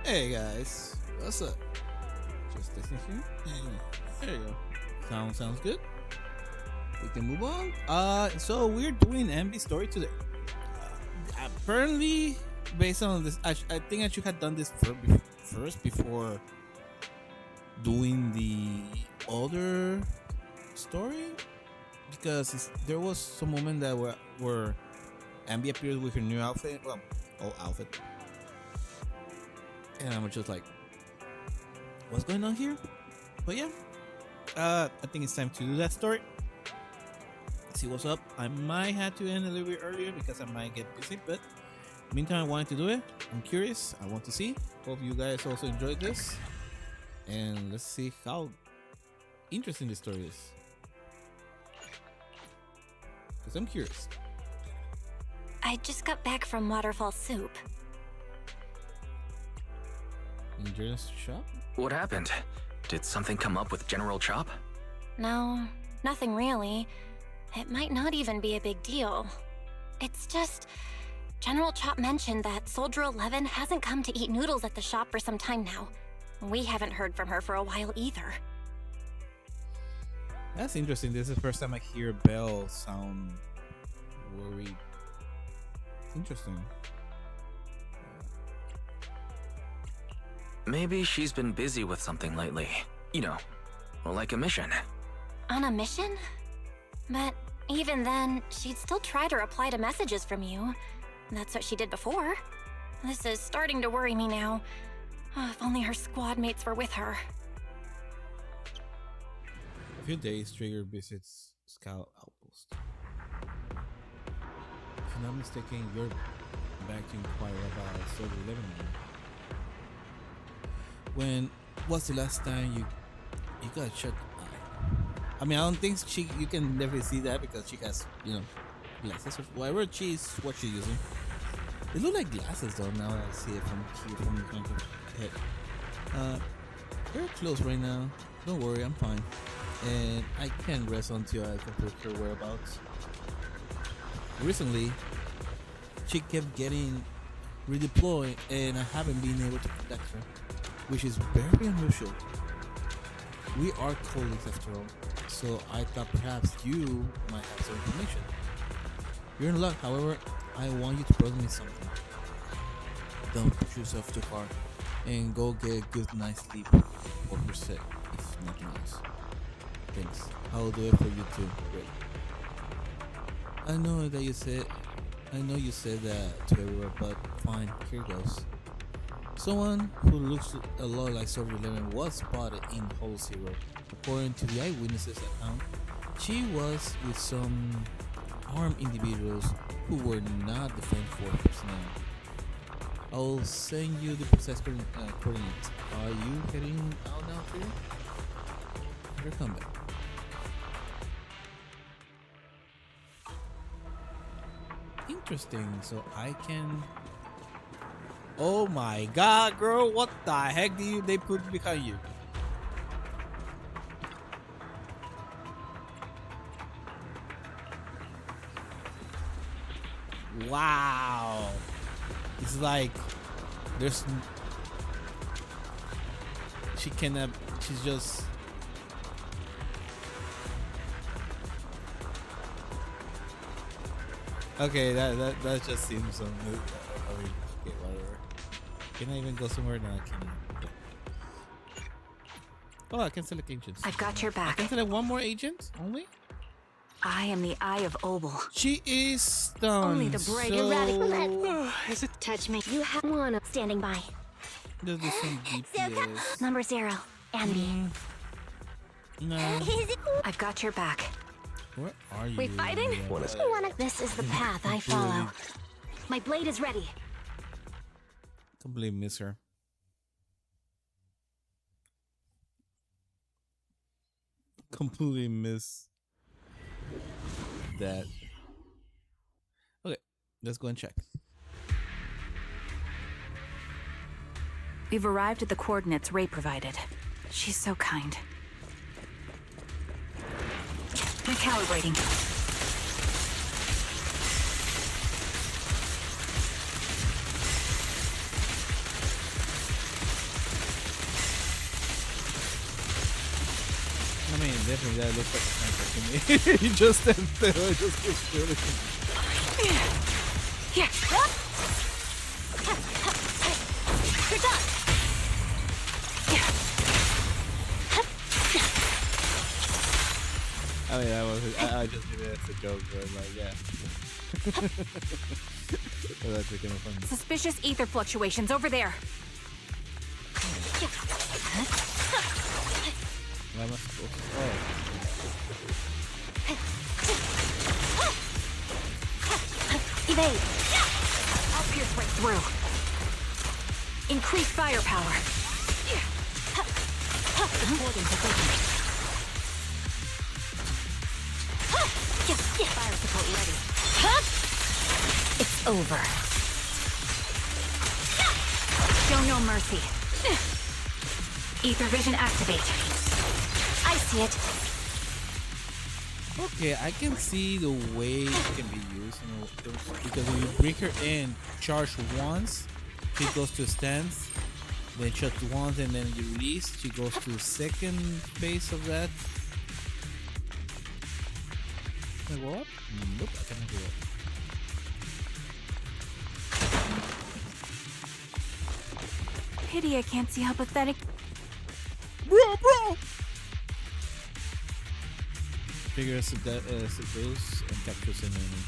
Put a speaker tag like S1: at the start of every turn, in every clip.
S1: Hey guys, what's up? Just listening here. There you go. Sounds good. We can move on. So we're doing Anby story today. Apparently, based on this, I think I should have done this first before doing the other story, because there was some moment that where Anby appeared with her new outfit, well, old outfit, and I'm just like, what's going on here? But yeah, I think it's time to do that story. See what's up. I might have to end a little bit earlier because I might get busy, but meantime, I wanted to do it. I'm curious. I want to see. Hope you guys also enjoyed this, and let's see how interesting this story is, because I'm curious.
S2: I just got back from Waterfall Soup.
S1: In Jordan's shop?
S3: What happened? Did something come up with General Chop?
S2: No, nothing really. It might not even be a big deal. It's just... General Chop mentioned that Soldier 11 hasn't come to eat noodles at the shop for some time now. We haven't heard from her for a while either.
S1: That's interesting. This is the first time I hear Belle sound worried. Interesting.
S3: Maybe she's been busy with something lately. You know, like a mission.
S2: On a mission? But even then, she'd still try to reply to messages from you. That's what she did before. This is starting to worry me now. Oh, if only her squad mates were with her.
S1: A few days, Trigger visits Scout Outpost. If I'm not mistaken, you're back to inquire about Soldier 11 now. When was the last time you got shut eye? I mean, I don't think you can definitely see that because she has, glasses or whatever what she's using. They look like glasses though, now that I see it from here, from the front of the head. Very close right now. Don't worry, I'm fine. And I can't rest until I complete her whereabouts. Recently, she kept getting redeployed and I haven't been able to contact her, which is very unusual. We are colleagues after all, so I thought perhaps you might have some information. You're in luck, however, I want you to promise me something. Don't push yourself too hard and go get a good night's sleep for her sake, if nothing else. Thanks. I will do it for you too. Great. I know you said that to everyone, but fine, here goes. Someone who looks a lot like Soldier 11 was spotted in Hole Zero. According to the eyewitnesses' account, she was with some armed individuals who were not Defense Force personnel. I'll send you the precise coordinates. Are you heading out now, too? Here, come back. Interesting. So I can. Oh my God, girl! What the heck they put behind you? Wow! It's like there's she cannot. She's just. Okay, that just seems so. Okay, whatever. Can I even go somewhere? No, I can't. Oh, I can select agents.
S2: I've got your back.
S1: I can select one more agent only?
S2: I am the Eye of Obel.
S1: She is stunned.
S2: Only the brave
S1: so...
S2: erratic. Is it touch me? You have one standing by.
S1: There's some DPS.
S2: Number 0, Anby.
S1: No.
S2: I've got your back.
S1: Where are you?
S2: We fighting? This is the path I follow. My blade is ready.
S1: Completely miss her. Completely miss that. Okay, let's go and check.
S4: We've arrived at the coordinates Ray provided. She's so kind. Recalibrating.
S1: definitely that looks like a sniper to me. He just stands there, I just keeps shooting.
S2: Yeah. You're done.
S1: I mean, I just did it as a joke, but like, yeah. Well, that's kind of funny.
S4: Suspicious ether fluctuations over there.
S1: Why am I supposed to? Oh.
S2: Evade.
S4: I'll pierce right through. Increase firepower. Supporting position. Fire support ready. It's over. Show no mercy. Ether vision activate.
S2: I see it.
S1: Okay, I can see the way it can be used, you know, because when you bring her in, charge once, she goes to stance, then shut once, and then you release, she goes to the second phase of that. Can I go up? Nope, I cannot go up.
S4: Pity I can't see how pathetic.
S1: Bro! Figure seduce and captures an enemy.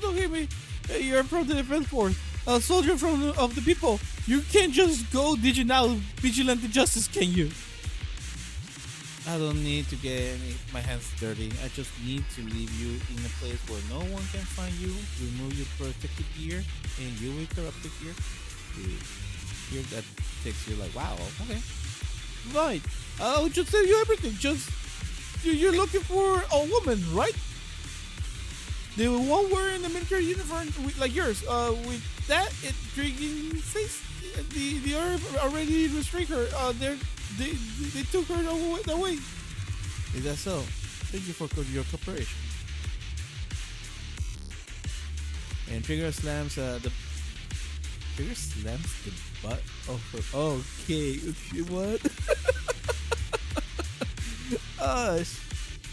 S1: Don't hit me! Hey, you're from the defense force, a soldier of the people. You can't just go vigilante justice, can you? I don't need to get my hands dirty. I just need to leave you in a place where no one can find you. Remove your protective gear, and you will corrupt the gear. Here that takes you like, wow, okay. Right. I'll just tell you everything. Just you're looking for a woman, right? The one wearing the military uniform like yours. With that intriguing face, the other already restrained her. They took her away. Is that so? Thank you for your cooperation. And Trigger slams the butt of her. Okay, what?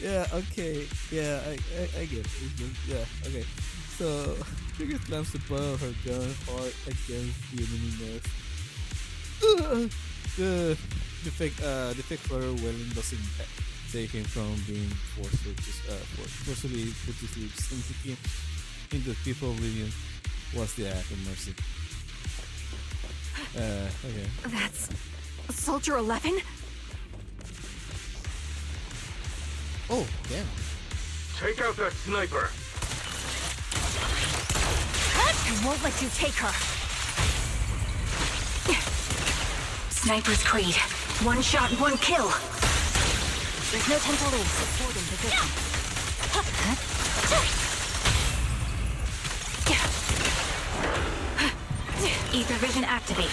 S1: Yeah, okay. Yeah, I get it. Yeah, okay. So, Trigger slams the butt of her gun hard against the enemy nest. The fake flutter welling doesn't save him from being forcibly put to sleep, sinking into people oblivion. What's the act of mercy? Okay.
S4: That's Soldier 11?
S1: Oh, damn.
S5: Take out that sniper!
S4: I won't let you take her! Sniper's Creed. One shot, one kill!
S2: There's no time to lose.
S4: Supporting position. Ether vision activate.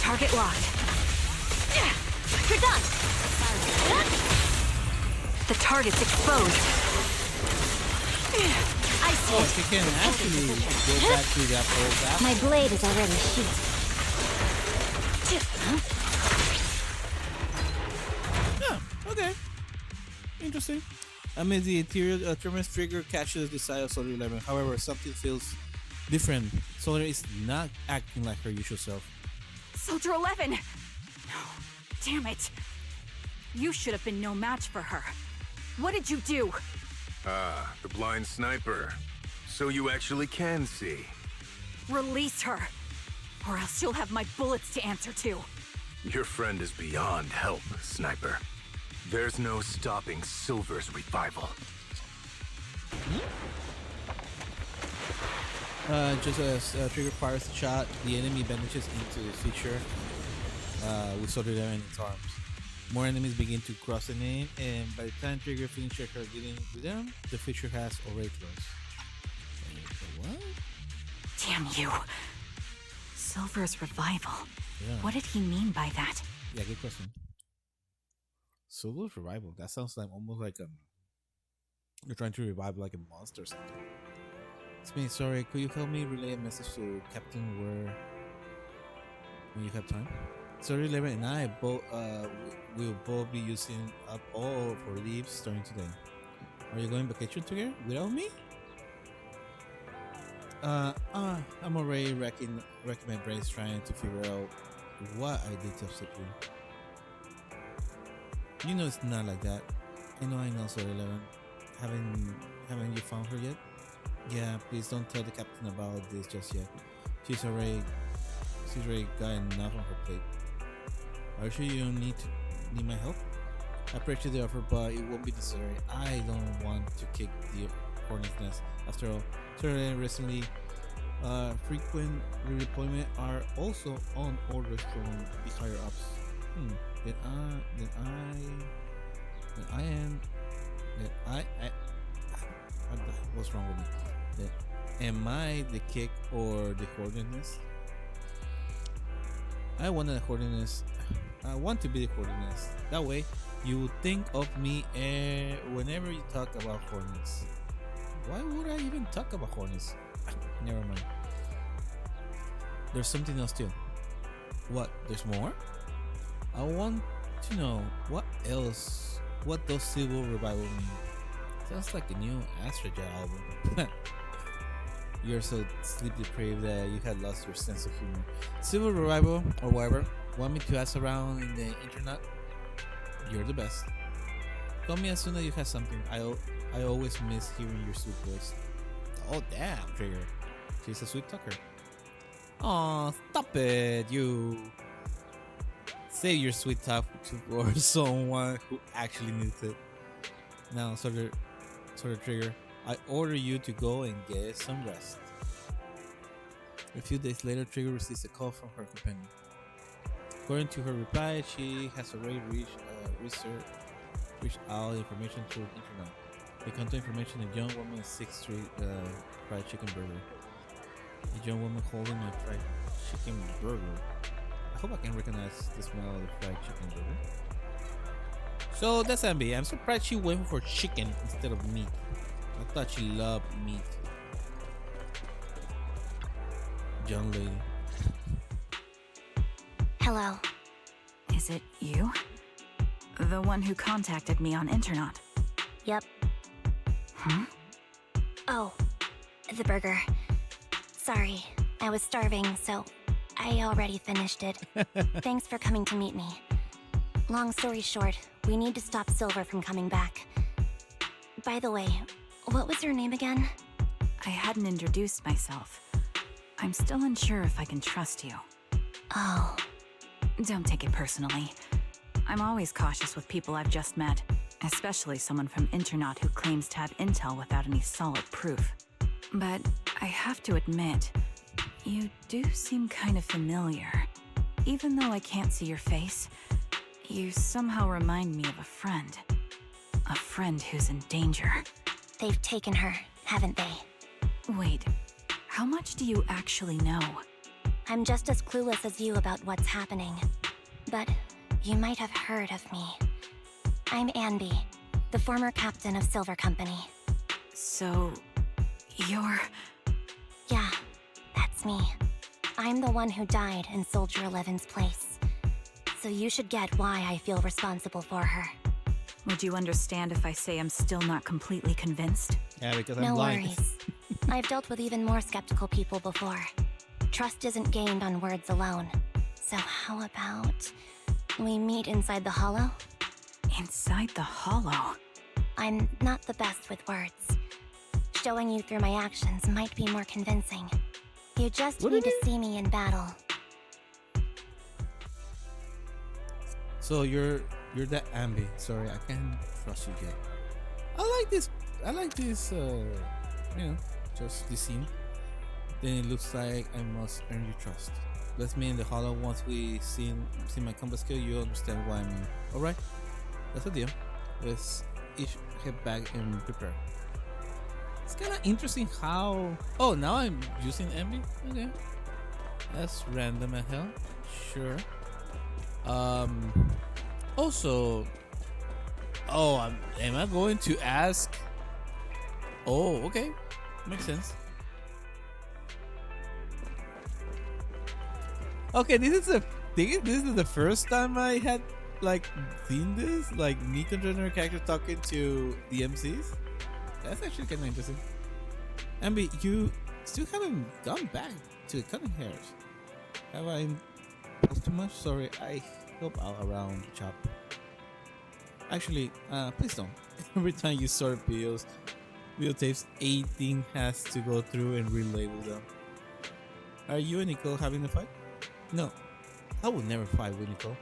S4: Target locked.
S2: You're done.
S4: The target's exposed.
S2: I see
S1: Oh,
S2: it.
S1: she can actually go back to that old gap.
S2: My blade is already sheathed.
S1: Yeah, okay. Interesting. I mean, the interior Terminus trigger catches the side of Soldier 11. However, something feels different. Soldier is not acting like her usual self.
S4: Soldier 11! No, damn it. You should have been no match for her. What did you do?
S5: Ah, the blind sniper. So you actually can see.
S4: Release her, or else you'll have my bullets to answer to.
S5: Your friend is beyond help, Sniper. There's no stopping Silver's revival.
S1: Just as Trigger fires the shot, the enemy vanishes into the feature with Soldier 11 in its arms. More enemies begin to cross the name, and by the time Trigger finishes her dealing with them, the feature has already closed. What?
S4: Damn you. Silver's revival.
S1: Yeah.
S4: What did he mean by that?
S1: Yeah, good question. Silver's revival. That sounds like almost like you're trying to revive like a monster or something. It's me. Sorry. Could you help me relay a message to Captain where when you have time. So 11 and I both will both be using up all for leaves starting today. Are you going vacation together without me? I'm already racking my brains trying to figure out what I did to upset you. You know it's not like that. I know, Sir 11. Haven't you found her yet? Yeah, please don't tell the captain about this just yet. She's already got enough on her plate. Are you sure you don't need my help? I appreciate the offer, but it won't be necessary. I don't want to kick the hornet's nest. After all, certainly recently, frequent redeployment are also on orders from the higher ups. What's wrong with me? Am I the kick or the hornet's nest? I want to be the hornet's. That way, you would think of me whenever you talk about hornets. Why would I even talk about hornets? Never mind. There's something else too. What? There's more? I want to know what those civil revival mean. Sounds like a new Astrojet album. You're so sleep deprived that you had lost your sense of humor. Civil revival or whatever. Want me to ask around in the internet? You're the best. Call me as soon as you have something. I always miss hearing your sweet voice. Oh damn, Trigger. She's a sweet talker. Aw, stop it, you. Save your sweet talk for someone who actually needs it. Now, sort of Trigger, I order you to go and get some rest. A few days later, Trigger receives a call from her companion. According to her reply, she has already reached out information through the internet. They contain information a young woman at 6th Street fried chicken burger. A young woman holding a fried chicken burger. I hope I can recognize the smell of the fried chicken burger. So that's Anby. I'm surprised she went for chicken instead of meat. I thought she loved meat. Young lady.
S2: Hello.
S4: Is it you? The one who contacted me on Internet?
S2: Yep.
S4: Huh?
S2: Oh, the burger. Sorry, I was starving, so I already finished it. Thanks for coming to meet me. Long story short, we need to stop Silver from coming back. By the way, what was your name again?
S4: I hadn't introduced myself. I'm still unsure if I can trust you.
S2: Oh.
S4: Don't take it personally. I'm always cautious with people I've just met, especially someone from Internet who claims to have intel without any solid proof. But I have to admit, you do seem kind of familiar. Even though I can't see your face, you somehow remind me of a friend. A friend who's in danger.
S2: They've taken her, haven't they?
S4: Wait, how much do you actually know?
S2: I'm just as clueless as you about what's happening. But you might have heard of me. I'm Anby, the former captain of Silver Company.
S4: So, you're...
S2: Yeah, that's me. I'm the one who died in Soldier 11's place. So you should get why I feel responsible for her.
S4: Would you understand if I say I'm still not completely convinced?
S1: Yeah, because
S2: No
S1: I'm blind.
S2: worries. I've dealt with even more skeptical people before. Trust isn't gained on words alone. So how about we meet inside the Hollow?
S4: Inside the Hollow?
S2: I'm not the best with words. Showing you through my actions might be more convincing. You just
S1: What
S2: need
S1: did
S2: to see me in battle.
S1: So you're that Anby. Sorry, I can't trust you yet. I like this. Just this scene. Then it looks like I must earn your trust. Let's meet in the Hollow. Once we see my combat skill, you'll understand why I mean. Alright, that's the deal. Let's each head back and prepare. It's kind of interesting how... Oh, now I'm using Anby? Okay. That's random as hell. Sure. Also... Oh, am I going to ask... Oh, okay. Makes sense. Okay, this is the first time I had like seen this, like me controller character talking to the MCs. That's actually kind of interesting. Anby, you still haven't gone back to cutting hairs. Have I posed too much? Sorry, I help out around the shop. Actually, please don't. Every time you sort videotapes, 18 has to go through and relabel them. Are you and Nicole having a fight? No, I would never fight with Nicole.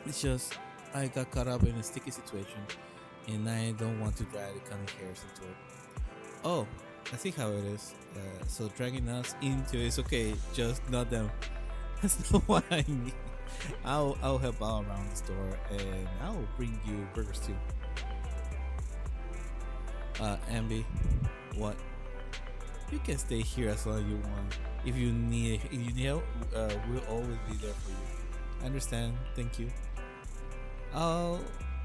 S1: It's just I got caught up in a sticky situation, and I don't want to drag the cutting hairs into it. Oh, I see how it is. So dragging us into it's okay, just not them. That's not what I need. I'll help out around the store, and I'll bring you burgers too. Anby, what? You can stay here as long as you want. If you need help, we'll always be there for you. I understand. Thank you. I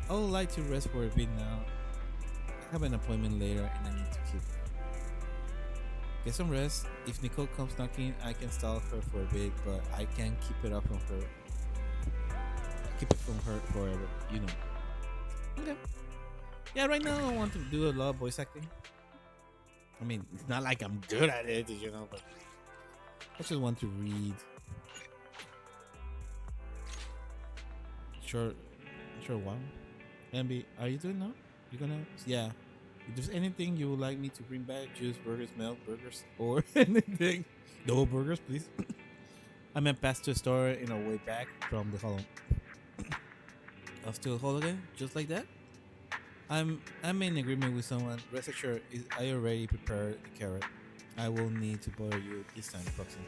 S1: would like to rest for a bit now. I have an appointment later, and I need to keep. Get some rest. If Nicole comes knocking, I can stall her for a bit, but I can't keep it up from her. Keep it from her forever, you know. Okay. Yeah, right now I want to do a lot of voice acting. I mean, it's not like I'm good at it, you know, but I just want to read. Sure one. Anby, are you doing now? You gonna? Yeah. If there's anything you would like me to bring back, juice, burgers, milk, burgers, or anything, no burgers, please. I meant pass to a store in our way back from the hall. I'll still hold again, just like that. I'm in agreement with someone. Rest assured, I already prepared the carrot. I will need to bother you this time, Proxy.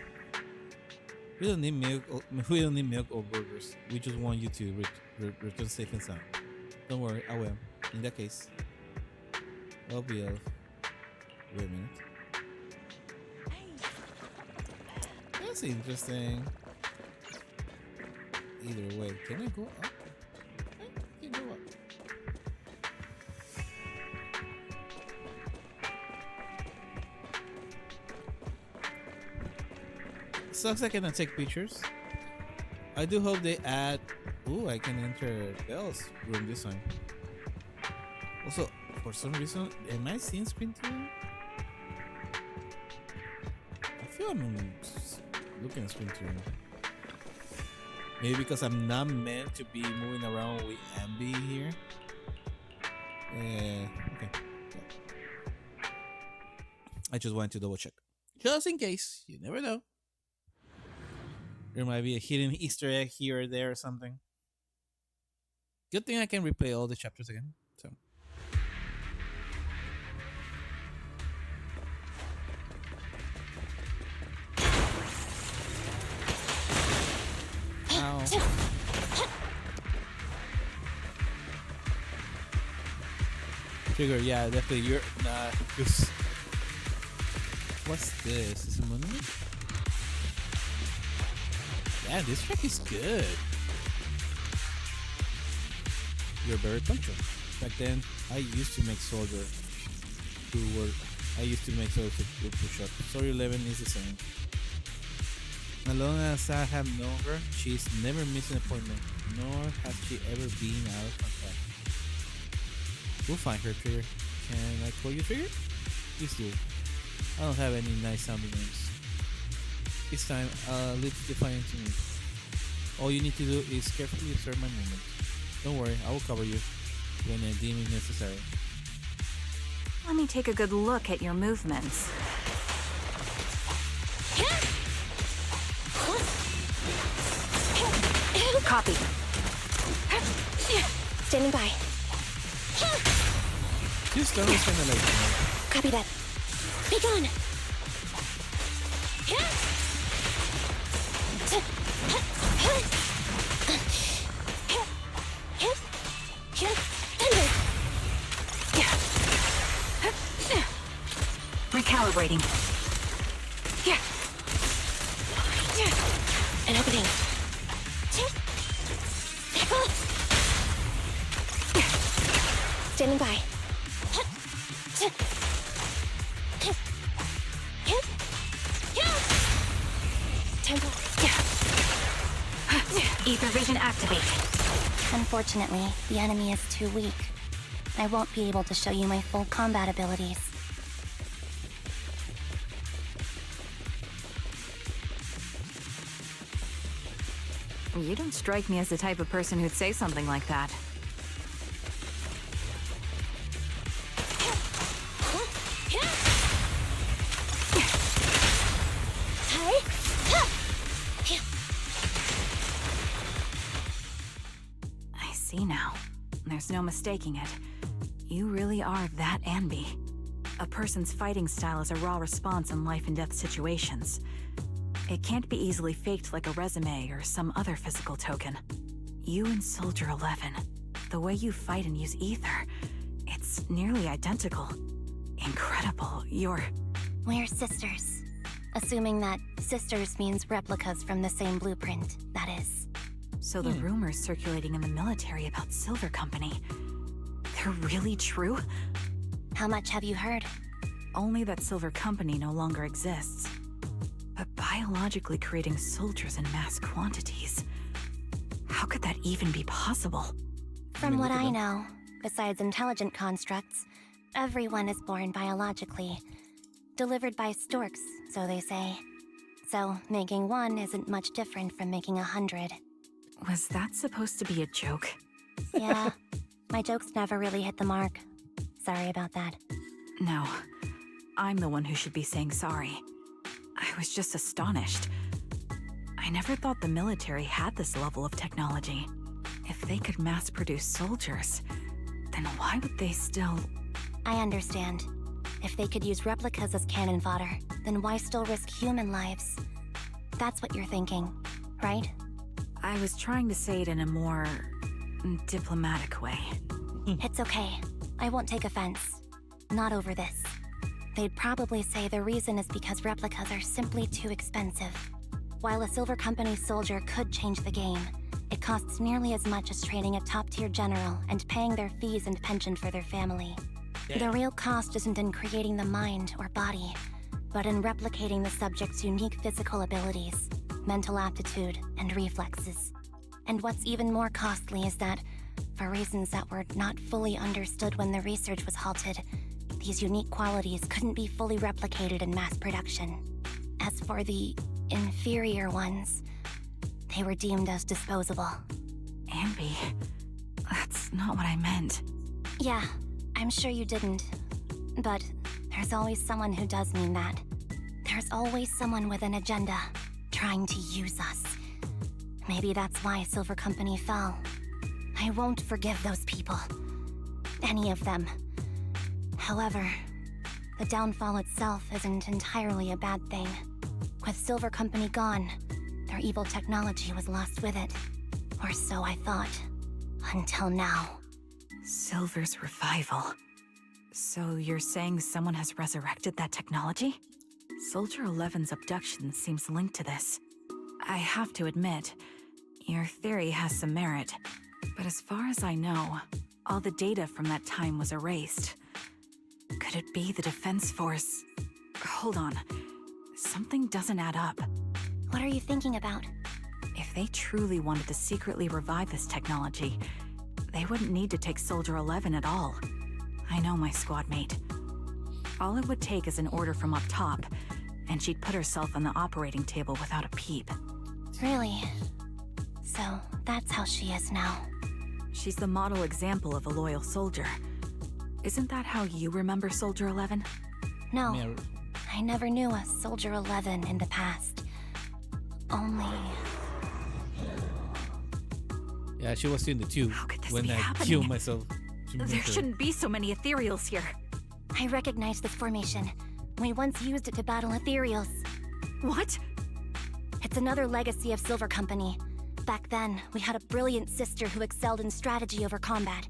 S1: We don't need milk or burgers. We just want you to return safe and sound. Don't worry, I will. In that case, I'll be off. Wait a minute. That's interesting. Either way, can I go up? I can go up. Sucks I cannot take pictures. I do hope they add. Ooh, I can enter Belle's room this time. Also, for some reason, am I seeing screen tearing? I feel I'm looking at screen tearing. Maybe because I'm not meant to be moving around with Anby here. Okay. Yeah. I just wanted to double check. Just in case. You never know. There might be a hidden Easter egg here or there or something. Good thing I can replay all the chapters again. So. Ow. Trigger, yeah, definitely. You're not. What's this? Is it monument? Yeah, this track is good. You're very punctual. Back then, I used to make soldiers who push up. Soldier 11 is the same. As long as I have known her, she's never missed an appointment, nor has she ever been out of contact. We'll find her, Trigger. Can I call you Trigger? Please do. I don't have any nice sounding names. This time, leave Defiant to me. All you need to do is carefully observe my movement. Don't worry, I will cover you when I deem it necessary.
S4: Let me take a good look at your movements. Copy.
S2: Standing by.
S1: This stone is kind of like...
S2: Copy that. Be gone.
S4: Recalibrating.
S2: An opening. Standing by. Tempo.
S4: Ether vision activate.
S2: Unfortunately, the enemy is too weak. I won't be able to show you my full combat abilities.
S4: You don't strike me as the type of person who'd say something like that. I see now. There's no mistaking it. You really are that Anby. A person's fighting style is a raw response in life and death situations. It can't be easily faked like a resume or some other physical token. You and Soldier 11, the way you fight and use ether, it's nearly identical. Incredible.
S2: We're sisters. Assuming that sisters means replicas from the same blueprint, that is.
S4: So the rumors circulating in the military about Silver Company, they're really true?
S2: How much have you heard?
S4: Only that Silver Company no longer exists. But biologically creating soldiers in mass quantities, how could that even be possible?
S2: From what I know, besides intelligent constructs, everyone is born biologically. Delivered by storks, so they say. So, making one isn't much different from making 100.
S4: Was that supposed to be a joke?
S2: Yeah, my jokes never really hit the mark. Sorry about that.
S4: No, I'm the one who should be saying sorry. I was just astonished. I never thought the military had this level of technology. If they could mass-produce soldiers, then why would they still...
S2: I understand. If they could use replicas as cannon fodder, then why still risk human lives? That's what you're thinking, right?
S4: I was trying to say it in a more... diplomatic way.
S2: It's okay. I won't take offense. Not over this. They'd probably say the reason is because replicas are simply too expensive. While a Silver Company soldier could change the game, it costs nearly as much as training a top-tier general and paying their fees and pension for their family. The real cost isn't in creating the mind or body, but in replicating the subject's unique physical abilities, mental aptitude, and reflexes. And what's even more costly is that, for reasons that were not fully understood when the research was halted, these unique qualities couldn't be fully replicated in mass production. As for the inferior ones, they were deemed as disposable.
S4: Anby, that's not what I meant.
S2: Yeah, I'm sure you didn't. But there's always someone who does mean that. There's always someone with an agenda, trying to use us. Maybe that's why Silver Company fell. I won't forgive those people. Any of them. However, the downfall itself isn't entirely a bad thing. With Silver Company gone, their evil technology was lost with it. Or so I thought. Until now.
S4: Silver's revival. So you're saying someone has resurrected that technology? Soldier 11's abduction seems linked to this. I have to admit, your theory has some merit. But as far as I know, all the data from that time was erased. Could it be the Defense Force? Hold on. Something doesn't add up.
S2: What are you thinking about?
S4: If they truly wanted to secretly revive this technology, they wouldn't need to take Soldier 11 at all. I know my squad mate. All it would take is an order from up top, and she'd put herself on the operating table without a peep.
S2: Really? So, that's how she is now.
S4: She's the model example of a loyal soldier. Isn't that how you remember Soldier 11?
S2: No,
S1: Yeah,
S2: I never knew a Soldier 11 in the past. Only...
S1: yeah, she was in the tube
S4: How could this
S1: when
S4: be
S1: I
S4: happening?
S1: killed myself.
S4: There shouldn't be so many ethereals here.
S2: I recognize this formation. We once used it to battle ethereals.
S4: What?
S2: It's another legacy of Silver Company. Back then, we had a brilliant sister who excelled in strategy over combat.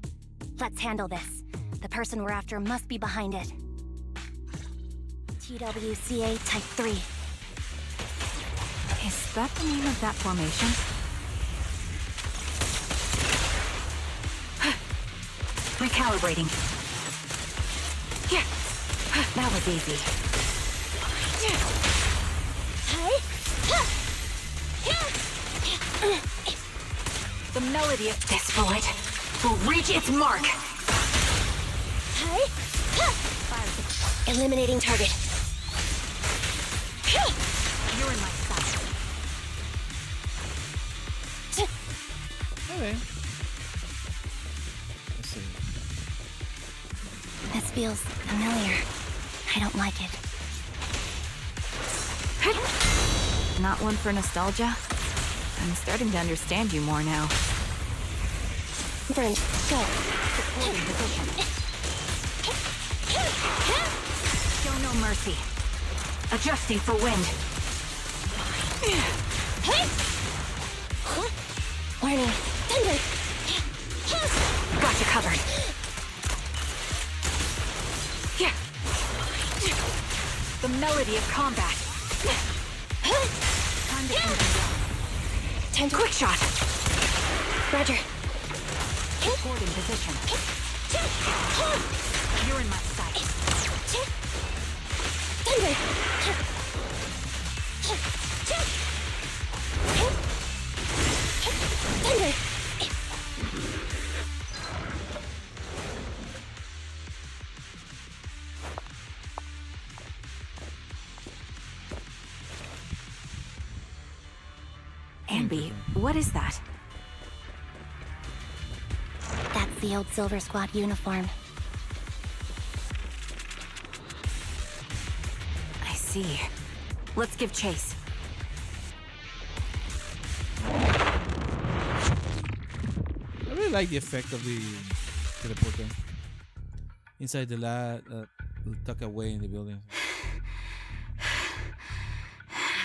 S2: Let's handle this. The person we're after must be behind it. TWCA Type 3.
S4: Is that the name of that formation? Recalibrating. Yeah, that was easy. The melody of this bullet will reach its mark.
S2: Hey! Eliminating target.
S4: You're in my sight.
S1: Okay. Let's see.
S2: This feels familiar. I don't like it.
S4: Not one for nostalgia? I'm starting to understand you more now.
S2: Brent, go.
S4: Holding position. Show no mercy. Adjusting for wind.
S2: Warning. Thunder!
S4: Got you covered. Yeah. The melody of combat. Time to end.
S2: Time to...
S4: Quick shot.
S2: Roger.
S4: Holding position. You're in my sight.
S2: Thunder! Thunder!
S4: Anby, what is that?
S2: That's the old Silver Squad uniform.
S4: I see. Let's give chase.
S1: I really like the effect of the teleporter inside the lab, tucked away in the building.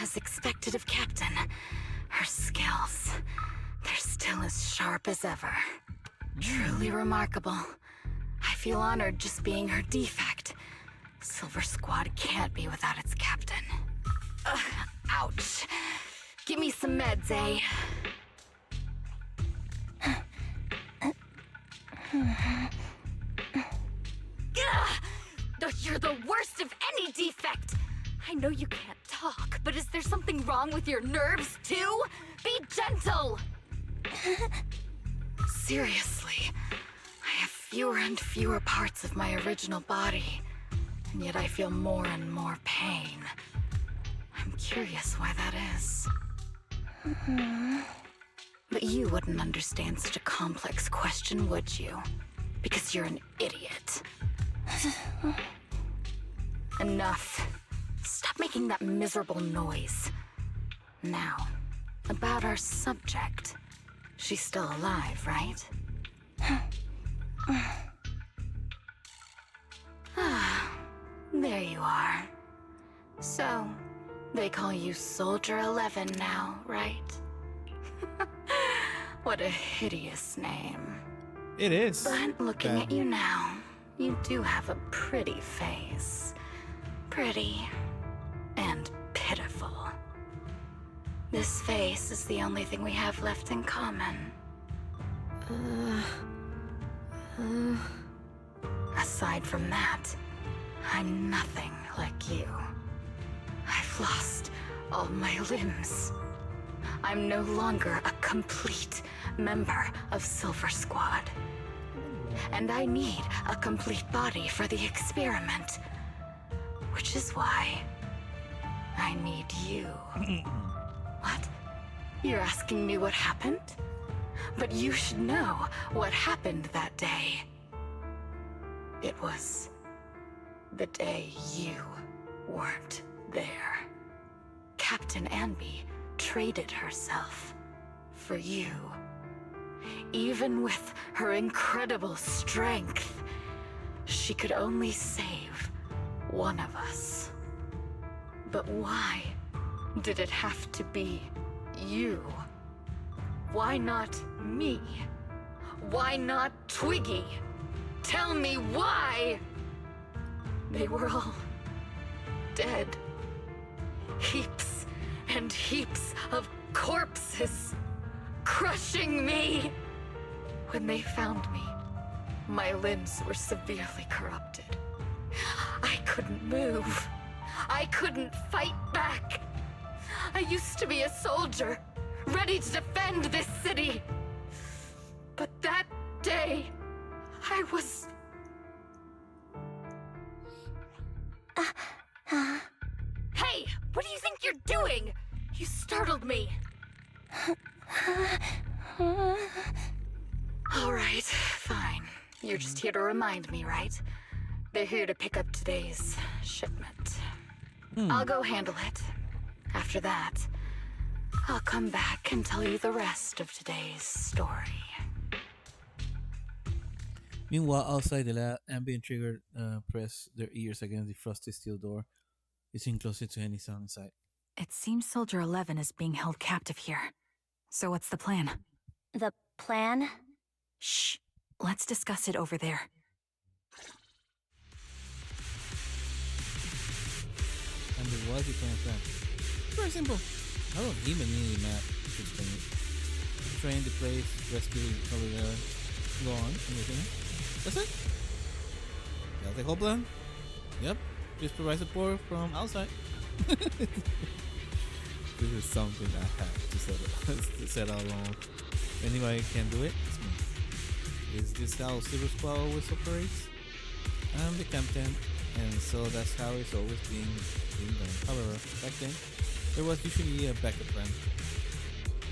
S4: As expected of Captain, her skills, they're still as sharp as ever. Truly remarkable. I feel honored just being her defect. Silver Squad can't be without its captain. Ouch. Give me some meds, eh? You're the worst of any defect! I know you can't talk, but is there something wrong with your nerves, too? Be gentle! Seriously, I have fewer and fewer parts of my original body, and yet I feel more and more pain. I'm curious why that is. But you wouldn't understand such a complex question, would you? Because you're an idiot. Enough. Stop making that miserable noise. Now, about our subject. She's still alive, right? There you are. So, they call you Soldier 11 now, right? What a hideous name.
S1: It is.
S4: But looking at you now, you do have a pretty face. Pretty and pitiful. This face is the only thing we have left in common. Aside from that, I'm nothing like you. I've lost all my limbs. I'm no longer a complete member of Silver Squad. And I need a complete body for the experiment. Which is why I need you. What? You're asking me what happened? But you should know what happened that day. It was the day you weren't there. Captain Anby traded herself for you. Even with her incredible strength, she could only save one of us. But why did it have to be you? Why not me? Why not Twiggy? Tell me why! They were all dead. Heaps and heaps of corpses crushing me. When they found me, my limbs were severely corrupted. I couldn't move. I couldn't fight back. I used to be a soldier, ready to defend this city. But that day, I was... Hey! What do you think you're doing? You startled me. Alright, fine. You're just here to remind me, right? They're here to pick up today's shipment. I'll go handle it. After that, I'll come back and tell you the rest of today's story.
S1: Meanwhile, outside the lab, Anby and Trigger press their ears against the frosty steel door, listening closer to any sound inside.
S4: It seems Soldier 11 is being held captive here. So what's the plan?
S2: The plan?
S4: Shh. Let's discuss it over there.
S1: And there was the kind of plan. Very simple. I don't even need a map to explain it. Train the place, rescue Cabrera, go on, everything. That's it. That's the whole plan. Yep. Just provide support from outside. This is something I have to set out alone. Anybody can do it, it's me. Is this how Silver Squad always operates? I'm the captain, and so that's how it's always being done. However, back then, there was usually a backup plan.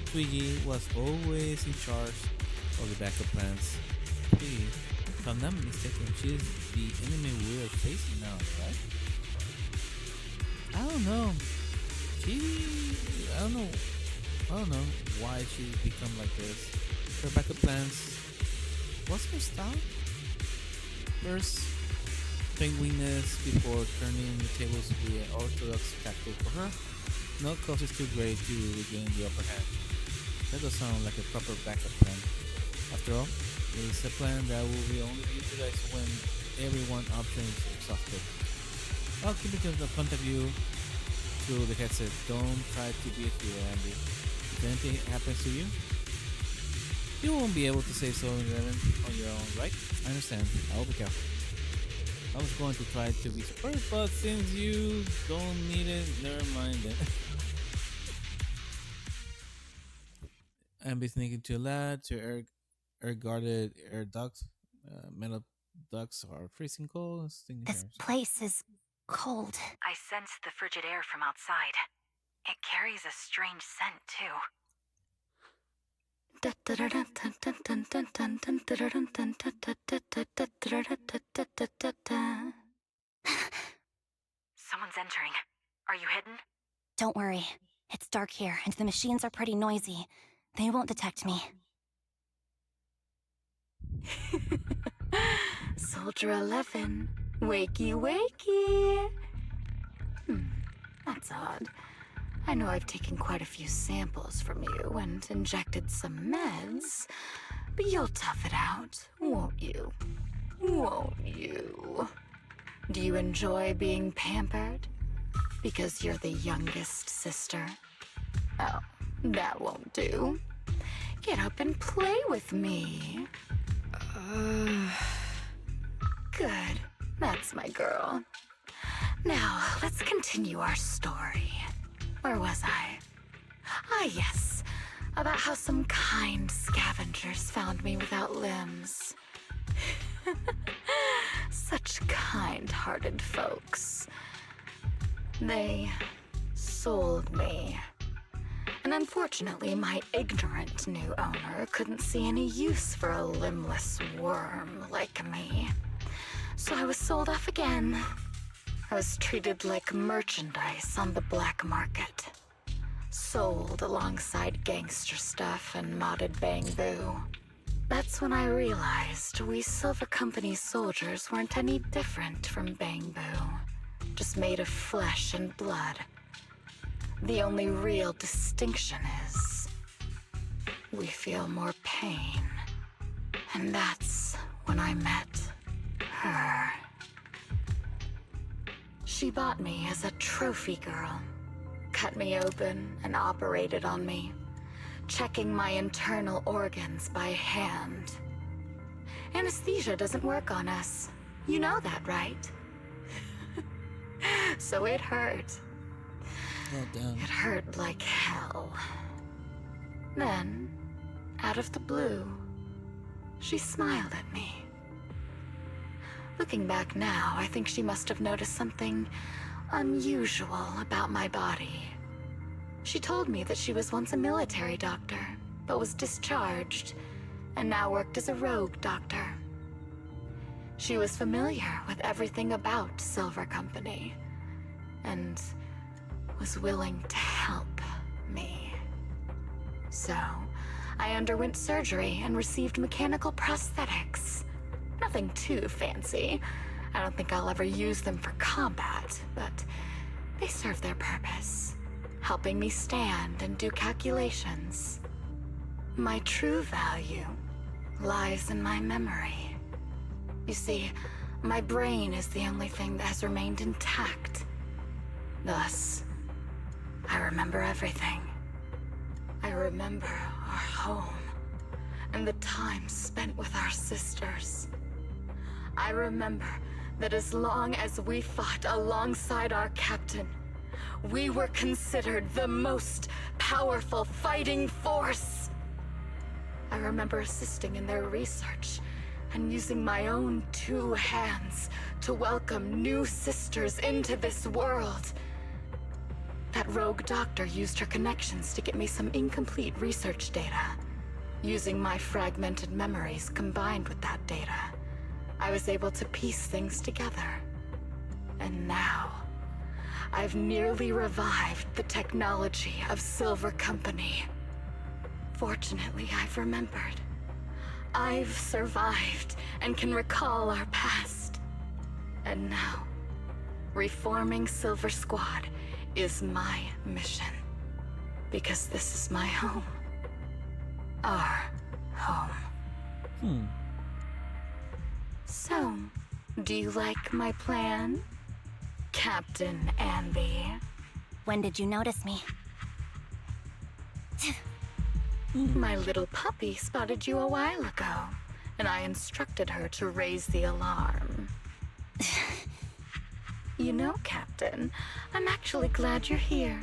S1: Twiggy was always in charge of the backup plans. Twiggy, if I'm not mistaken, she's the enemy we're facing now, right? I don't know. I don't know why she's become like this. Her backup plans. What's her style? First, penguiness before turning the tables with an orthodox tactic for her. No cost is too great to regain the upper hand. That does sound like a proper backup plan. After all, it's a plan that will be only utilized when every one option is exhausted. I'll keep in contact you through the headset. Don't try to be a hero, Andy. If anything happens to you, you won't be able to save Soul 11 on your own, right? I understand. I'll be careful. I was going to try to be support, but since you don't need it, never mind then. Anby sneaking to a lab to air guarded air ducts. Metal ducts are freezing cold.
S2: This place is cold.
S4: I sense the frigid air from outside. It carries a strange scent, too. Someone's entering. Are you hidden?
S2: Don't worry. It's dark here, and the machines are pretty noisy. They won't detect me.
S4: Soldier 11, wakey wakey. That's odd. I know I've taken quite a few samples from you and injected some meds, but you'll tough it out, won't you? Won't you? Do you enjoy being pampered? Because you're the youngest sister? Oh, that won't do. Get up and play with me. Good. That's my girl. Now, let's continue our story. Where was I? Ah, yes. About how some kind scavengers found me without limbs. Such kind-hearted folks. They sold me. And unfortunately, my ignorant new owner couldn't see any use for a limbless worm like me. So I was sold off again. I was treated like merchandise on the black market. Sold alongside gangster stuff and modded bamboo. That's when I realized we Silver Company soldiers weren't any different from bamboo. Just made of flesh and blood. The only real distinction is we feel more pain. And that's when I met her. She bought me as a trophy girl, cut me open and operated on me, checking my internal organs by hand. Anesthesia doesn't work on us. You know that, right? So it hurt.
S1: Oh, damn.
S4: It hurt like hell. Then, out of the blue,
S6: She smiled at me. Looking back now, I think she must have noticed something unusual about my body. She told me that she was once a military doctor, but was discharged, and now worked as a rogue doctor. She was familiar with everything about Silver Company, and was willing to help me. So, I underwent surgery and received mechanical prosthetics. Nothing too fancy. I don't think I'll ever use them for combat, but they serve their purpose, helping me stand and do calculations. My true value lies in my memory. You see, my brain is the only thing that has remained intact. Thus, I remember everything. I remember our home, and the time spent with our sisters. I remember that as long as we fought alongside our captain, we were considered the most powerful fighting force. I remember assisting in their research and using my own 2 hands to welcome new sisters into this world. That rogue doctor used her connections to get me some incomplete research data. Using my fragmented memories combined with that data, I was able to piece things together. And now, I've nearly revived the technology of Silver Company. Fortunately, I've remembered. I've survived and can recall our past. And now, reforming Silver Squad is my mission. Because this is my home. Our home. So, do you like my plan, Captain Anby?
S2: When did you notice me?
S6: My little puppy spotted you a while ago, and I instructed her to raise the alarm. You know, Captain, I'm actually glad you're here.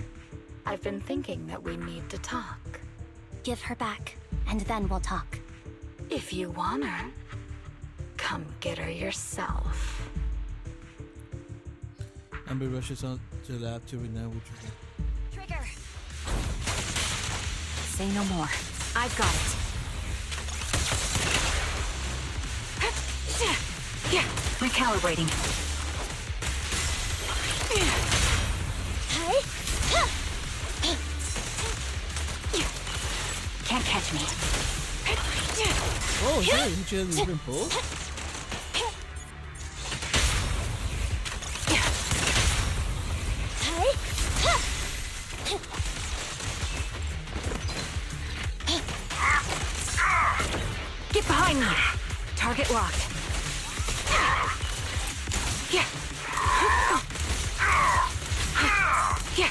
S6: I've been thinking that we need to talk.
S2: Give her back, and then we'll talk.
S6: If you want her, come get her yourself.
S1: Anby rushes on to the lab to reunite with Trigger.
S2: Trigger!
S4: Say no more. I've got it. Recalibrating. Can't catch me.
S1: Oh, yeah, he just been pulled?
S4: Get behind me. Target locked. Yeah. Yeah.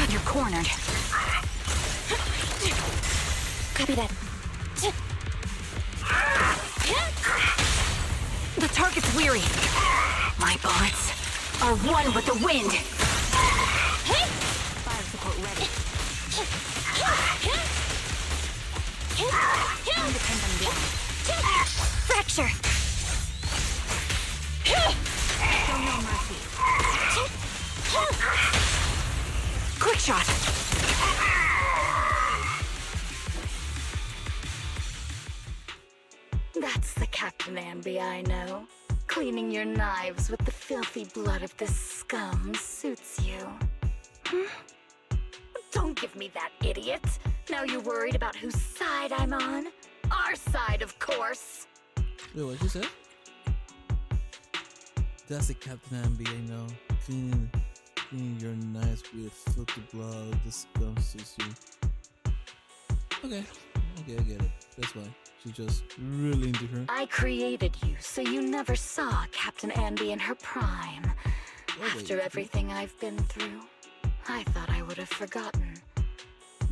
S4: You're cornered.
S2: Copy that.
S4: The target's weary. My bullets are one with the wind. Fire support ready. Time to pin them down.
S2: Fracture!
S4: Show no mercy. Quick shot.
S6: That's the Captain Anby I know. Cleaning your knives with the filthy blood of this scum suits you. Don't give me that, idiot. Now you're worried about whose side I'm on? Our side, of course.
S1: Wait, what you said? That's the Captain Anby I know. Cleaning your knives with filthy blood, the scum suits you. Okay, I get it. That's why. She's just really into her.
S6: I created you so you never saw Captain Anby in her prime. After everything I've been through, I thought I would have forgotten.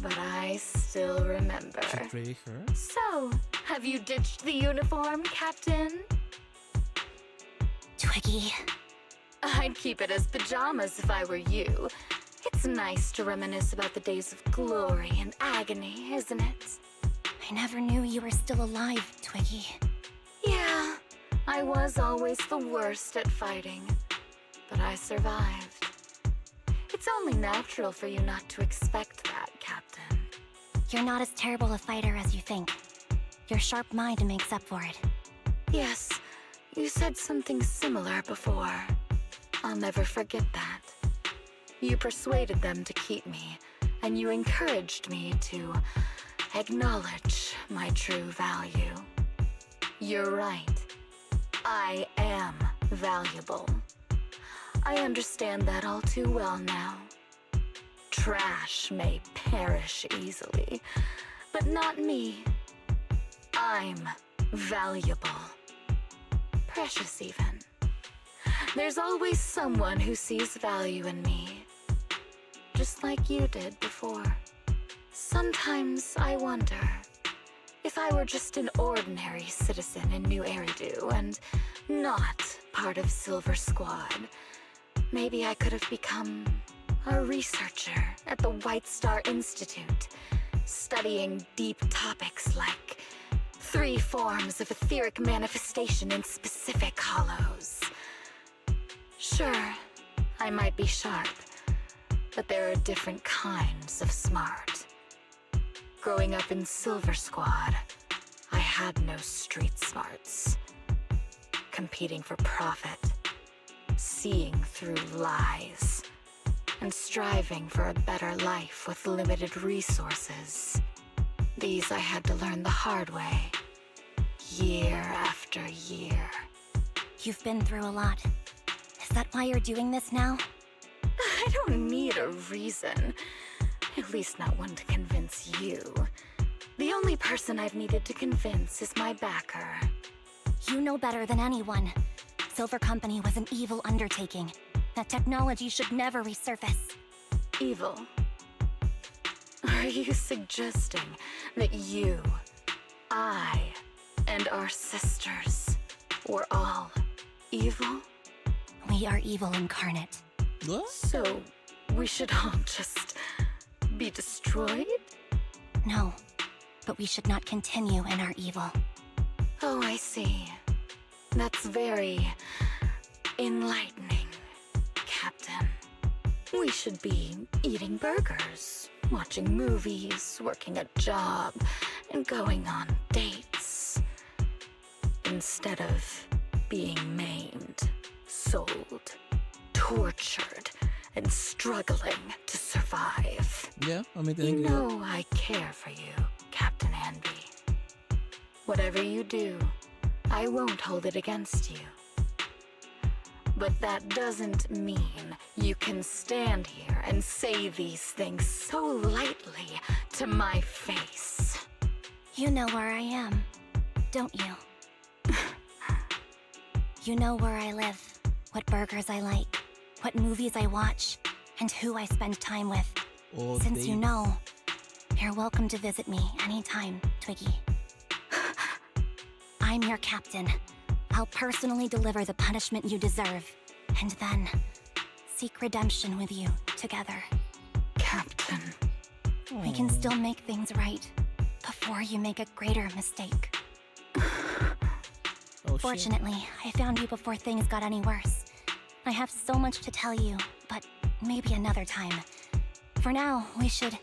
S6: But I still remember.
S1: She created her?
S6: So, have you ditched the uniform, Captain?
S2: Twiggy.
S6: I'd keep it as pajamas if I were you. It's nice to reminisce about the days of glory and agony, isn't it?
S2: I never knew you were still alive, Twiggy.
S6: Yeah, I was always the worst at fighting, but I survived. It's only natural for you not to expect that, Captain.
S2: You're not as terrible a fighter as you think. Your sharp mind makes up for it.
S6: Yes, you said something similar before. I'll never forget that. You persuaded them to keep me, and you encouraged me to acknowledge my true value. You're right. I am valuable. I understand that all too well now. Trash may perish easily, but not me. I'm valuable. Precious even. There's always someone who sees value in me, just like you did before. Sometimes I wonder, if I were just an ordinary citizen in New Eridu and not part of Silver Squad, maybe I could have become a researcher at the White Star Institute, studying deep topics like 3 forms of etheric manifestation in specific hollows. Sure, I might be sharp, but there are different kinds of smart. Growing up in Silver Squad, I had no street smarts. Competing for profit, seeing through lies, and striving for a better life with limited resources. These I had to learn the hard way, year after year.
S2: You've been through a lot. Is that why you're doing this now?
S6: I don't need a reason. At least not one to convince you. The only person I've needed to convince is my backer.
S2: You know better than anyone. Silver Company was an evil undertaking. That technology should never resurface.
S6: Evil? Are you suggesting that you, I, and our sisters were all evil?
S2: We are evil incarnate.
S1: What?
S6: So, we should all just be destroyed?
S2: No, but we should not continue in our evil.
S6: Oh, I see. That's very enlightening, Captain. We should be eating burgers, watching movies, working a job, and going on dates. Instead of being maimed, sold, tortured, and struggling to survive.
S1: Yeah, I mean,
S6: You know I care for you, Captain Anby. Whatever you do, I won't hold it against you. But that doesn't mean you can stand here and say these things so lightly to my face.
S2: You know where I am, don't you? You know where I live, what burgers I like, what movies I watch, and who I spend time with.
S1: All
S2: Since you
S1: dates.
S2: know, you're welcome to visit me anytime, Twiggy. I'm your captain. I'll personally deliver the punishment you deserve, and then seek redemption with you together.
S6: Captain.
S2: We can still make things right before you make a greater mistake.
S1: Oh, shit.
S2: Fortunately, I found you before things got any worse. I have so much to tell you, but maybe another time. For now, we should...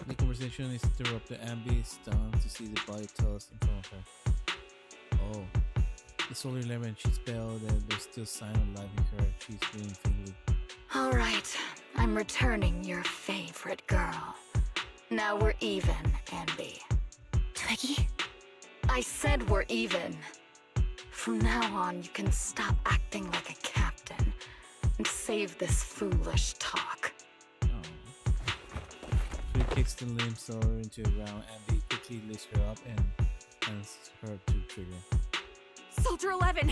S1: The conversation is interrupted. Anby is stunned to see the body tossed in front of her. Oh. It's only 11. She's pale. There's still sign of life in her. She's breathing faintly.
S6: All right, I'm returning your favorite girl. Now we're even, Anby.
S2: Twiggy?
S6: I said we're even. From now on, you can stop acting like a captain and save this foolish talk.
S1: Oh. She kicks the limp solar into the ground. Anby quickly lifts her up and hands her to Trigger.
S4: Soldier 11!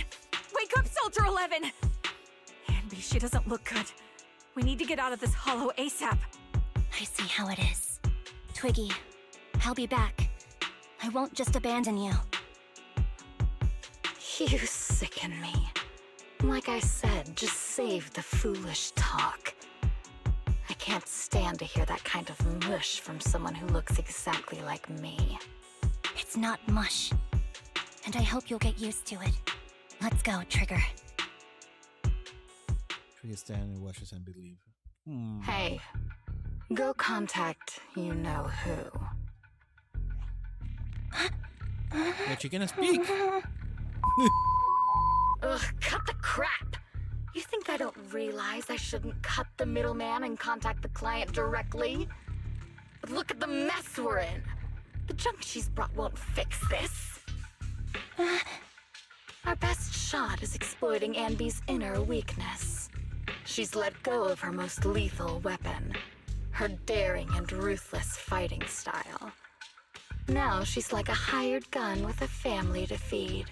S4: Wake up, Soldier 11! Anby, she doesn't look good. We need to get out of this hollow ASAP.
S2: I see how it is. Twiggy, I'll be back. I won't just abandon you.
S6: You sicken me. Like I said, just save the foolish talk. I can't stand to hear that kind of mush from someone who looks exactly like me.
S2: It's not mush. And I hope you'll get used to it. Let's go, Trigger.
S1: Trigger stand and watches and believe.
S6: Hey, go contact you-know-who.
S1: But you're gonna speak.
S6: Ugh, cut the crap! You think I don't realize I shouldn't cut the middleman and contact the client directly? But look at the mess we're in! The junk she's brought won't fix this. Our best shot is exploiting Anby's inner weakness. She's let go of her most lethal weapon, her daring and ruthless fighting style. Now she's like a hired gun with a family to feed,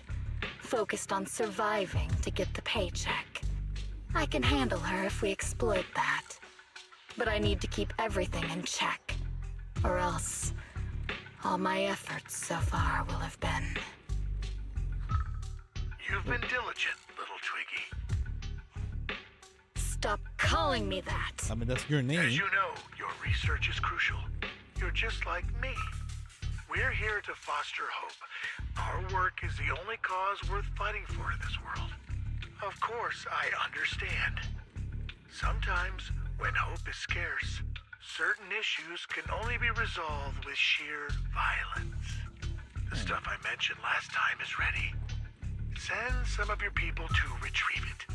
S6: focused on surviving to get the paycheck. I can handle her if we exploit that. But I need to keep everything in check, or else all my efforts so far will have been.
S5: You've been diligent, little Twiggy.
S6: Stop calling me that!
S1: I mean, that's your name.
S5: As you know, your research is crucial. You're just like me. We're here to foster hope. Our work is the only cause worth fighting for in this world. Of course, I understand. Sometimes, when hope is scarce, certain issues can only be resolved with sheer violence. The stuff I mentioned last time is ready. Send some of your people to retrieve it.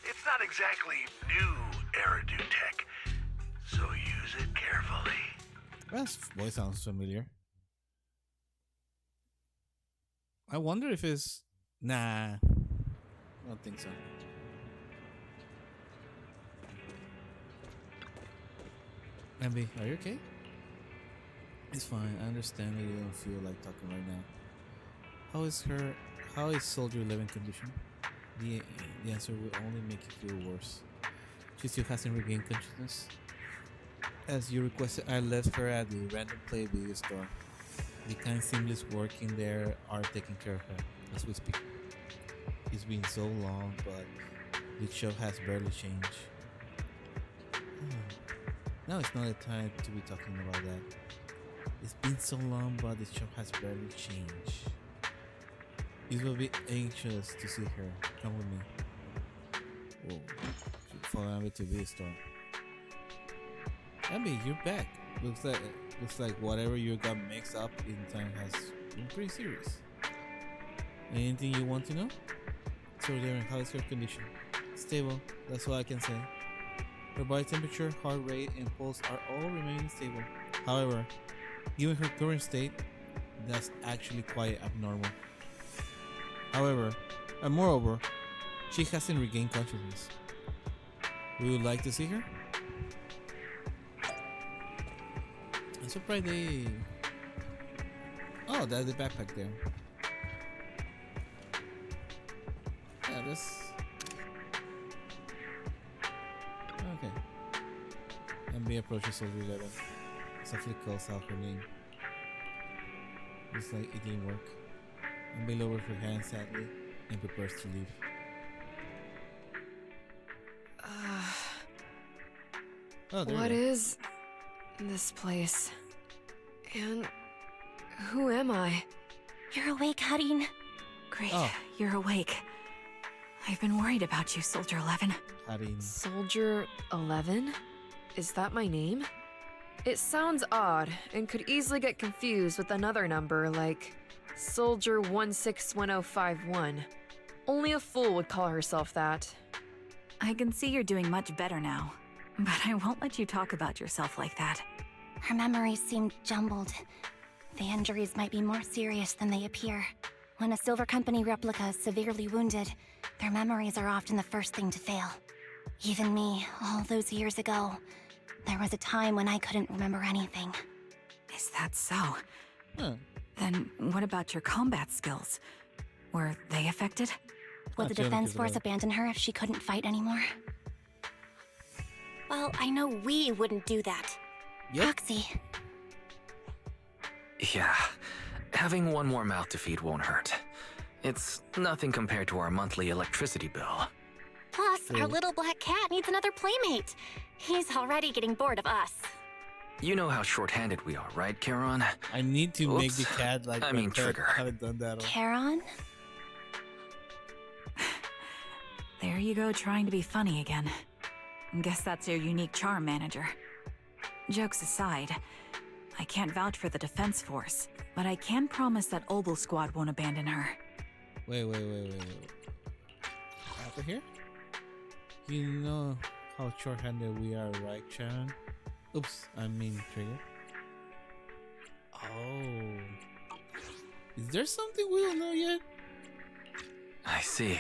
S5: It's not exactly new Eridu tech, so use it carefully.
S1: That voice sounds familiar. I wonder if it's... Nah. I don't think so. Anby, are you okay? It's fine. I understand that you don't feel like talking right now. How is Soldier 11 condition? The answer will only make you feel worse. She still hasn't regained consciousness. As you requested, I left her at the random play video store. The kind seamless working there are taking care of her as we speak. It's been so long, but the show has barely changed. Now it's not the time to be talking about that. It's been so long, but the show has barely changed. You will be anxious to see her. Come with me. Whoa. Should follow Anby to the store. Anby, you're back. Looks like whatever you got mixed up in time has been pretty serious. Anything you want to know? So Darren, how is your condition? Stable, that's all I can say. Her body temperature, heart rate, and pulse are all remaining stable. However, given her current state, that's actually quite abnormal. Moreover, she hasn't regained consciousness. Would you like to see her? I'm surprised they... Oh, that's the backpack there. Yeah, this... Okay. Anby approaches Soldier 11. Softly calls out her name. Looks like it didn't work. Anby lowers her hand sadly and prepares to leave.
S7: What is this place? And who am I?
S2: You're awake, Harin.
S4: Great,
S1: Oh.
S4: you're awake. I've been worried about you, Soldier 11.
S1: Harin.
S7: Soldier 11? Is that my name? It sounds odd and could easily get confused with another number like Soldier 161051. Only a fool would call herself that.
S4: I can see you're doing much better now, but I won't let you talk about yourself like that.
S2: Her memories seem jumbled. The injuries might be more serious than they appear. When a Silver Company replica is severely wounded, their memories are often the first thing to fail. Even me, all those years ago, there was a time when I couldn't remember anything.
S4: Is that so?
S1: Huh.
S4: Then what about your combat skills? Were they affected?
S2: Would the
S1: Jenna
S2: Defense
S1: gives it
S2: Force
S1: up.
S2: abandon her if she couldn't fight anymore? Well, I know we wouldn't do that.
S1: Yep.
S2: Roxy,
S3: Yeah, having one more mouth to feed won't hurt. It's nothing compared to our monthly electricity bill.
S2: Plus, our
S1: True.
S2: little black cat needs another playmate. He's already getting bored of us.
S3: You know how short-handed we are, right, Charon?
S1: I need to make the
S3: Oops.
S1: cat like
S3: I
S1: my
S3: mean
S1: pet.
S3: Trigger.
S1: I haven't done that.
S2: Charon?
S4: There you go, trying to be funny again. Guess that's your unique charm, manager. Jokes aside, I can't vouch for the defense force, but I can promise that Obel Squad won't abandon her.
S1: Wait. Over here? You know how short-handed we are, right, Sharon? Oops, I mean Trigger. Oh. Is there something we don't know yet?
S3: I see.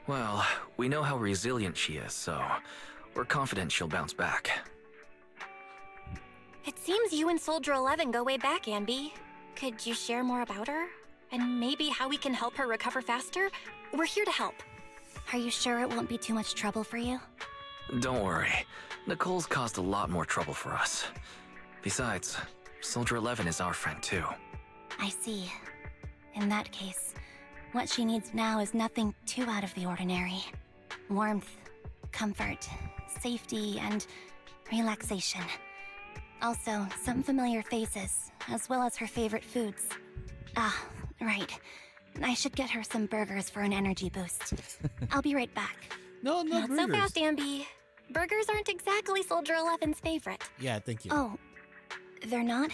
S3: Well, we know how resilient she is, so we're confident she'll bounce back.
S2: It seems you and Soldier 11 go way back, Anby. Could you share more about her? And maybe how we can help her recover faster? We're here to help. Are you sure it won't be too much trouble for you?
S3: Don't worry. Nicole's caused a lot more trouble for us. Besides, Soldier 11 is our friend too.
S2: I see. In that case, what she needs now is nothing too out of the ordinary. Warmth, comfort, safety, and relaxation. Also, some familiar faces, as well as her favorite foods. Ah, right. I should get her some burgers for an energy boost. I'll be right back.
S1: No,
S2: Not so
S1: burgers.
S2: fast, Anby. Burgers aren't exactly Soldier 11's favorite.
S1: Yeah, thank you.
S2: Oh, they're not?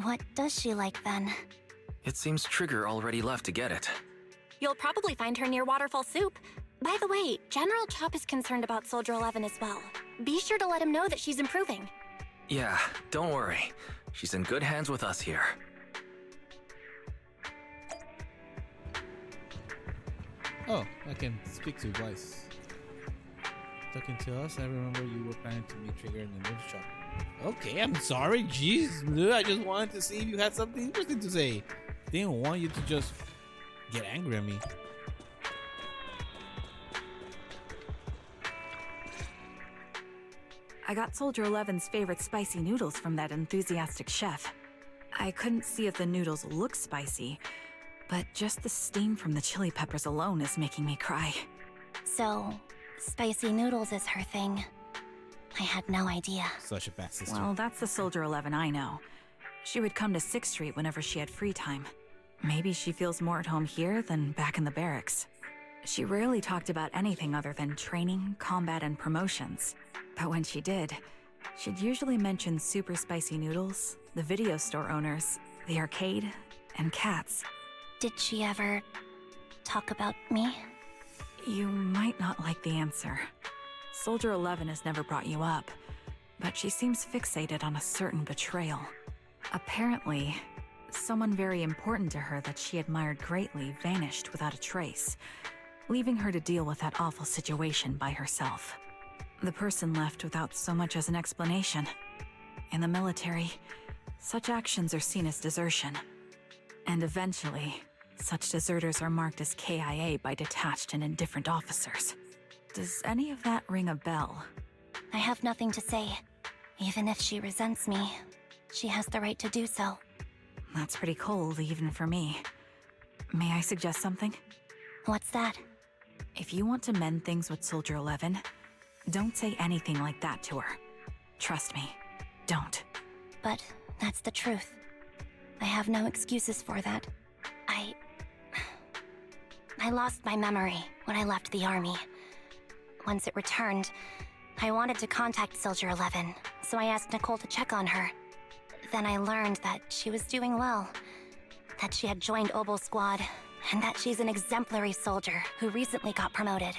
S2: What does she like then?
S3: It seems Trigger already left to get it.
S2: You'll probably find her near Waterfall Soup. By the way, General Chop is concerned about Soldier 11 as well. Be sure to let him know that she's improving.
S3: Yeah, don't worry. She's in good hands with us here.
S1: Oh, I can speak to Weiss. Talking to us, I remember you were planning to meet Trigger in the noodle shop. Okay, I'm sorry. Jeez, dude, I just wanted to see if you had something interesting to say. Didn't want you to just get angry at me.
S4: I got Soldier 11's favorite spicy noodles from that enthusiastic chef. I couldn't see if the noodles look spicy, but just the steam from the chili peppers alone is making me cry.
S2: So, spicy noodles is her thing. I had no idea.
S1: Such a bad sister.
S4: Well, that's the Soldier 11 I know. She would come to 6th Street whenever she had free time. Maybe she feels more at home here than back in the barracks. She rarely talked about anything other than training, combat, and promotions. But when she did, she'd usually mention super spicy noodles, the video store owners, the arcade, and cats.
S2: Did she ever talk about me?
S4: You might not like the answer. Soldier 11 has never brought you up, but she seems fixated on a certain betrayal. Apparently, someone very important to her that she admired greatly vanished without a trace, leaving her to deal with that awful situation by herself. The person left without so much as an explanation. In the military, such actions are seen as desertion. And eventually, such deserters are marked as KIA by detached and indifferent officers. Does any of that ring a bell?
S2: I have nothing to say. Even if she resents me, she has the right to do so.
S4: That's pretty cold, even for me. May I suggest something?
S2: What's that?
S4: If you want to mend things with Soldier 11, don't say anything like that to her. Trust me, don't.
S2: But that's the truth. I have no excuses for that. I lost my memory when I left the army. Once it returned, I wanted to contact Soldier 11, so I asked Nicole to check on her. Then I learned that she was doing well, that she had joined Obel Squad, and that she's an exemplary soldier who recently got promoted.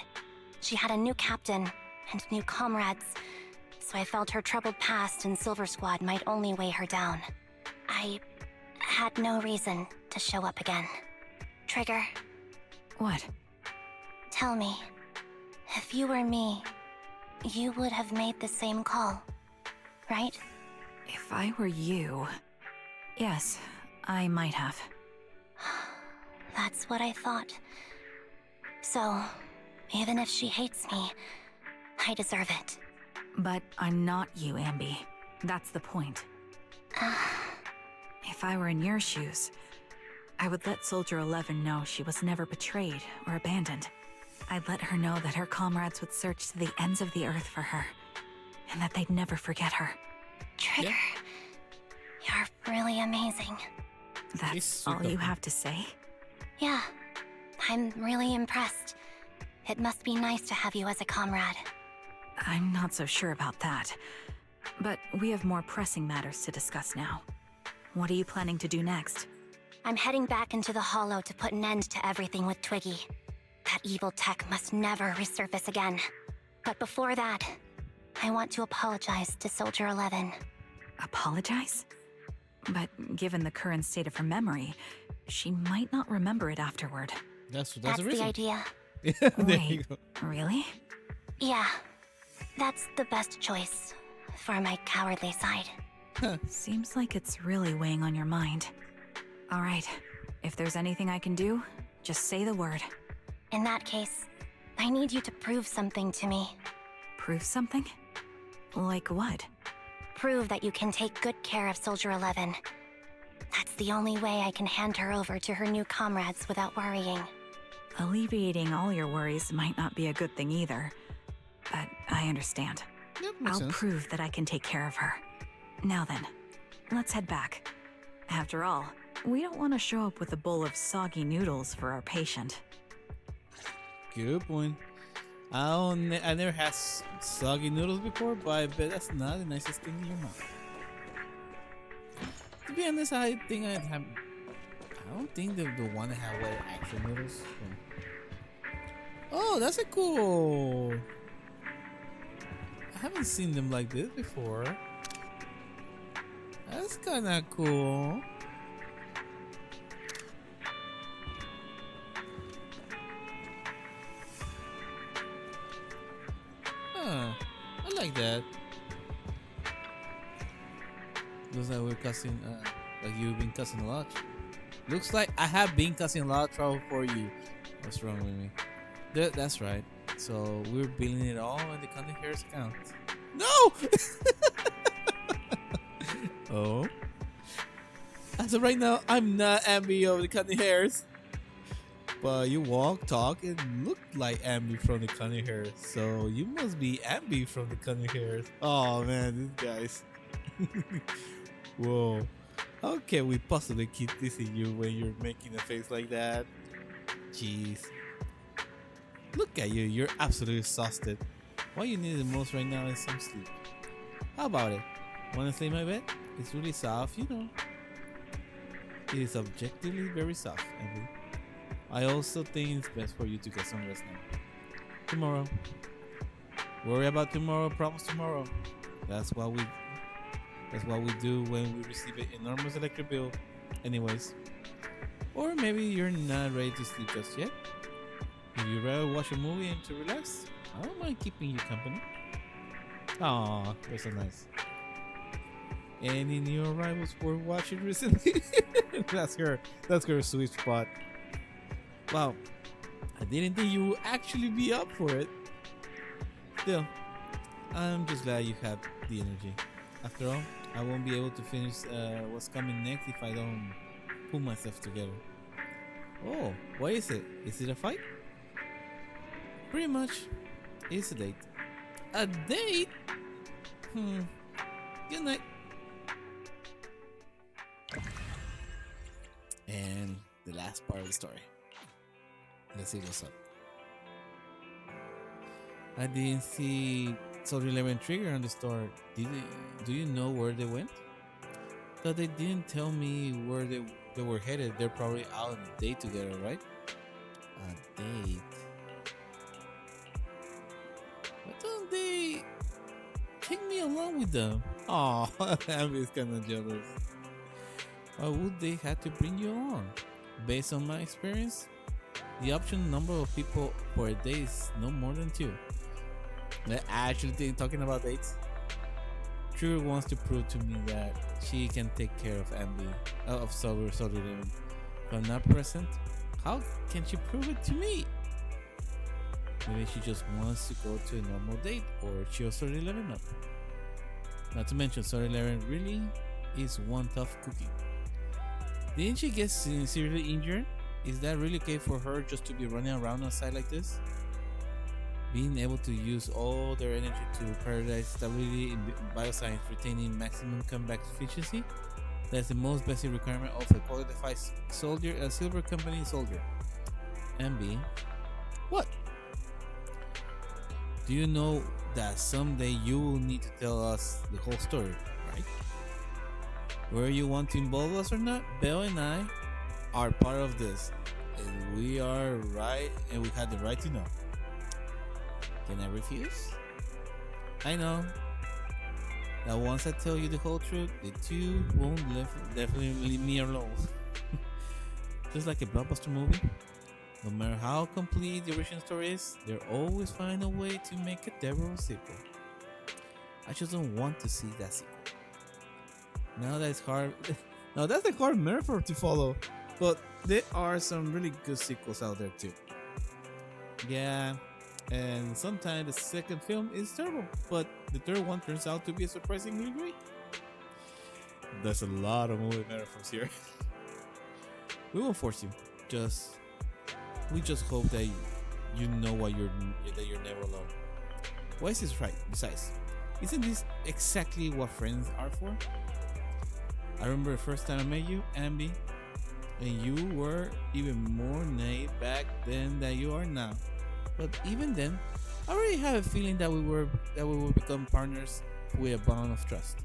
S2: She had a new captain and new comrades, so I felt her troubled past in Silver Squad might only weigh her down. I had no reason to show up again. Trigger,
S4: What?
S2: tell me, if you were me, you would have made the same call, right?
S4: If I were you... Yes, I might have.
S2: That's what I thought. So, even if she hates me, I deserve it.
S4: But I'm not you, Anby. That's the point. If I were in your shoes, I would let Soldier 11 know she was never betrayed or abandoned. I'd let her know that her comrades would search to the ends of the earth for her, and that they'd never forget her.
S2: Trigger, you're really amazing.
S4: That's
S1: sweet
S4: all you
S1: couple.
S4: have to say?
S2: Yeah, I'm really impressed. It must be nice to have you as a comrade.
S4: I'm not so sure about that. But we have more pressing matters to discuss now. What are you planning to do next?
S2: I'm heading back into the Hollow to put an end to everything with Twiggy. That evil tech must never resurface again. But before that, I want to apologize to Soldier 11.
S4: Apologize? But given the current state of her memory, she might not remember it afterward.
S1: That's the
S2: That's
S1: reason.
S2: the idea.
S1: Yeah, there you
S4: Wait,
S1: go.
S4: really?
S2: Yeah, that's the best choice for my cowardly side.
S4: Seems like it's really weighing on your mind. All right, if there's anything I can do, just say the word.
S2: In that case, I need you to prove something to me.
S4: Prove something? Like what?
S2: Prove that you can take good care of Soldier 11. That's the only way I can hand her over to her new comrades without worrying.
S4: Alleviating all your worries might not be a good thing either. But I understand.
S1: Yep, makes
S4: I'll
S1: sense.
S4: prove that I can take care of her. Now then, let's head back. After all, we don't want to show up with a bowl of soggy noodles for our patient.
S1: Good point. I never had soggy noodles before, but I bet that's not the nicest thing in your mouth. To be honest, I think I have. I don't think the one that have wet actual noodles. Oh, that's a cool. I haven't seen them like this before. That's kind of cool. Huh, I like that. Looks like we're cussing, like you've been cussing a lot. Looks like I have been cussing a lot of trouble for you. What's wrong with me? That's right. So we're billing it all in the Connie Harris account. No! Oh. As of right now, I'm not Anby of the Connie Harris. But you walk, talk, and look like Anby from the Connie Harris. So you must be Anby from the Connie Harris. Oh man, these guys. Whoa. How can we possibly keep teasing you when you're making a face like that? Jeez. Look at you, you're absolutely exhausted. What you need the most right now is some sleep. How about it? Wanna sleep in my bed? It's really soft, you know. It is objectively very soft, Anby. I also think it's best for you to get some rest now. Tomorrow. Worry about tomorrow, promise tomorrow. That's what we do when we receive an enormous electric bill. Anyways. Or maybe you're not ready to sleep just yet. If you rather watch a movie and to relax, I don't mind keeping you company. Aw, that's so nice. Any new arrivals worth watching recently? That's her sweet spot. Wow, I didn't think you would actually be up for it. Still, I'm just glad you have the energy. After all, I won't be able to finish what's coming next if I don't pull myself together. Oh, what is it? Is it a fight? Pretty much. It's a date. A date? Good night. And the last part of the story. Let's see what's up. I didn't see Soldier 11 Trigger on the store. Do you know where they went? Thought they didn't tell me where they were headed. They're probably out on a date together, right? A date. Why don't they take me along with them? Oh, I'm just kinda jealous. Why would they have to bring you along? Based on my experience, the option number of people for a date is no more than 2. I actually think talking about dates, True wants to prove to me that she can take care of Anby, of Soldier 11. If I'm not present, how can she prove it to me? Maybe she just wants to go to a normal date or cheer Soldier 11 up. Not to mention, Soldier 11 really is one tough cookie. Didn't she get seriously injured? Is that really okay for her just to be running around outside like this? being able to use all their energy to prioritize stability in bioscience, retaining maximum comeback efficiency. That's the most basic requirement of a qualified soldier, a silver company soldier. Anby, what? Do you know that someday you will need to tell us the whole story, right? Whether you want to involve us or not, Belle and I are part of this, and we are right, and we have the right to know. Can I refuse? I know that once I tell you the whole truth, the two won't definitely leave me alone. Just like a blockbuster movie, no matter how complete the original story is, they'll always find a way to make a terrible sequel. I just don't want to see that sequel. Now that it's hard. Now that's a hard metaphor to follow, but there are some really good sequels out there too. Yeah, and sometimes the second film is terrible, but the third one turns out to be surprisingly great. There's a lot of movie metaphors here. We won't force you. We just hope that you know that you're never alone. Wise is right. Besides, isn't this exactly what friends are for? I remember the first time I met you, Anby, and you were even more naive back then than you are now. But even then, I already had a feeling that we would become partners with a bond of trust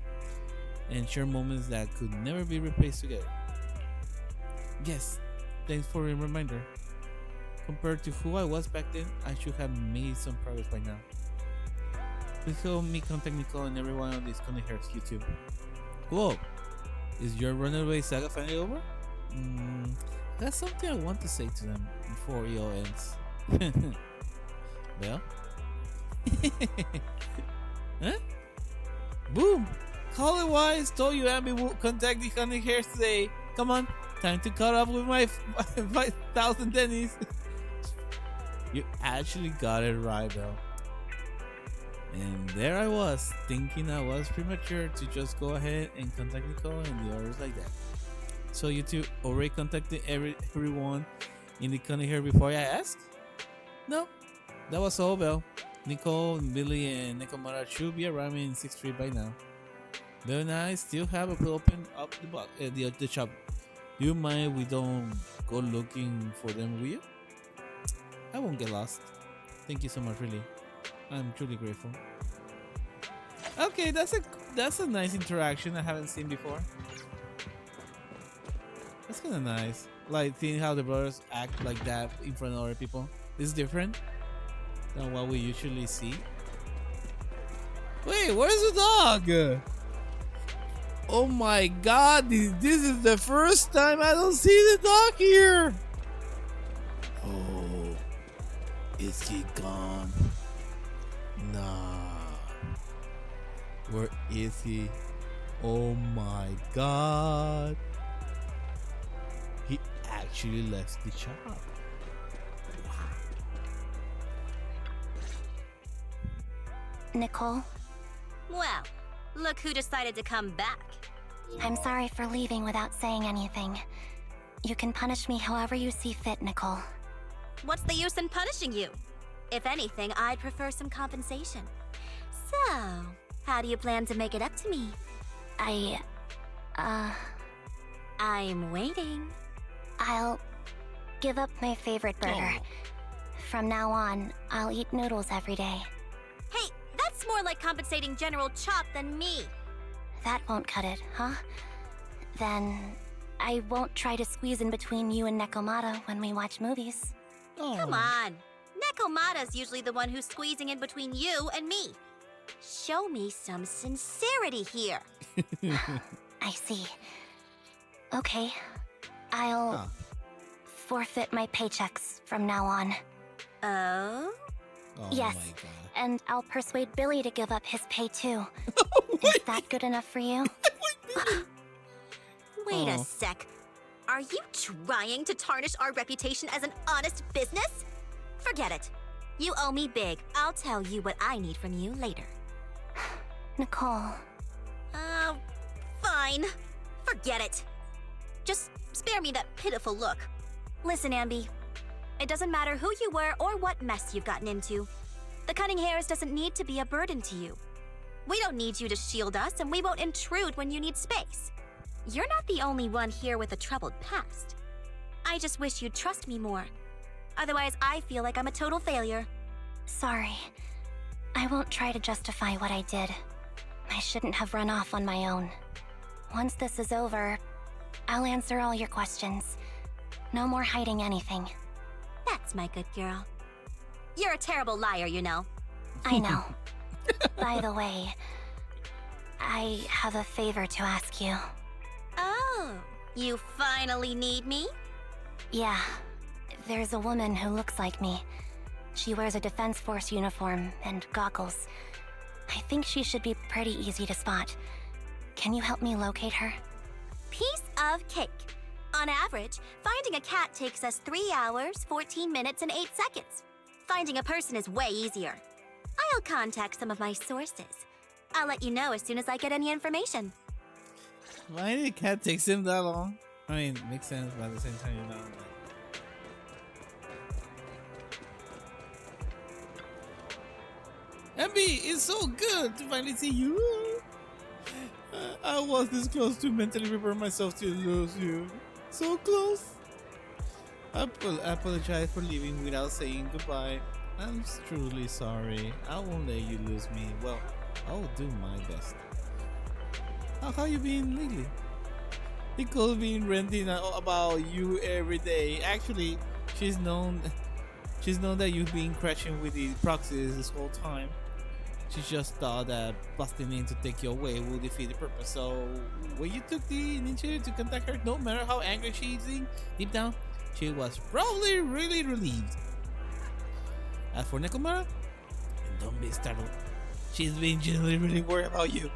S1: and share moments that could never be replaced together. Yes, thanks for the reminder. Compared to who I was back then, I should have made some progress by now. Please help me contact Nicole and everyone on this Coney Hair's YouTube. Whoa, is your Runaway saga finally over? That's something I want to say to them before it all ends. Well? Huh? Boom! Call it wise, told you Anby will contact the Coney Hairs today. Come on, time to cut up with my 5,000 Denny's. You actually got it right, Belle. And there I was, thinking I was premature to just go ahead and contact Nicole and the others like that. So you two already contacted everyone in the Coney Hair before I asked? No, that was all, Belle. Nicole, Billy, and Nekomata should be arriving in 6th Street by now. Belle and I still have to open up the shop. Do you mind we don't go looking for them, will you? I won't get lost. Thank you so much, really. I'm truly grateful. Okay, that's a nice interaction I haven't seen before. That's kind of nice. Like seeing how the brothers act like that in front of other people. It's different than what we usually see. Wait, where's the dog? Oh my god, this is the first time I don't see the dog here. Oh, is he gone? Nah. Where is he? Oh my god. He actually left the shop.
S2: Nicole,
S8: Well, look who decided to come back.
S2: I'm sorry for leaving without saying anything. You can punish me however you see fit, Nicole.
S8: What's the use in punishing you? If anything, I'd prefer some compensation. So, how do you plan to make it up to me? I'm waiting.
S2: I'll give up my favorite burger. From now on, I'll eat noodles every day.
S8: Hey, that's more like compensating General Chop than me.
S2: That won't cut it, huh? Then I won't try to squeeze in between you and Nekomata when we watch movies.
S8: Come on. Nekomata's usually the one who's squeezing in between you and me. Show me some sincerity here.
S2: I see. Okay, I'll forfeit my paychecks from now on.
S8: Oh?
S1: Oh
S2: Yes,
S1: my god.
S2: and I'll persuade Billy to give up his pay too. Is that good enough for you?
S8: Wait a
S1: Oh.
S8: sec. Are you trying to tarnish our reputation as an honest business? Forget it. You owe me big. I'll tell you what I need from you later.
S2: Nicole,
S8: Fine. Forget it. Just spare me that pitiful look. Listen, Anby. It doesn't matter who you were or what mess you've gotten into. The cunning hairs doesn't need to be a burden to you. We don't need you to shield us, and we won't intrude when you need space. You're not the only one here with a troubled past. I just wish you'd trust me more. Otherwise, I feel like I'm a total failure.
S2: Sorry. I won't try to justify what I did. I shouldn't have run off on my own. Once this is over, I'll answer all your questions. No more hiding anything.
S8: That's my good girl. You're a terrible liar, you know.
S2: I know. By the way, I have a favor to ask you.
S8: Oh, you finally need me?
S2: Yeah, there's a woman who looks like me. She wears a Defense Force uniform and goggles. I think she should be pretty easy to spot. Can you help me locate her?
S8: Piece of cake. On average, finding a cat takes us 3 hours, 14 minutes, and 8 seconds. Finding a person is way easier. I'll contact some of my sources. I'll let you know as soon as I get any information.
S1: Why did the cat takes him that long? I mean, makes sense, but at the same time, you know. Anby, it's so good to finally see you. I was this close to mentally prepare myself to lose you. So close. I apologize for leaving without saying goodbye. I'm truly sorry. I won't let you lose me. Well, I'll do my best. How you been lately? Nicole's been ranting about you every day. Actually, she's known that you've been crashing with the proxies this whole time. She just thought that busting in to take you away will defeat the purpose. So when you took the initiative to contact her, no matter how angry she's deep down, she was probably really relieved. As for Nekomara, don't be startled. She's been genuinely really worried about you.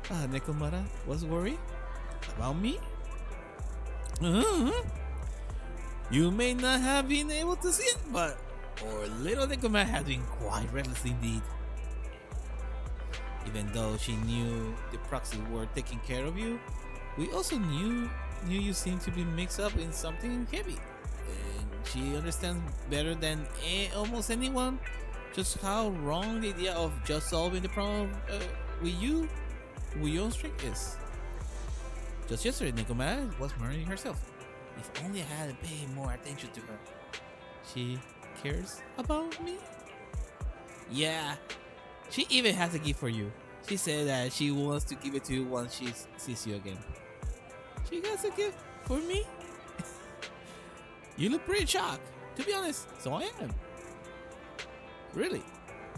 S1: Nekomara was worried about me? You may not have been able to see it, but our little Nekomara has been quite restless indeed. Even though she knew the proxies were taking care of you, we also knew you seemed to be mixed up in something heavy. And she understands better than almost anyone just how wrong the idea of just solving the problem with you on streak is. Just yesterday, Nekomara was murdering herself. If only I had paid more attention to her. She cares about me? Yeah, she even has a gift for you. She said that she wants to give it to you once she sees you again. She has a gift for me? You look pretty shocked, to be honest, so I am. Really,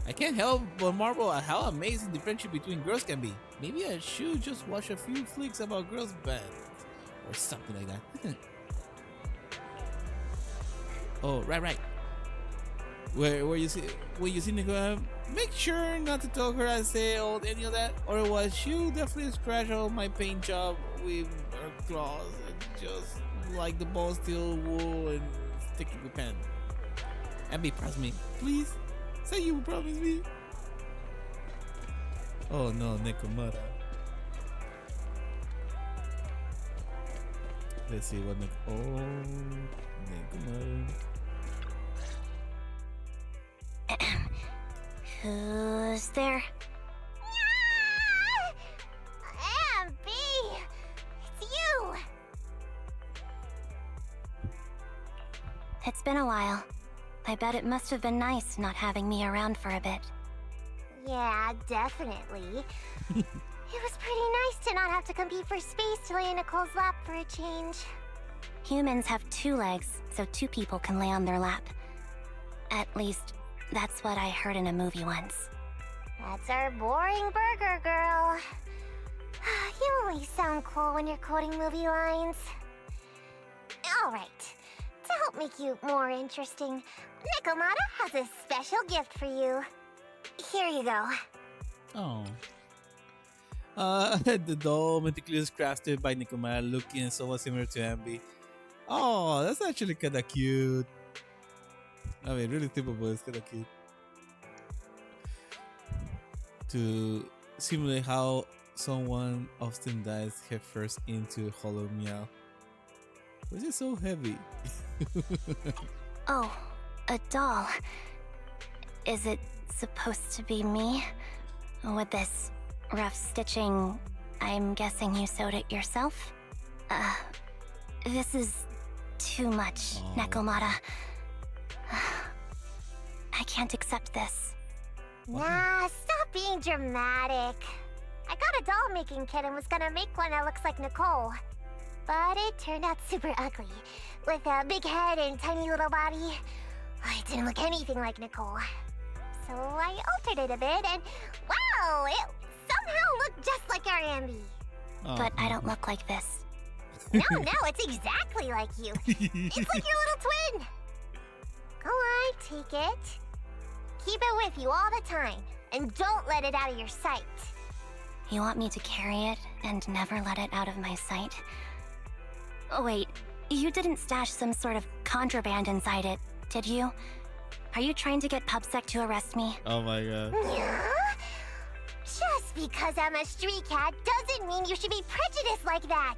S1: I can't help but marvel at how amazing the friendship between girls can be. Maybe I should just watch a few flicks about girls' bands or something like that. Oh, right. Where you see when you see Nicola, make sure not to talk her as say or any of that, otherwise she'll definitely scratch all my paint job with her claws and just like the ball steel wool and sticky with pen. Anby, promise me, please. Say you will promise me. Oh no, Nekomara. Let's see what Nekomara.
S2: Who's there?
S9: Anby! It's you!
S2: It's been a while. I bet it must have been nice not having me around for a bit.
S9: Yeah, definitely. It was pretty nice to not have to compete for space to lay in Nicole's lap for a change.
S2: Humans have 2 legs, so 2 people can lay on their lap. At least, that's what I heard in a movie once.
S9: That's our boring burger girl. You always sound cool when you're quoting movie lines. Alright, to help make you more interesting, Nekomata has a special gift for you. Here you go.
S1: Oh. The doll meticulously crafted by Nekomara, looking somewhat similar to Anby. Oh, that's actually kinda cute. I mean, really simple, but it's kinda cute. To simulate how someone often dives headfirst into hollow meow. Why is it so heavy?
S2: Oh, a doll. Is it supposed to be me? With this rough stitching, I'm guessing you sewed it yourself? This is too much, Nekomata. I can't accept this.
S9: Nah, stop being dramatic. I got a doll-making kit and was gonna make one that looks like Nicole. But it turned out super ugly, with a big head and tiny little body. It didn't look anything like Nicole. So I altered it a bit and, wow, it somehow looked just like our Anby.
S2: But I don't look like this.
S9: No, it's exactly like you. It's like your little twin. Go on, take it. Keep it with you all the time, and don't let it out of your sight.
S2: You want me to carry it and never let it out of my sight? Oh, wait, you didn't stash some sort of contraband inside it, did you? Are you trying to get PubSec to arrest me?
S1: Oh my god.
S9: Yeah? Just because I'm a street cat doesn't mean you should be prejudiced like that.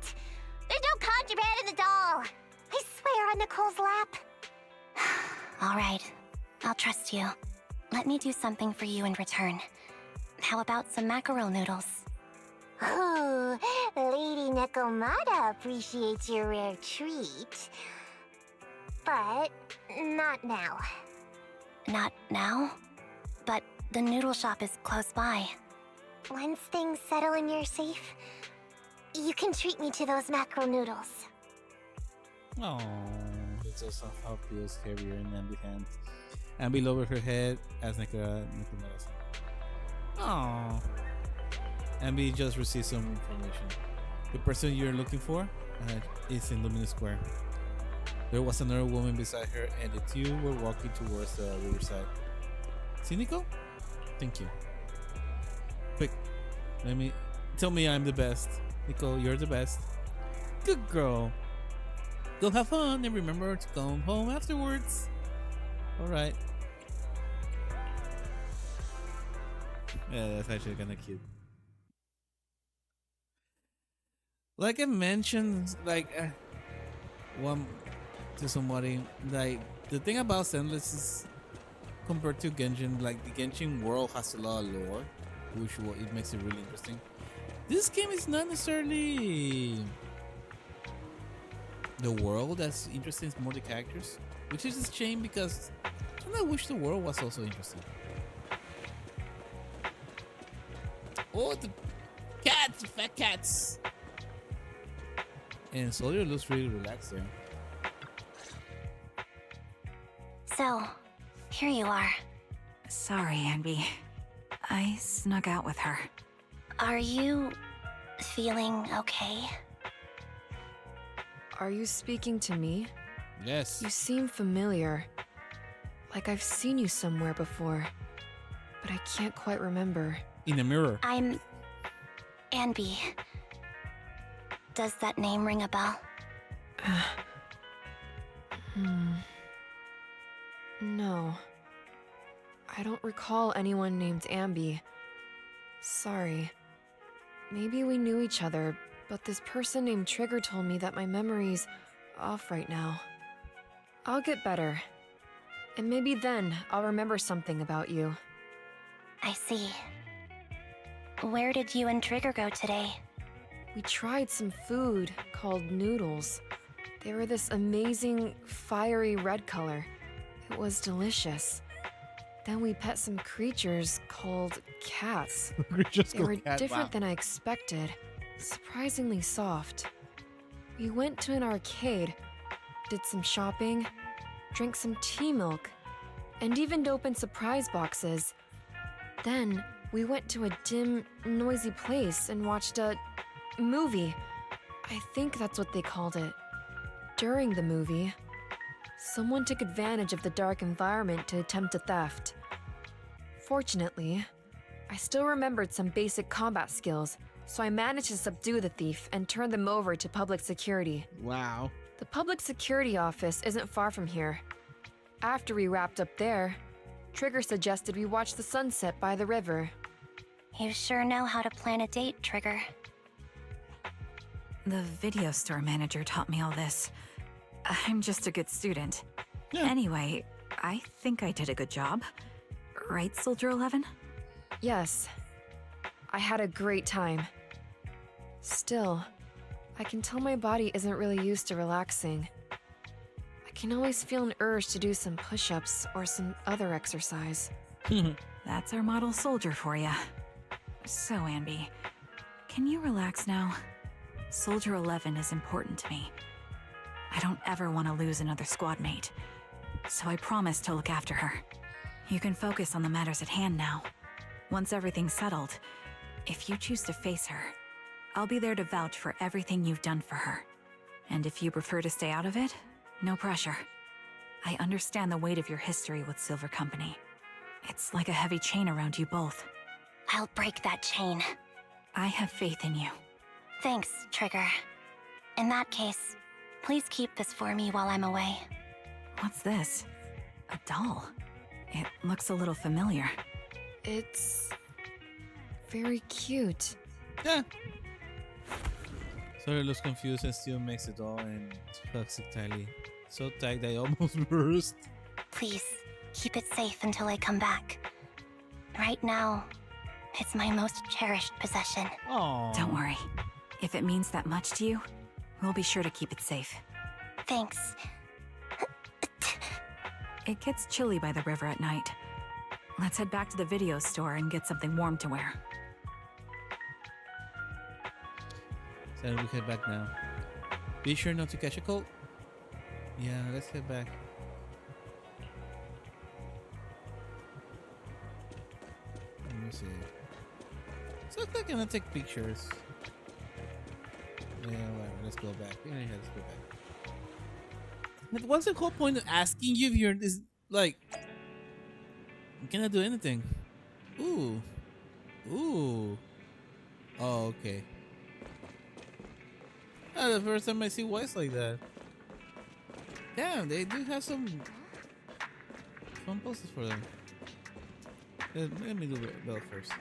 S9: There's no contraband in the doll. I swear on Nicole's lap.
S2: All right, I'll trust you. Let me do something for you in return. How about some mackerel noodles?
S9: Ooh, Lady Nekomata appreciates your rare treat. But not now.
S2: Not now? But the noodle shop is close by.
S9: Once things settle and you're safe, you can treat me to those mackerel noodles.
S1: Oh, it's also how feels heavier in Anby's hands. Anby lowered her head as Nekomata said, "Oh." Anby just received some information. The person you're looking for is in Luminous Square. There was another woman beside her, and the two were walking towards the riverside. See, Nico? Thank you. Quick, tell me I'm the best. Nico, you're the best. Good girl. Go have fun and remember to come home afterwards. Alright. Yeah, that's actually kinda cute. Like I mentioned, one to somebody, like the thing about Sendless is compared to Genshin, like the Genshin world has a lot of lore, which it makes it really interesting. This game is not necessarily the world that's interesting, it's more the characters, which is a shame because I wish the world was also interesting. Oh, the cats, the fat cats. And Soldier looks really relaxed there.
S2: So, here you are.
S4: Sorry, Anby. I snuck out with her.
S2: Are you feeling okay?
S7: Are you speaking to me?
S1: Yes.
S7: You seem familiar. Like I've seen you somewhere before, but I can't quite remember.
S1: In a mirror.
S2: I'm Anby. Does that name ring a bell?
S7: No. I don't recall anyone named Anby. Sorry. Maybe we knew each other, but this person named Trigger told me that my memory's off right now. I'll get better. And maybe then I'll remember something about you.
S2: I see. Where did you and Trigger go today?
S7: We tried some food called noodles. They were this amazing, fiery red color. It was delicious. Then we pet some creatures called cats. They were different than I expected. Surprisingly soft. We went to an arcade, did some shopping, drank some tea milk, and even opened surprise boxes. Then we went to a dim, noisy place and watched a movie. I think that's what they called it. During the movie, someone took advantage of the dark environment to attempt a theft. Fortunately, I still remembered some basic combat skills, so I managed to subdue the thief and turn them over to public security.
S1: Wow.
S7: The public security office isn't far from here. After we wrapped up there, Trigger suggested we watch the sunset by the river.
S2: You sure know how to plan a date, Trigger.
S4: The video store manager taught me all this. I'm just a good student.
S1: Yeah.
S4: Anyway, I think I did a good job. right, Soldier 11?
S7: Yes. I had a great time. Still, I can tell my body isn't really used to relaxing. I can always feel an urge to do some push-ups or some other exercise.
S4: That's our model soldier for ya. So, Anby, can you relax now? Soldier 11 is important to me. I don't ever want to lose another squad mate, so I promise to look after her. You can focus on the matters at hand now. Once everything's settled, if you choose to face her, I'll be there to vouch for everything you've done for her. And if you prefer to stay out of it, no pressure. I understand the weight of your history with Silver Company. It's like a heavy chain around you both.
S2: I'll break that chain.
S4: I have faith in you.
S2: Thanks, Trigger. In that case, please keep this for me while I'm away.
S4: What's this? A doll? It looks a little familiar.
S7: It's very cute.
S1: Yeah. Sorry, looks confused and still makes it all and hugs it tightly. So tight that I almost burst.
S2: Please, keep it safe until I come back. Right now, it's my most cherished possession.
S1: Aww.
S4: Don't worry. If it means that much to you, we'll be sure to keep it safe.
S2: Thanks.
S4: It gets chilly by the river at night. Let's head back to the video store and get something warm to wear.
S1: So we head back now. Be sure not to catch a cold. Yeah, let's head back. Let me see. So looks like I'm gonna take pictures. Yeah, whatever. Let's go back. Yeah, let's go back. But what's the whole point of asking you if you're this like? You cannot do anything. Ooh. Ooh. Oh, okay. Ah, the first time I see whites like that. Damn, they do have some fun poses for them. Let me do Bell first.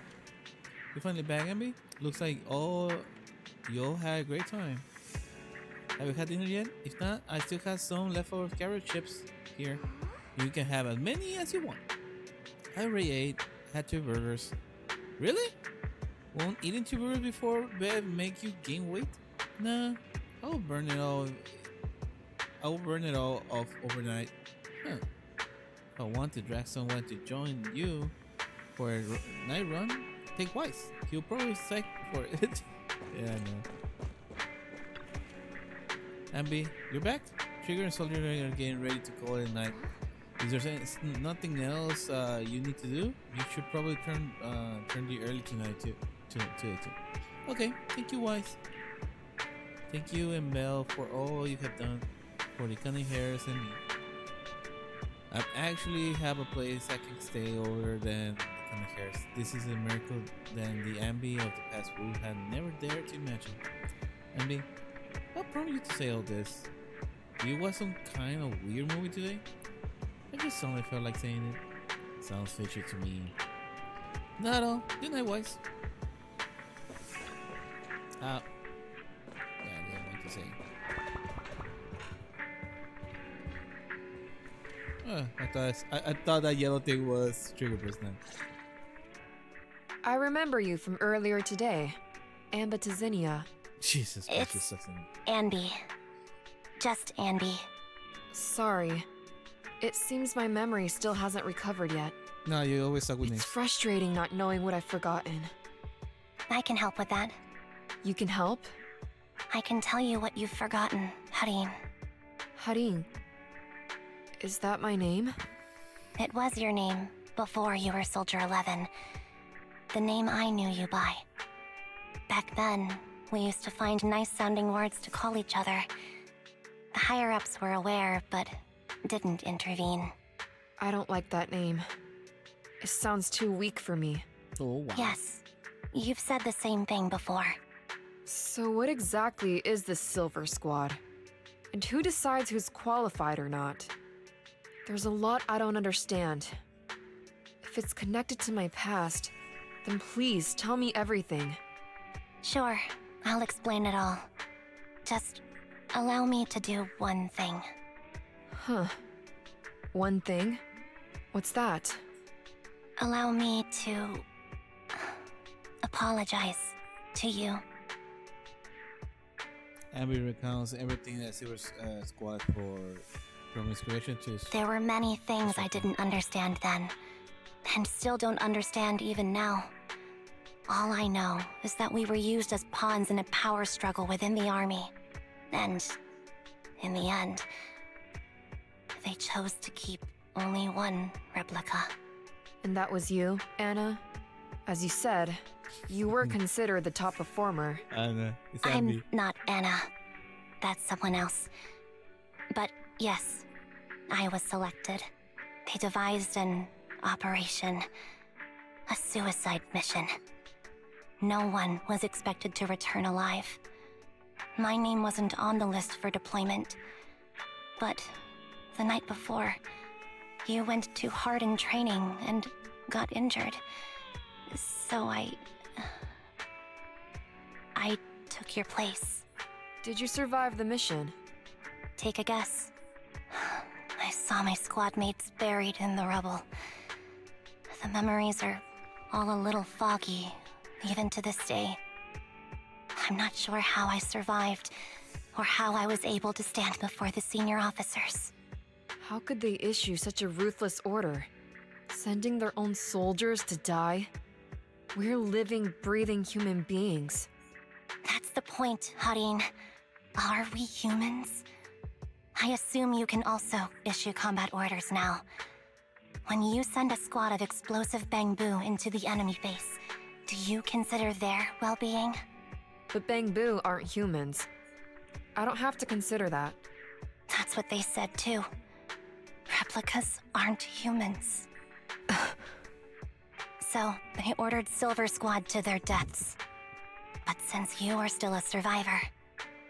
S1: You finally back, Anby? Looks like you all had a great time. Have you had dinner yet? If not, I still have some leftover carrot chips here. You can have as many as you want. I already ate. Had 2 burgers. Really? Won't eating 2 burgers before bed make you gain weight? Nah, I will burn it all. I will burn it all off overnight. Huh. If I want to drag someone to join you for a night run, take Wise. He'll probably psych for it. Yeah, I know. Anby, you're back? Trigger and Soldier are getting ready to call it a night. Is there nothing else you need to do? You should probably turn the early tonight too. Okay, thank you, Wise. Thank you and Belle for all you have done for the cunning hairs and me. I actually have a place I can stay over than the cunning hairs. This is a miracle than the Anby of the past would have never dared to imagine. Anby, what prompted you to say all this? You watch some kind of weird movie today? I just suddenly felt like saying it. Sounds fishy to me. Not at all. Good night, Wise. Yeah, I didn't want to say. I thought that yellow thing was Trigger Person.
S7: I remember you from earlier today. Ambitizinia.
S1: Jesus Christ,
S2: It's
S1: you're such an...
S2: Anby. Just Anby.
S7: Sorry. It seems my memory still hasn't recovered yet.
S1: No, you always suck with
S7: It's
S1: names.
S7: frustrating not knowing what I've forgotten.
S2: I can help with that.
S7: You can help?
S2: I can tell you what you've forgotten, Harim.
S7: Harin. Is that my name?
S2: It was your name before you were Soldier 11. The name I knew you by. Back then, we used to find nice-sounding words to call each other. The higher-ups were aware, but didn't intervene.
S7: I don't like that name. It sounds too weak for me.
S1: Oh, wow.
S2: Yes, you've said the same thing before.
S7: So what exactly is the Silver Squad? And who decides who's qualified or not? There's a lot I don't understand. If it's connected to my past, then please tell me everything.
S2: Sure, I'll explain it all. Just allow me to do one thing.
S7: Huh. One thing? What's that?
S2: allow me to apologize to you.
S1: Anby recounts everything that Silver Squad from inspiration to his.
S2: There were many things I didn't understand then, and still don't understand even now. All I know is that we were used as pawns in a power struggle within the army. And, in the end, they chose to keep only one replica.
S7: And that was you, Anna? As you said, you were considered the top performer.
S1: Anna, it's
S2: I'm
S1: Anby.
S2: not Anna. That's someone else. But yes, I was selected. They devised an operation, a suicide mission. No one was expected to return alive. My name wasn't on the list for deployment. But the night before, you went too hard in training and got injured. So I took your place.
S7: Did you survive the mission?
S2: Take a guess. I saw my squad mates buried in the rubble. The memories are all a little foggy, even to this day. I'm not sure how I survived, or how I was able to stand before the senior officers.
S7: How could they issue such a ruthless order? Sending their own soldiers to die? We're living, breathing human beings.
S2: That's the point, Harin. Are we humans? I assume you can also issue combat orders now. When you send a squad of explosive bamboo into the enemy base, do you consider their well-being?
S7: But Bangbu aren't humans. I don't have to consider that.
S2: That's what they said too. Replicas aren't humans. So, they ordered Silver Squad to their deaths. But since you are still a survivor,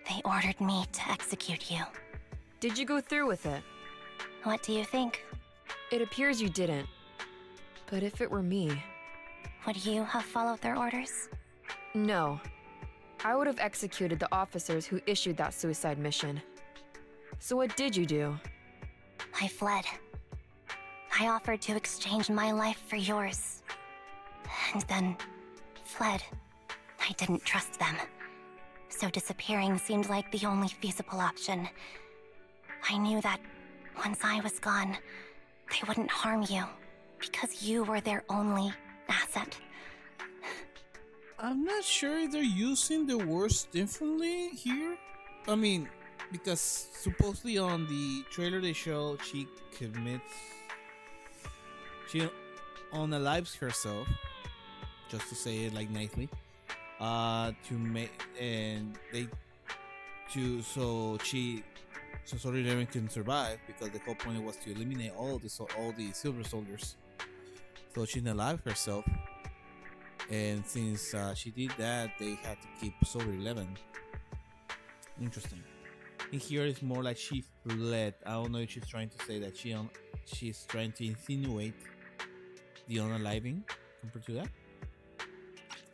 S2: they ordered me to execute you.
S7: Did you go through with it?
S2: What do you think?
S7: It appears you didn't. But if it were me...
S2: Would you have followed their orders?
S7: No. I would have executed the officers who issued that suicide mission. So what did you do?
S2: I fled. I offered to exchange my life for yours. And then fled. I didn't trust them. So disappearing seemed like the only feasible option. I knew that once I was gone, they wouldn't harm you, because you were their only asset.
S1: I'm not sure if they're using the words differently here. I mean, because supposedly on the trailer they show she unalives herself, just to say it like nicely, to make and they to so Sorry Raven can survive, because the whole point was to eliminate all the silver soldiers. So she unalived herself. And since she did that, they had to keep Silver 11. Interesting. In here, it's more like she fled. I don't know if she's trying to say that she's trying to insinuate the unaliving compared to that.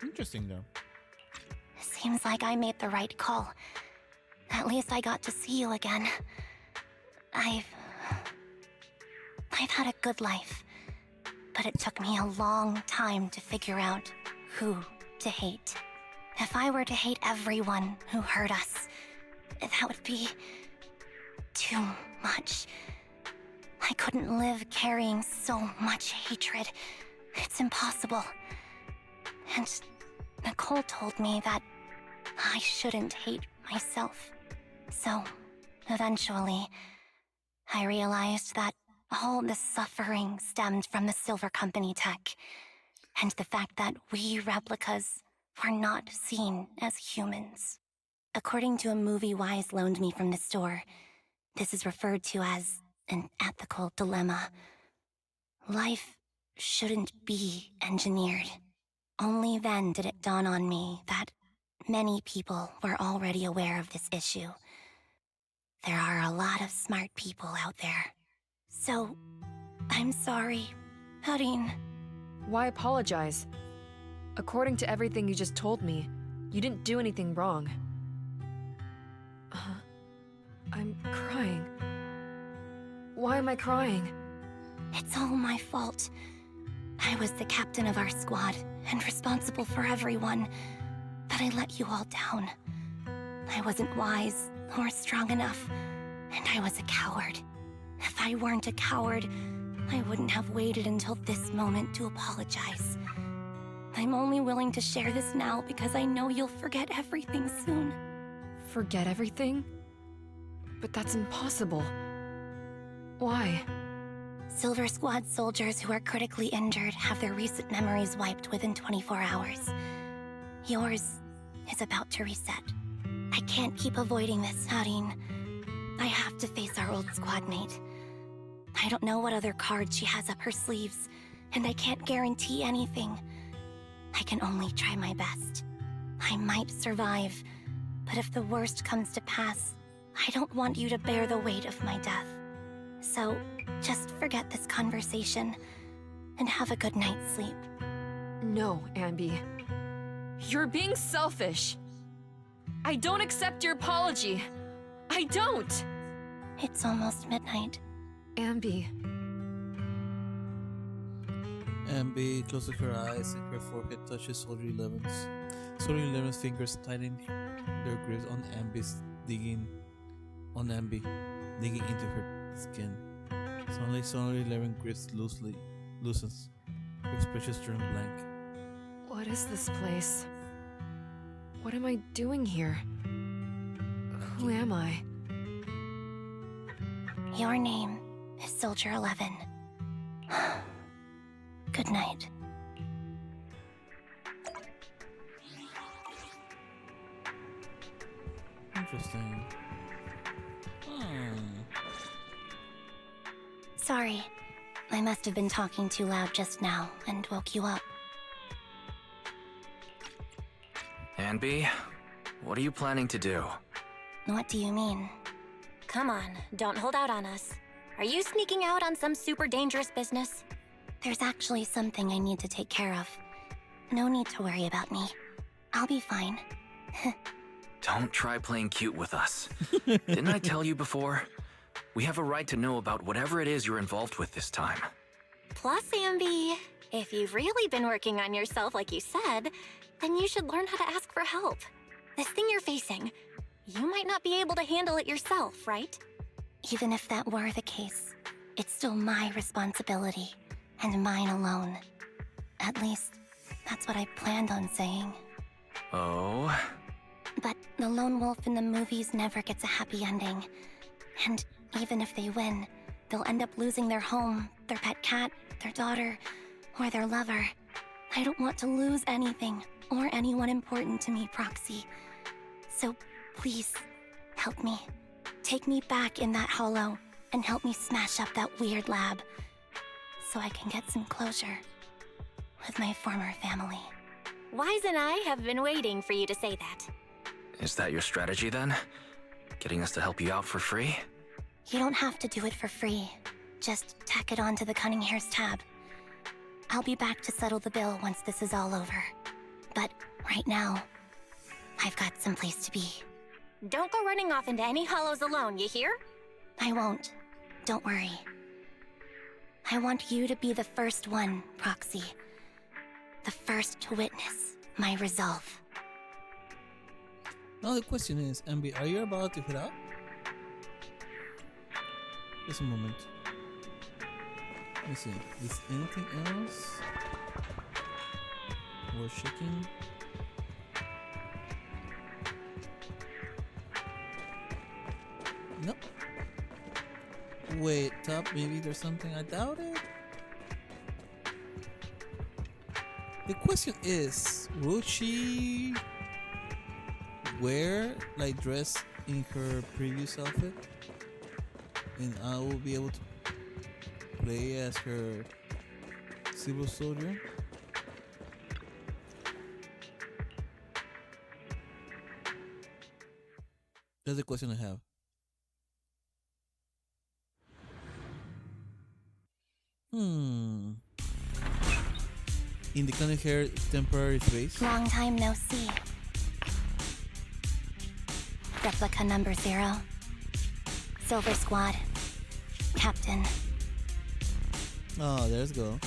S1: Interesting, though.
S2: Seems like I made the right call. At least I got to see you again. I've had a good life. But it took me a long time to figure out who to hate. If I were to hate everyone who hurt us, that would be too much. I couldn't live carrying so much hatred. It's impossible. And Nicole told me that I shouldn't hate myself. So, eventually, I realized that all the suffering stemmed from the Silver Company tech, and the fact that we replicas were not seen as humans. According to a movie Wise loaned me from the store, this is referred to as an ethical dilemma. Life shouldn't be engineered. Only then did it dawn on me that many people were already aware of this issue. There are a lot of smart people out there. So, I'm sorry, Harin.
S7: Why apologize? According to everything you just told me, you didn't do anything wrong. I'm crying. Why am I crying?
S2: It's all my fault. I was the captain of our squad and responsible for everyone, but I let you all down. I wasn't wise or strong enough, and I was a coward. If I weren't a coward, I wouldn't have waited until this moment to apologize. I'm only willing to share this now because I know you'll forget everything soon.
S7: Forget everything? But that's impossible. Why?
S2: Silver Squad soldiers who are critically injured have their recent memories wiped within 24 hours. Yours is about to reset. I can't keep avoiding this, Harin. I have to face our old squad mate. I don't know what other cards she has up her sleeves, and I can't guarantee anything. I can only try my best. I might survive, but if the worst comes to pass, I don't want you to bear the weight of my death. So, just forget this conversation, and have a good night's sleep.
S7: No, Anby. You're being selfish. I don't accept your apology. I don't!
S2: It's almost midnight.
S7: Anby.
S1: Anby closes her eyes and her forehead touches Soldier 11's. Soldier 11's fingers tighten their grips on Anby's, digging into her skin. Suddenly, Soldier 11 grips loosens. Her expressions turn blank.
S7: What is this place? What am I doing here? Who am I?
S2: Your name is Soldier 11. Good night.
S1: Interesting.
S2: Sorry. I must have been talking too loud just now and woke you up.
S3: Anby, what are you planning to do?
S2: What do you mean?
S8: Come on, don't hold out on us. Are you sneaking out on some super dangerous business?
S2: There's actually something I need to take care of. No need to worry about me. I'll be fine.
S3: Don't try playing cute with us. Didn't I tell you before? We have a right to know about whatever it is you're involved with this time.
S8: Plus, Anby, if you've really been working on yourself like you said, then you should learn how to ask for help. This thing you're facing, you might not be able to handle it yourself, right?
S2: Even if that were the case, it's still my responsibility, and mine alone. At least, that's what I planned on saying.
S3: Oh?
S2: But the lone wolf in the movies never gets a happy ending. And even if they win, they'll end up losing their home, their pet cat, their daughter, or their lover. I don't want to lose anything, or anyone important to me, Proxy. So please, help me. Take me back in that hollow, and help me smash up that weird lab, so I can get some closure with my former family.
S8: Wise and I have been waiting for you to say that.
S3: Is that your strategy then? Getting us to help you out for free?
S2: You don't have to do it for free. Just tack it onto the Cunning Hair's tab. I'll be back to settle the bill once this is all over. But right now, I've got someplace to be.
S8: Don't go running off into any hollows alone, you hear?
S2: I won't. Don't worry. I want you to be the first one, Proxy. The first to witness my resolve.
S1: Now the question is, Anby, are you about to head out? Just a moment. Let me see. Is anything else worth checking? Nope. Wait, top, maybe there's something. I doubt it. The question is, will she wear, like, dress in her previous outfit? And I will be able to play as her civil soldier? That's the question I have. In the Cunning Hair temporary space.
S2: Long time no see. Replica number 0. Silver Squad. Captain.
S1: Oh, there's go.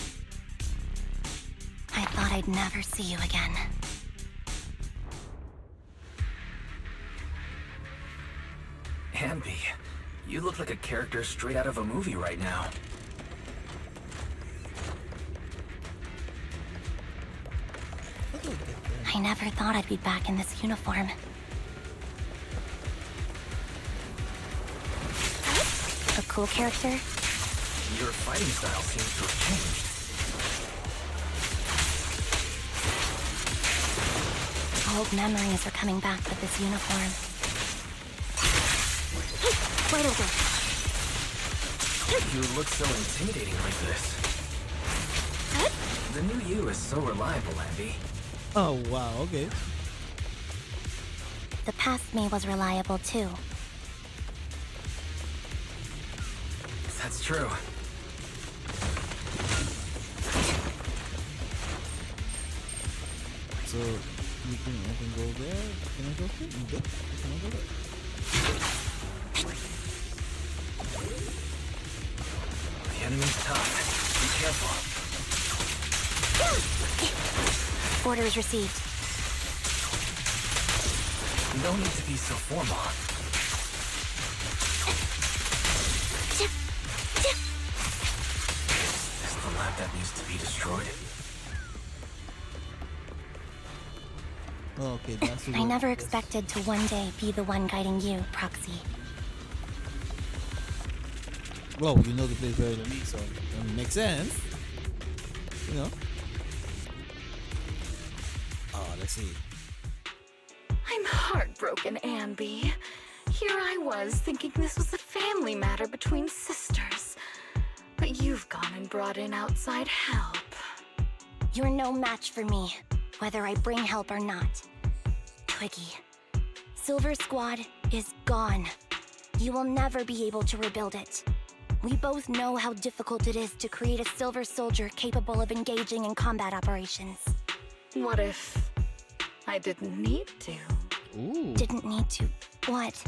S2: thought I'd never see you again.
S3: Anby, you look like a character straight out of a movie right now.
S2: I never thought I'd be back in this uniform. A cool character?
S3: Your fighting style seems to have changed.
S2: Old memories are coming back with this uniform. Right over.
S3: You look so intimidating like this. The new you is so reliable, Anby.
S1: Oh wow, okay.
S2: The past me was reliable too.
S3: That's true.
S1: So I can go there. Can I go there? You good? Can I go there?
S3: The enemy's tough. Be careful.
S2: Orders received.
S3: No need to be so formal. Is this the lab that needs to be destroyed?
S1: Oh, okay, that's the
S2: I never expected to one day be the one guiding you, Proxy.
S1: Well, you know the place better than me, so it makes sense. You know. Oh, let's see.
S6: I'm heartbroken, Anby. Here I was thinking this was a family matter between sisters. But you've gone and brought in outside help.
S2: You're no match for me, whether I bring help or not. Twiggy, Silver Squad is gone. You will never be able to rebuild it. We both know how difficult it is to create a Silver Soldier capable of engaging in combat operations.
S6: What if I didn't need to?
S1: Ooh.
S2: Didn't need to. What?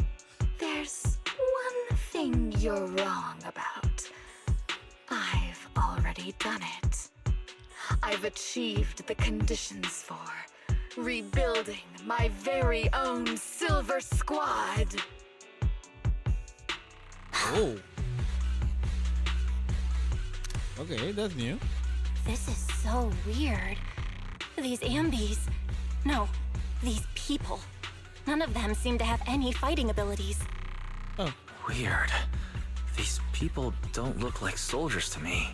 S6: There's one thing you're wrong about. I've already done it. I've achieved the conditions for rebuilding my very own Silver Squad.
S1: Oh. Okay, that's new.
S2: This is so weird. These Ambys. No, these people. None of them seem to have any fighting abilities.
S1: Oh.
S3: Weird. These people don't look like soldiers to me.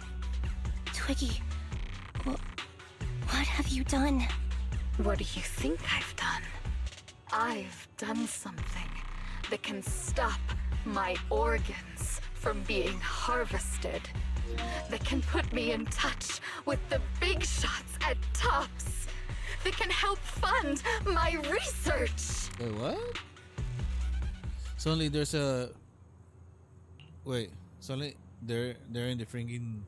S2: Twiggy, what have you done?
S6: What do you think I've done? I've done something that can stop my organs from being harvested. That can put me in touch with the big shots at Tops. That can help fund my research.
S1: Wait, what? Suddenly there's a... Wait, suddenly they're in the freaking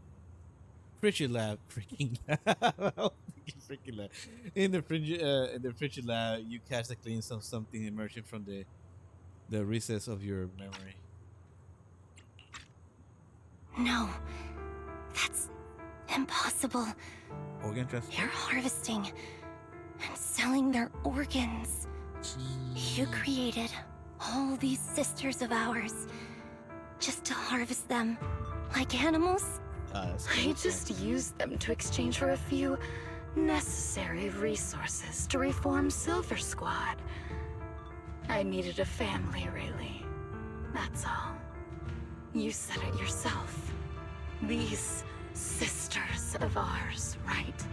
S1: frigid lab. Freaking lab. In the frigid lab, you catch the glimpse of something emerging from the recess of your memory.
S2: No, that's impossible.
S1: Organ transfer?
S2: You're harvesting and selling their organs. You created all these sisters of ours just to harvest them like animals?
S6: I just used them to exchange for a few necessary resources to reform Silver Squad. I needed a family, really. That's all. You said it yourself. These sisters of ours, right?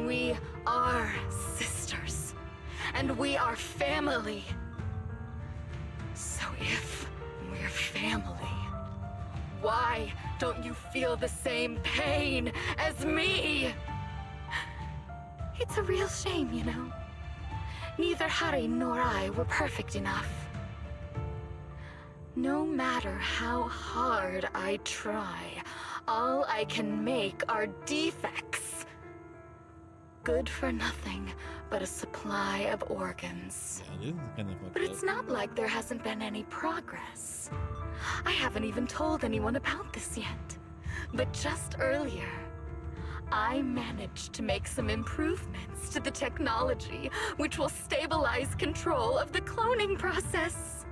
S6: We are sisters, and we are family. So if we're family, why don't you feel the same pain as me? It's a real shame, you know. Neither Harry nor I were perfect enough. No matter how hard I try, all I can make are defects. Good for nothing but a supply of organs.
S1: Yeah, this is kind of fucked
S6: But it's
S1: up.
S6: not like there hasn't been any progress. I haven't even told anyone about this yet. But just earlier, I managed to make some improvements to the technology which will stabilize control of the cloning process.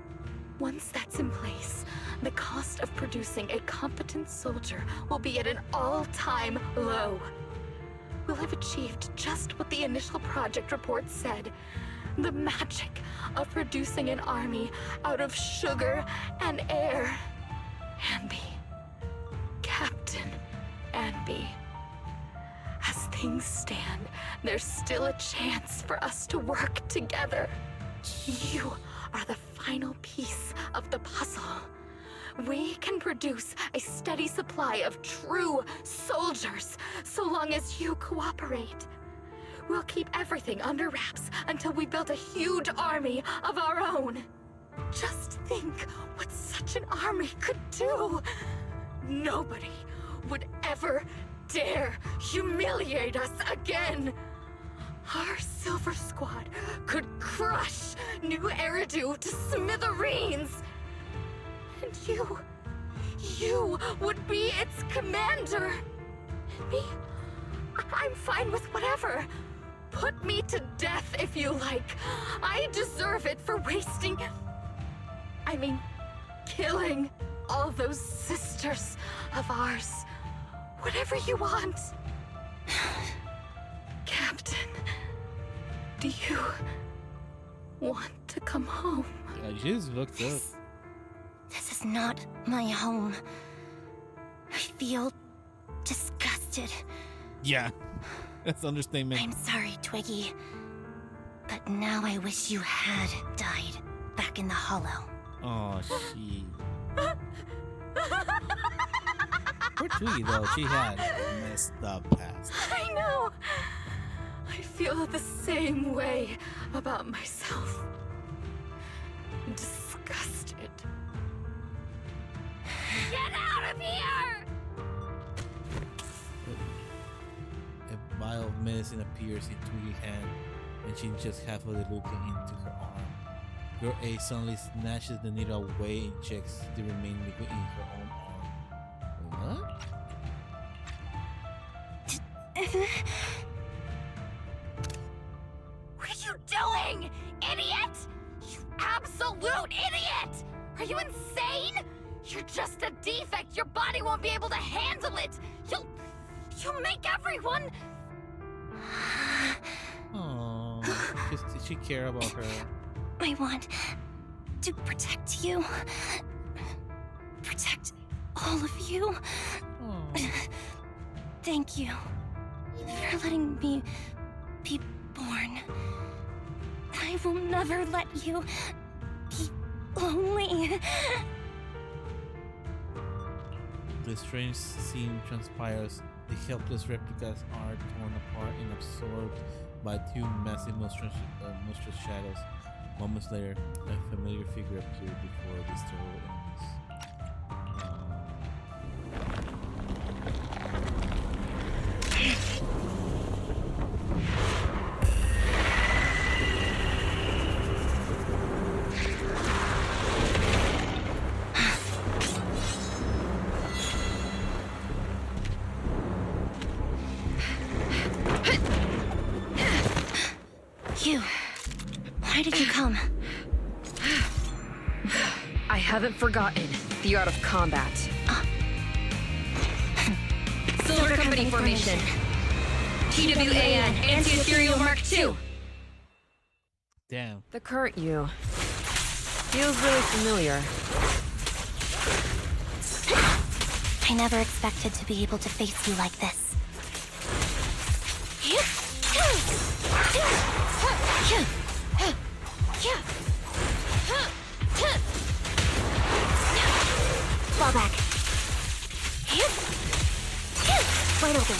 S6: Once that's in place, the cost of producing a competent soldier will be at an all-time low. We'll have achieved just what the initial project report said. The magic of producing an army out of sugar and air. Anby. Captain Anby. As things stand, there's still a chance for us to work together. You are the final piece of the puzzle. We can produce a steady supply of true soldiers so long as you cooperate. We'll keep everything under wraps until we build a huge army of our own. Just think what such an army could do. Nobody would ever dare humiliate us again. Our Silver Squad could crush New Eridu to smithereens. And you would be its commander. And me, I'm fine with whatever. Put me to death if you like. I deserve it for killing all those sisters of ours. Whatever you want. Captain, do you want to come home?
S1: Yeah, she just looked up.
S2: This is not my home. I feel disgusted.
S1: Yeah, that's understatement.
S2: I'm sorry, Twiggy. But now I wish you had died back in the Hollow.
S1: Oh, she. Poor Twiggy, though. She had a messed up past.
S6: I know. I feel the same way about myself. Disgusted. Get out of here!
S1: A vial of medicine appears in Twiggy's hand, and she's just halfway looking into her arm. Girl A suddenly snatches the needle away and checks the remaining liquid in her own arm. What?
S6: What are you doing, idiot? You absolute idiot! Are you insane? You're just a defect. Your body won't be able to handle it. You'll make everyone.
S1: Oh, did she care about her?
S2: I want to protect you. Protect all of you.
S1: Oh.
S2: Thank you for letting me be born. I will never let you be lonely.
S1: The strange scene transpires. The helpless replicas are torn apart and absorbed by two massive monstrous shadows. Moments later, a familiar figure appeared before the story
S2: You. Why did you come?
S7: I haven't forgotten the art of combat. Silver Company formation. TWAN, Anti-Ethereal Mark II.
S1: Damn.
S7: The current you feels really familiar.
S2: I never expected to be able to face you like this. Fall back. Wide open.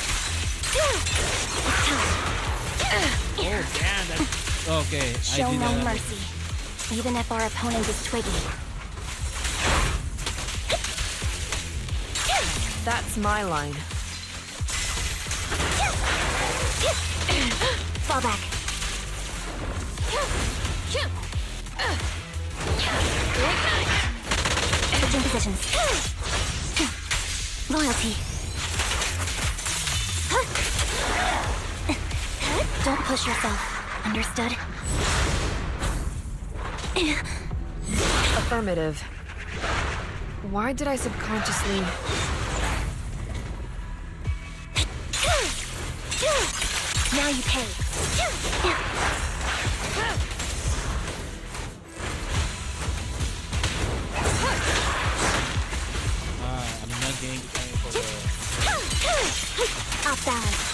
S1: Oh, damn. That's... Okay,
S2: Show
S1: I did
S2: no
S1: that.
S2: mercy, even if our opponent is Twiggy.
S7: That's my line.
S2: Fall back. Switching positions. Loyalty. Don't push yourself. Understood?
S7: Affirmative. Why did I subconsciously...
S2: Now you pay.
S1: I'm not getting anything for the...
S2: Off balance.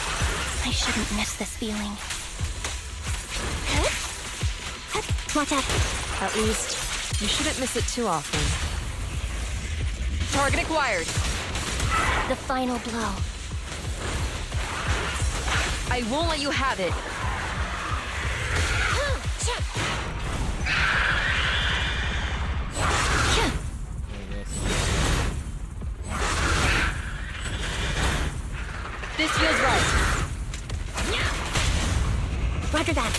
S2: I shouldn't miss this feeling. Watch out.
S7: At least, you shouldn't miss it too often. Target acquired.
S2: The final blow.
S7: I won't let you have it. This feels right.
S2: Roger that.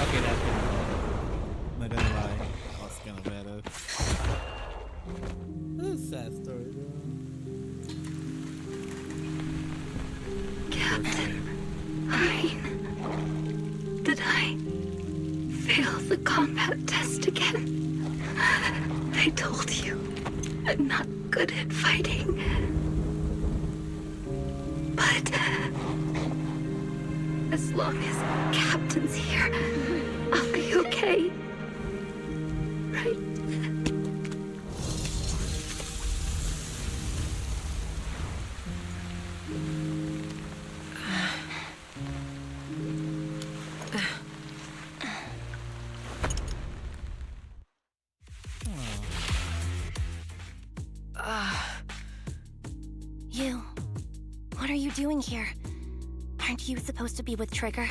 S1: Okay, that's good. Not gonna lie. I was kind of mad at. This is a sad story, bro.
S6: Captain, did I fail the combat test again? They told you I'm not good at fighting. But as long as Captain's here, I'll be okay. Right?
S2: You. What are you doing here? Aren't you supposed to be with Trigger?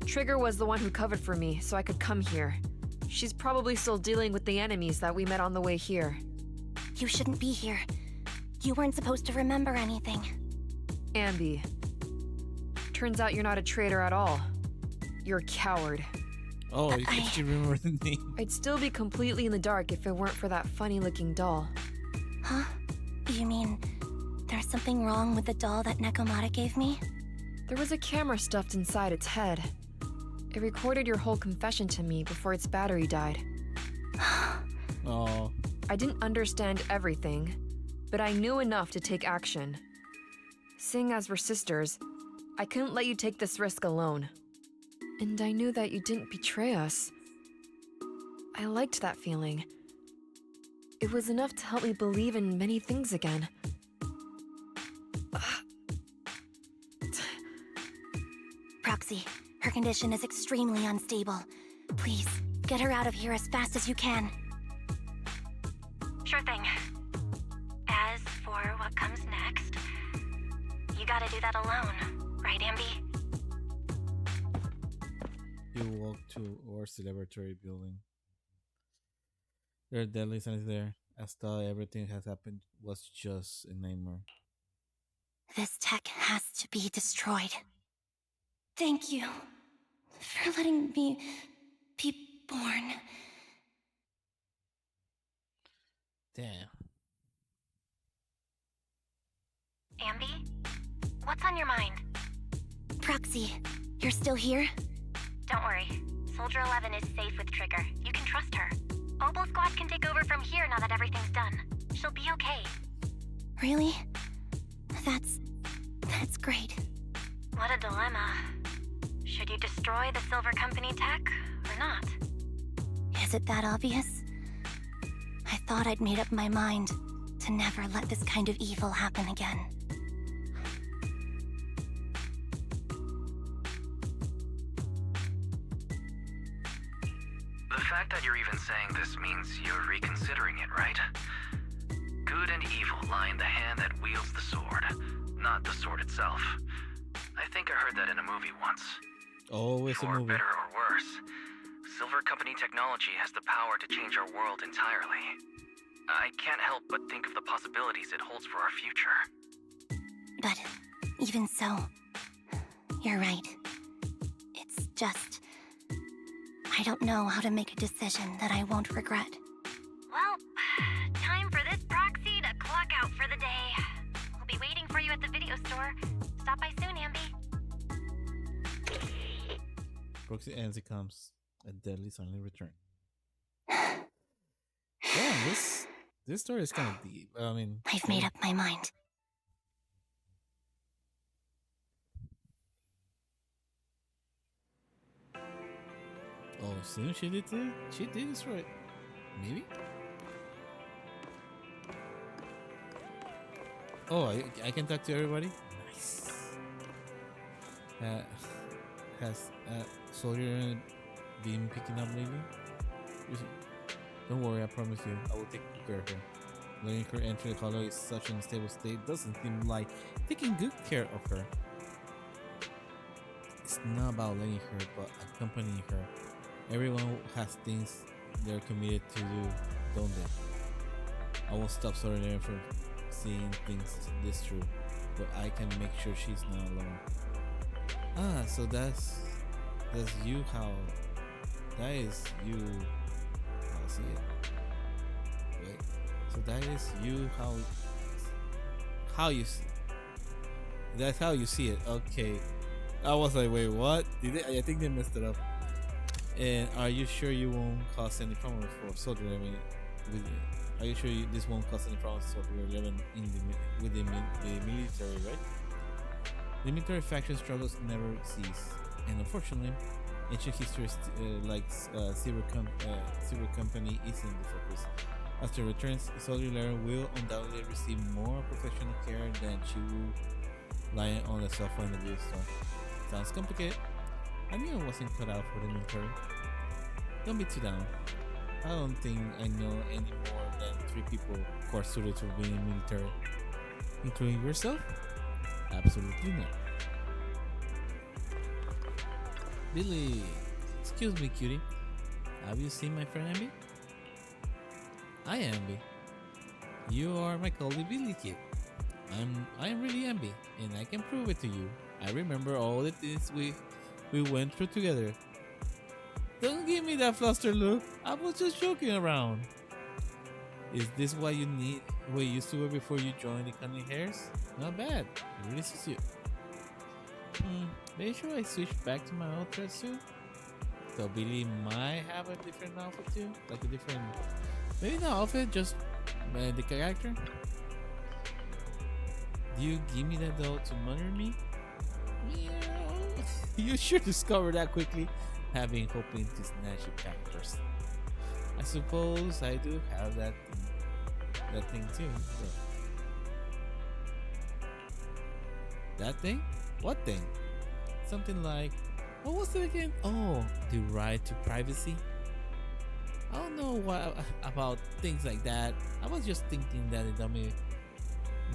S7: Trigger was the one who covered for me, so I could come here. She's probably still dealing with the enemies that we met on the way here.
S2: You shouldn't be here. You weren't supposed to remember anything.
S7: Anby. Turns out you're not a traitor at all. You're a coward.
S1: Oh, you actually remember the name.
S7: I'd still be completely in the dark if it weren't for that funny-looking doll.
S2: Huh? You mean there's something wrong with the doll that Nekomata gave me?
S7: There was a camera stuffed inside its head. It recorded your whole confession to me before its battery died.
S1: Oh.
S7: I didn't understand everything, but I knew enough to take action. Seeing as we're sisters, I couldn't let you take this risk alone. And I knew that you didn't betray us. I liked that feeling. It was enough to help me believe in many things again.
S2: Proxy, her condition is extremely unstable. Please, get her out of here as fast as you can. Sure thing. As for what comes next, you gotta do that alone, right, Anby?
S1: You walk towards the laboratory building. There are deadly signs there. As though everything has happened was just a nightmare.
S2: This tech has to be destroyed. Thank you for letting me be born.
S1: Damn.
S2: Anby? What's on your mind? Proxy, you're still here? Don't worry. Soldier 11 is safe with Trigger. You can trust her. Obo Squad can take over from here now that everything's done. She'll be okay. Really? That's great. What a dilemma. Should you destroy the Silver Company tech, or not? Is it that obvious? I thought I'd made up my mind to never let this kind of evil happen again.
S3: The fact that you're even saying this means you're reconsidering it, right? Good and evil lie in the hand that wields the sword, not the sword itself. I think I heard that in a movie once.
S1: Always a
S3: For
S1: movie.
S3: better or worse, Silver Company technology has the power to change our world entirely. I can't help but think of the possibilities it holds for our future.
S2: But even so, you're right. It's just... I don't know how to make a decision that I won't regret. Well, time for this proxy to clock out for the day. I'll be waiting for you at the video store. Stop by soon, Anby.
S1: Proxy ends, it comes a deadly silent return. Damn, this story is kind of deep. I mean,
S2: I've made up my mind.
S1: Oh, soon she did too? She did destroy it. Maybe? Oh, I can talk to everybody? Nice. Has Soldier been picking up lately? Don't worry, I promise you, I will take care of her. Letting her enter the colony in such an unstable state doesn't seem like taking good care of her. It's not about letting her, but accompanying her. Everyone has things they're committed to do, don't they? I won't stop Soldier from seeing things this true, but I can make sure she's not alone. Ah, so that's you how... That is you... I'll see it. Wait. So that is you how you see. That's how you see it. Okay. I was like, wait, what? I think they messed it up. And are you sure you won't cause any problems for Soldier 11? Are you sure this won't cause any problems for Soldier 11 with the military, right? The military faction struggles never cease, and unfortunately, ancient history Zero Company isn't the focus. After returns, Soldier 11 will undoubtedly receive more professional care than she will lying on the sofa in the video store. Sounds complicated. I knew I wasn't cut out for the military. Don't be too down. I don't think I know any more than 3 people who are suited to being in the military. Including yourself? Absolutely not. Billy, excuse me, cutie. Have you seen my friend Anby? Hi, Anby. You are my colleague Billy kid. I'm really Anby, and I can prove it to you. I remember all the things we went through together. Don't give me that flustered look. I was just joking around. Is this what you used to wear before you joined the Cunning Hairs? Not bad. It really suits you. Maybe should I switch back to my old dress too? So Billy might have a different outfit too? Like a different... Maybe not outfit, just the character? Do you give me that though to monitor me? You sure discovered that quickly. Have been hoping to snatch you back first. I suppose I do have that thing too. So. That thing? What thing? Something like, what was it again? Oh, the right to privacy. I don't know about things like that. I was just thinking that a dummy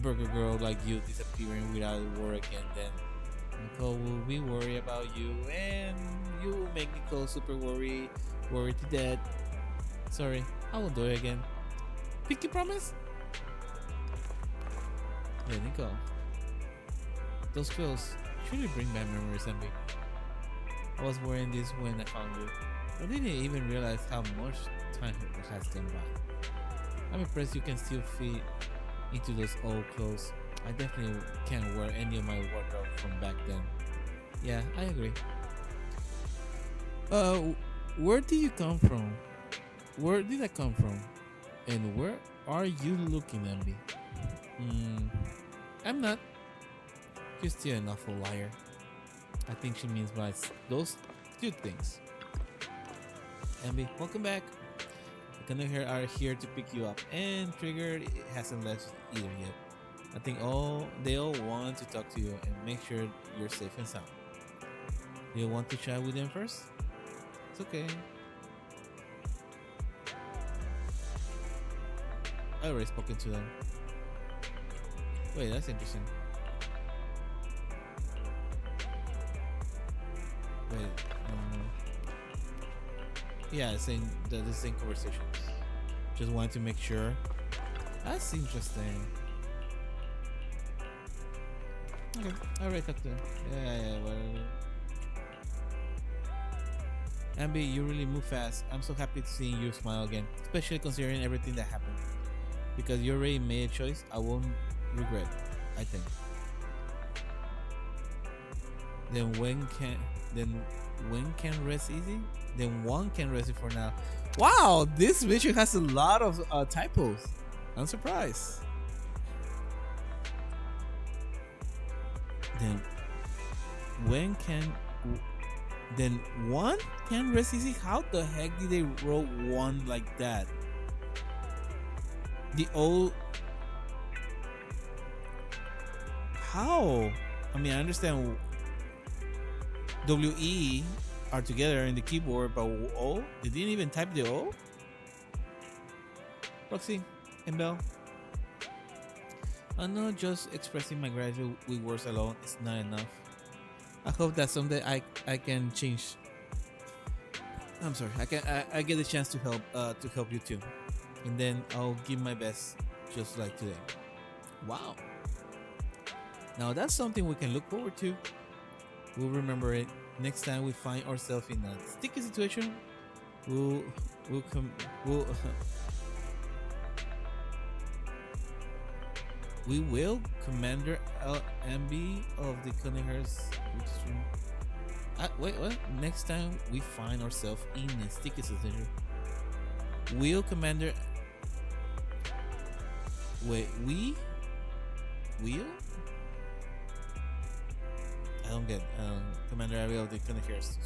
S1: burger girl like you disappearing without work, and then Nicole will be worried about you, and you will make Nicole super worried to death. Sorry, I won't do it again. Pinky promise? Yeah, Nicole. Those clothes truly bring back memories, Anby. I was wearing this when I found you. I didn't even realize how much time has gone by. I'm impressed you can still fit into those old clothes. I definitely can't wear any of my wardrobe from back then. Yeah, I agree. Where did you come from? Where did I come from? And where are you looking, Anby? I'm not. You're still an awful liar. I think she means by those 2 things. Anby, welcome back. The Cunning Hair are here to pick you up, and Triggered hasn't left either yet. I think they all want to talk to you and make sure you're safe and sound. Do you want to chat with them first? It's okay. I already spoken to them. Wait, that's interesting. Wait, yeah, the same conversations. Just wanted to make sure. That's interesting. Okay, alright, talk to them. Yeah, well. Anby, you really move fast. I'm so happy to seeing you smile again, especially considering everything that happened. Because you already made a choice, I won't regret. I think. Then when can rest easy? Then one can rest it for now. Wow, this mission has a lot of typos. I'm surprised. Then when can then one can rest easy? How the heck did they roll one like that? The old how? I mean, I understand WE are together in the keyboard, but O? They didn't even type the O? Roxy and Belle, I know just expressing my gratitude with words alone is not enough. I hope that someday I can change. I'm sorry, I get the chance to help you too, and then I'll give my best, just like today. Wow. Now that's something we can look forward to. We'll remember it next time we find ourselves in a sticky situation. We will Commander Anby of the Cunningham's. Wait, what? Next time we find ourselves in a sticky situation, will Commander. Wait, we will. I don't get Commander Anby of the Cunningham's.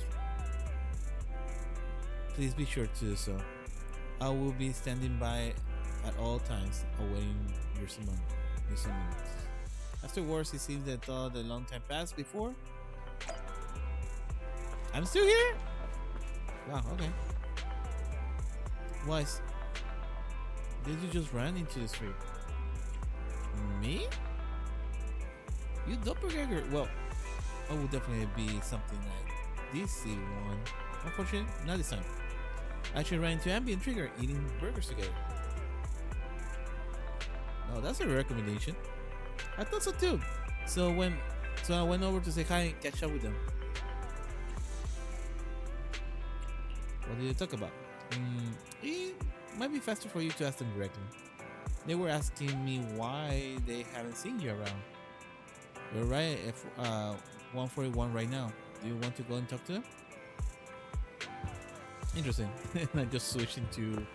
S1: Please be sure to do so. I will be standing by at all times, awaiting your summons. Afterwards, it seems that thought a long time passed before. I'm still here? Wow, okay. Wise, did you just run into the street? Me? You doppelganger? Well, I will definitely be something like this one. Unfortunately, not this time. I actually ran into Anby and Trigger eating burgers together. Oh, that's a recommendation. I thought so too. So I went over to say hi and catch up with them. What did they talk about? It might be faster for you to ask them directly. They were asking me why they haven't seen you around. You're right at 141 right now. Do you want to go and talk to them? Interesting. And I just switched into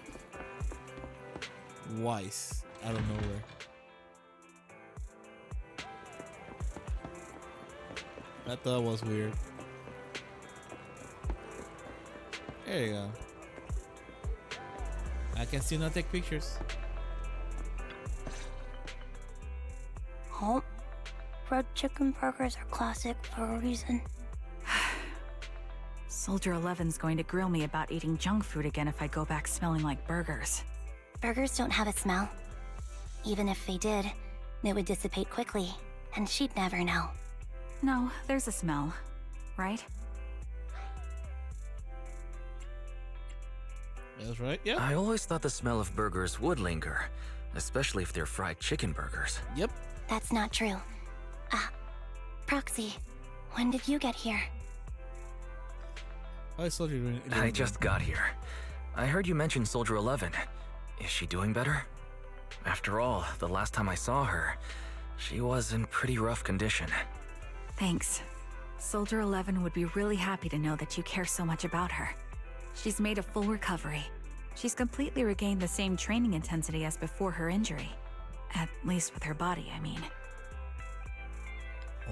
S1: Wise out of nowhere. I thought it was weird. There you go. I can still not take pictures.
S10: Oh, fried chicken burgers are classic for a reason.
S4: Soldier 11's going to grill me about eating junk food again if I go back smelling like burgers.
S10: Burgers don't have a smell. Even if they did, they would dissipate quickly, and she'd never know.
S4: No, there's a smell, right?
S1: That's right, yeah.
S3: I always thought the smell of burgers would linger, especially if they're fried chicken burgers.
S1: Yep.
S10: That's not true. Proxy, when did you get here?
S1: I saw you.
S3: I just got here. I heard you mention Soldier 11. Is she doing better? After all, the last time I saw her, she was in pretty rough condition.
S4: Thanks. Soldier 11 would be really happy to know that you care so much about her. She's made a full recovery. She's completely regained the same training intensity as before her injury. At least with her body, I mean.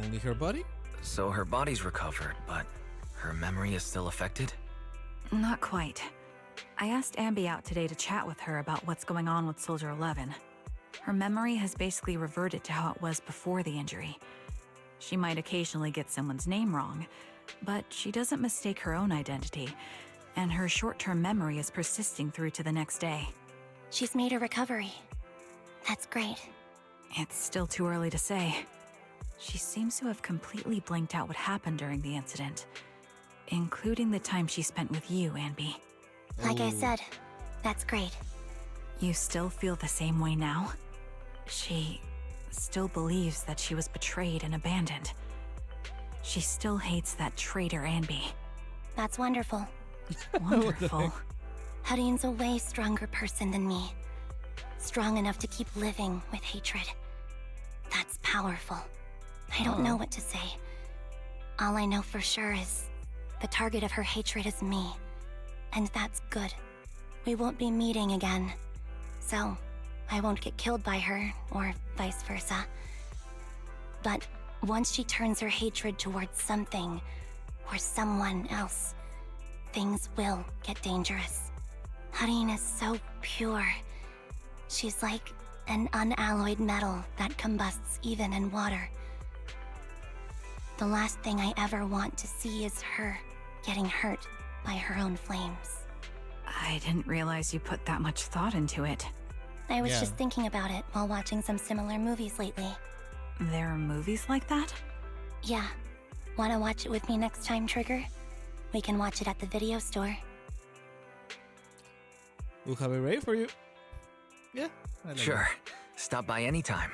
S1: Only her body?
S3: So her body's recovered, but her memory is still affected?
S4: Not quite. I asked Anby out today to chat with her about what's going on with Soldier 11. Her memory has basically reverted to how it was before the injury. She might occasionally get someone's name wrong, but she doesn't mistake her own identity, and her short-term memory is persisting through to the next day.
S10: She's made a recovery. That's great.
S4: It's still too early to say. She seems to have completely blanked out what happened during the incident, including the time she spent with you, Anby.
S10: Like I said, that's great.
S4: You still feel the same way now? She still believes that she was betrayed and abandoned. She still hates that traitor Anby.
S10: That's wonderful.
S4: Wonderful.
S10: Hadine's a way stronger person than me. Strong enough to keep living with hatred. That's powerful. I don't know what to say. All I know for sure is the target of her hatred is me. And that's good. We won't be meeting again. So, I won't get killed by her, or vice versa. But once she turns her hatred towards something, or someone else, things will get dangerous. Hadine is so pure. She's like an unalloyed metal that combusts even in water. The last thing I ever want to see is her getting hurt by her own flames.
S4: I didn't realize you put that much thought into it.
S10: I was just thinking about it while watching some similar movies lately.
S4: There are movies like that?
S10: Yeah. Wanna watch it with me next time, Trigger? We can watch it at the video store.
S1: We'll have it ready for you. Yeah. I like
S3: Sure. Stop by anytime.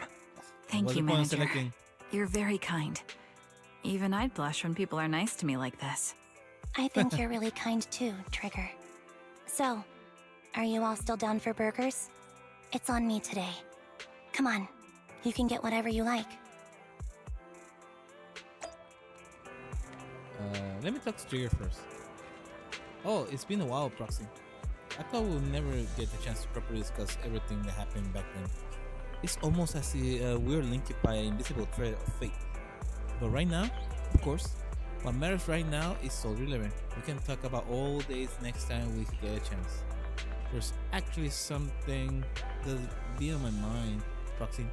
S4: Thank
S1: What's
S4: you,
S1: the point of
S4: Manager.
S1: selecting?
S4: You're very kind. Even I'd blush when people are nice to me like this.
S10: I think you're really kind too, Trigger. So, are you all still down for burgers? It's on me today. Come on, you can get whatever you like.
S1: Let me talk to Trigger first. Oh, it's been a while, Proxy. I thought we'll never get the chance to properly discuss everything that happened back then. It's almost as if we're linked by an invisible thread of fate. But right now, of course, what matters right now is Soldier 11. We can talk about all days next time we get a chance. There's actually something that's been on my mind, Proxy.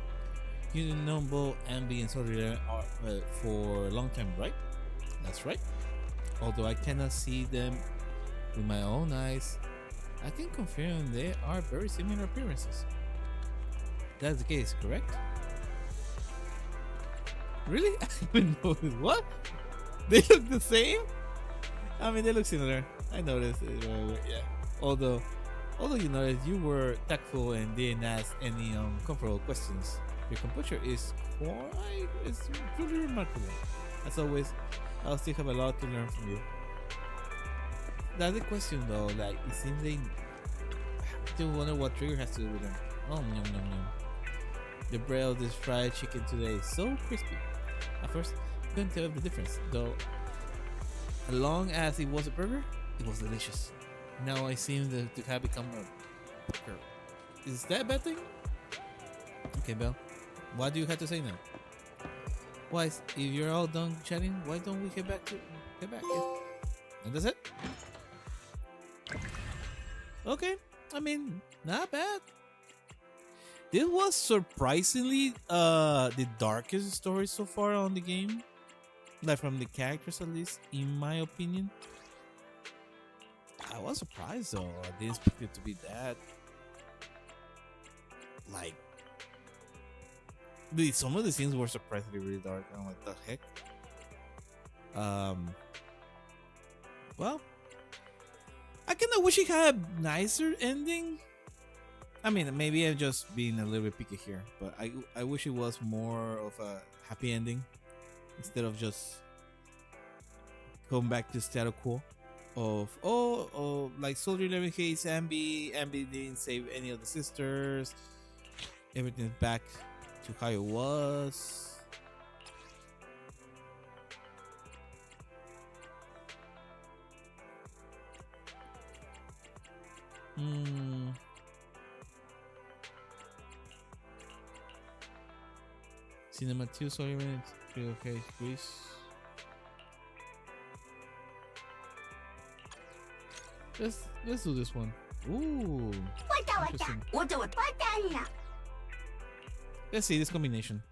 S1: You know both Anby and Soldier 11 are for a long time, right? That's right. Although I cannot see them with my own eyes, I can confirm they are very similar appearances. That's the case, correct? Really? I didn't know what? They look the same? I mean, they look similar. I noticed it. Yeah. Although you noticed you were tactful and didn't ask any comfortable questions. Your composure is it's truly remarkable. As always, I'll still have a lot to learn from you. That's the question though, like it seems like I still wonder what Trigger has to do with them. Oh no no no. The bread of this fried chicken today is so crispy. At first, I couldn't tell the difference, though. As long as it was a burger, it was delicious. Now I seem to have become a burger. Is that a bad thing? Okay, Belle. What do you have to say now? Why, if you're all done chatting, why don't we get back? Yeah. And that's it. Okay, I mean, not bad. This was surprisingly the darkest story so far on the game. Like from the characters at least, in my opinion. I was surprised though. I didn't expect it to be that. Like, some of the scenes were surprisingly really dark. I'm like, the heck? Well, I kind of wish it had a nicer ending. I mean, maybe I'm just being a little bit picky here, but I wish it was more of a happy ending instead of just going back to status quo of like Soldier 11 hates Anby didn't save any of the sisters, everything's back to how it was. Cinema 2, sorry, minutes. Okay, please. Let's do this one. Ooh. Interesting. Let's see this combination.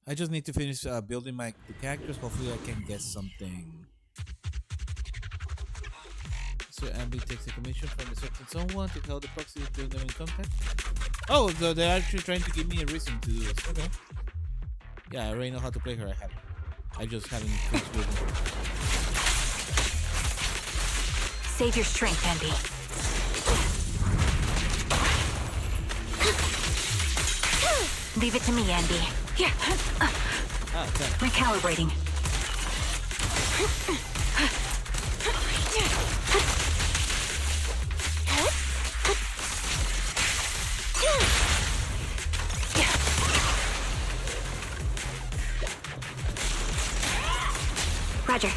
S1: I just need to finish building the characters. Hopefully, I can get something. So Anby takes a commission from a certain someone to tell the proxy to bring them in contact. Oh, so they're actually trying to give me a reason to do this. Okay. Yeah, I already know how to play her. I just haven't finished building her.
S4: Save your strength, Anby. Leave it to me, Anby. Here.
S1: Ah, okay.
S4: Recalibrating.
S10: Roger.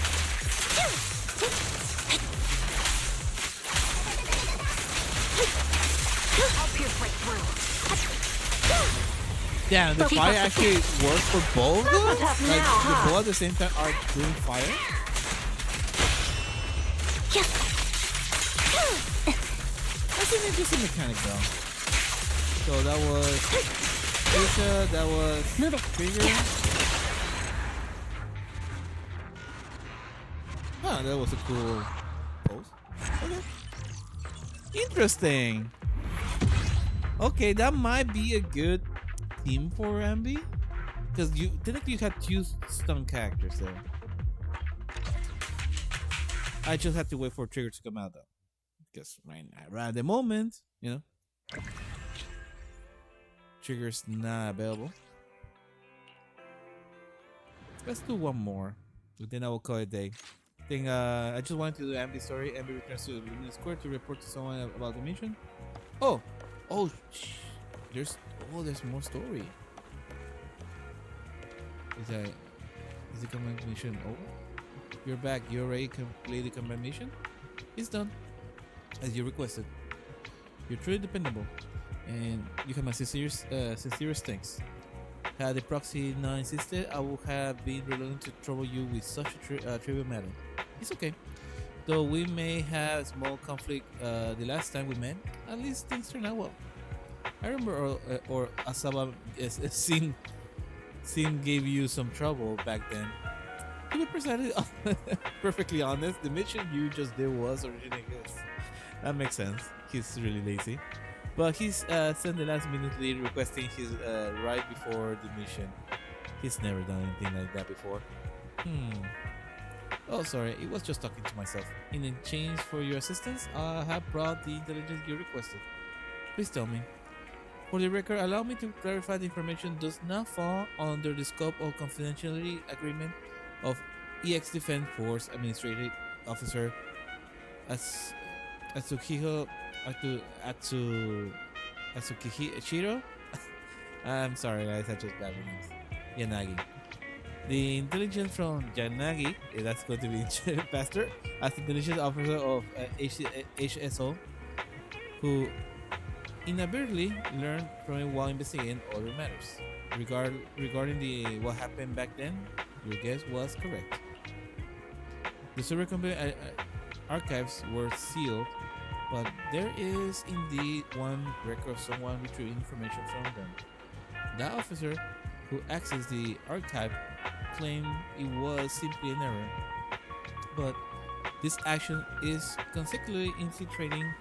S1: Damn, the fire actually works for both of them?
S6: tough
S1: Like,
S6: now,
S1: the
S6: huh?
S1: both at the same time are doing fire? That's an interesting mechanic, though. So that was Asia, that was
S10: Move it.
S1: Trigger. Huh, that was a cool pose. Okay. Interesting. Okay, that might be a good team for Anby. Because you technically you had two stun characters there. I just have to wait for Trigger to come out though. Because right at the moment, you know, Trigger's not available. Let's do one more. Then I will call it a day. I think I just wanted to do Anby's story. Anby returns to the Luminous Square to report to someone about the mission. Oh, there's more story. Is the combat mission over? You're back. You already completed the combat mission? It's done. As you requested. You're truly dependable. And you have my sincerest thanks. Had the proxy not insisted, I would have been reluctant to trouble you with such a trivial matter. It's okay. Though we may have a small conflict the last time we met, at least things turned out well. I remember or Asaba Sim gave you some trouble back then. To be precisely, perfectly honest, the mission you just did was originally his. That makes sense. He's really lazy. But he's sent the last minute lead requesting his right before the mission. He's never done anything like that before. Oh, sorry, it was just talking to myself. In exchange for your assistance, I have brought the intelligence you requested. Please tell me. For the record, allow me to clarify the information does not fall under the scope of confidentiality agreement of EX Defense Force Administrative Officer Atsuhiro Atsukihiro. I'm sorry guys, I just bad names. Yanagi. The intelligence from Yanagi, that's going to be faster, as intelligence officer of HSO, who inadvertently learned from it while investigating other matters. Regarding the what happened back then, your guess was correct. The server company archives were sealed, but there is indeed one record of someone retrieving information from them. That officer who accessed the archive claimed it was simply an error, but this action is consequently infiltrating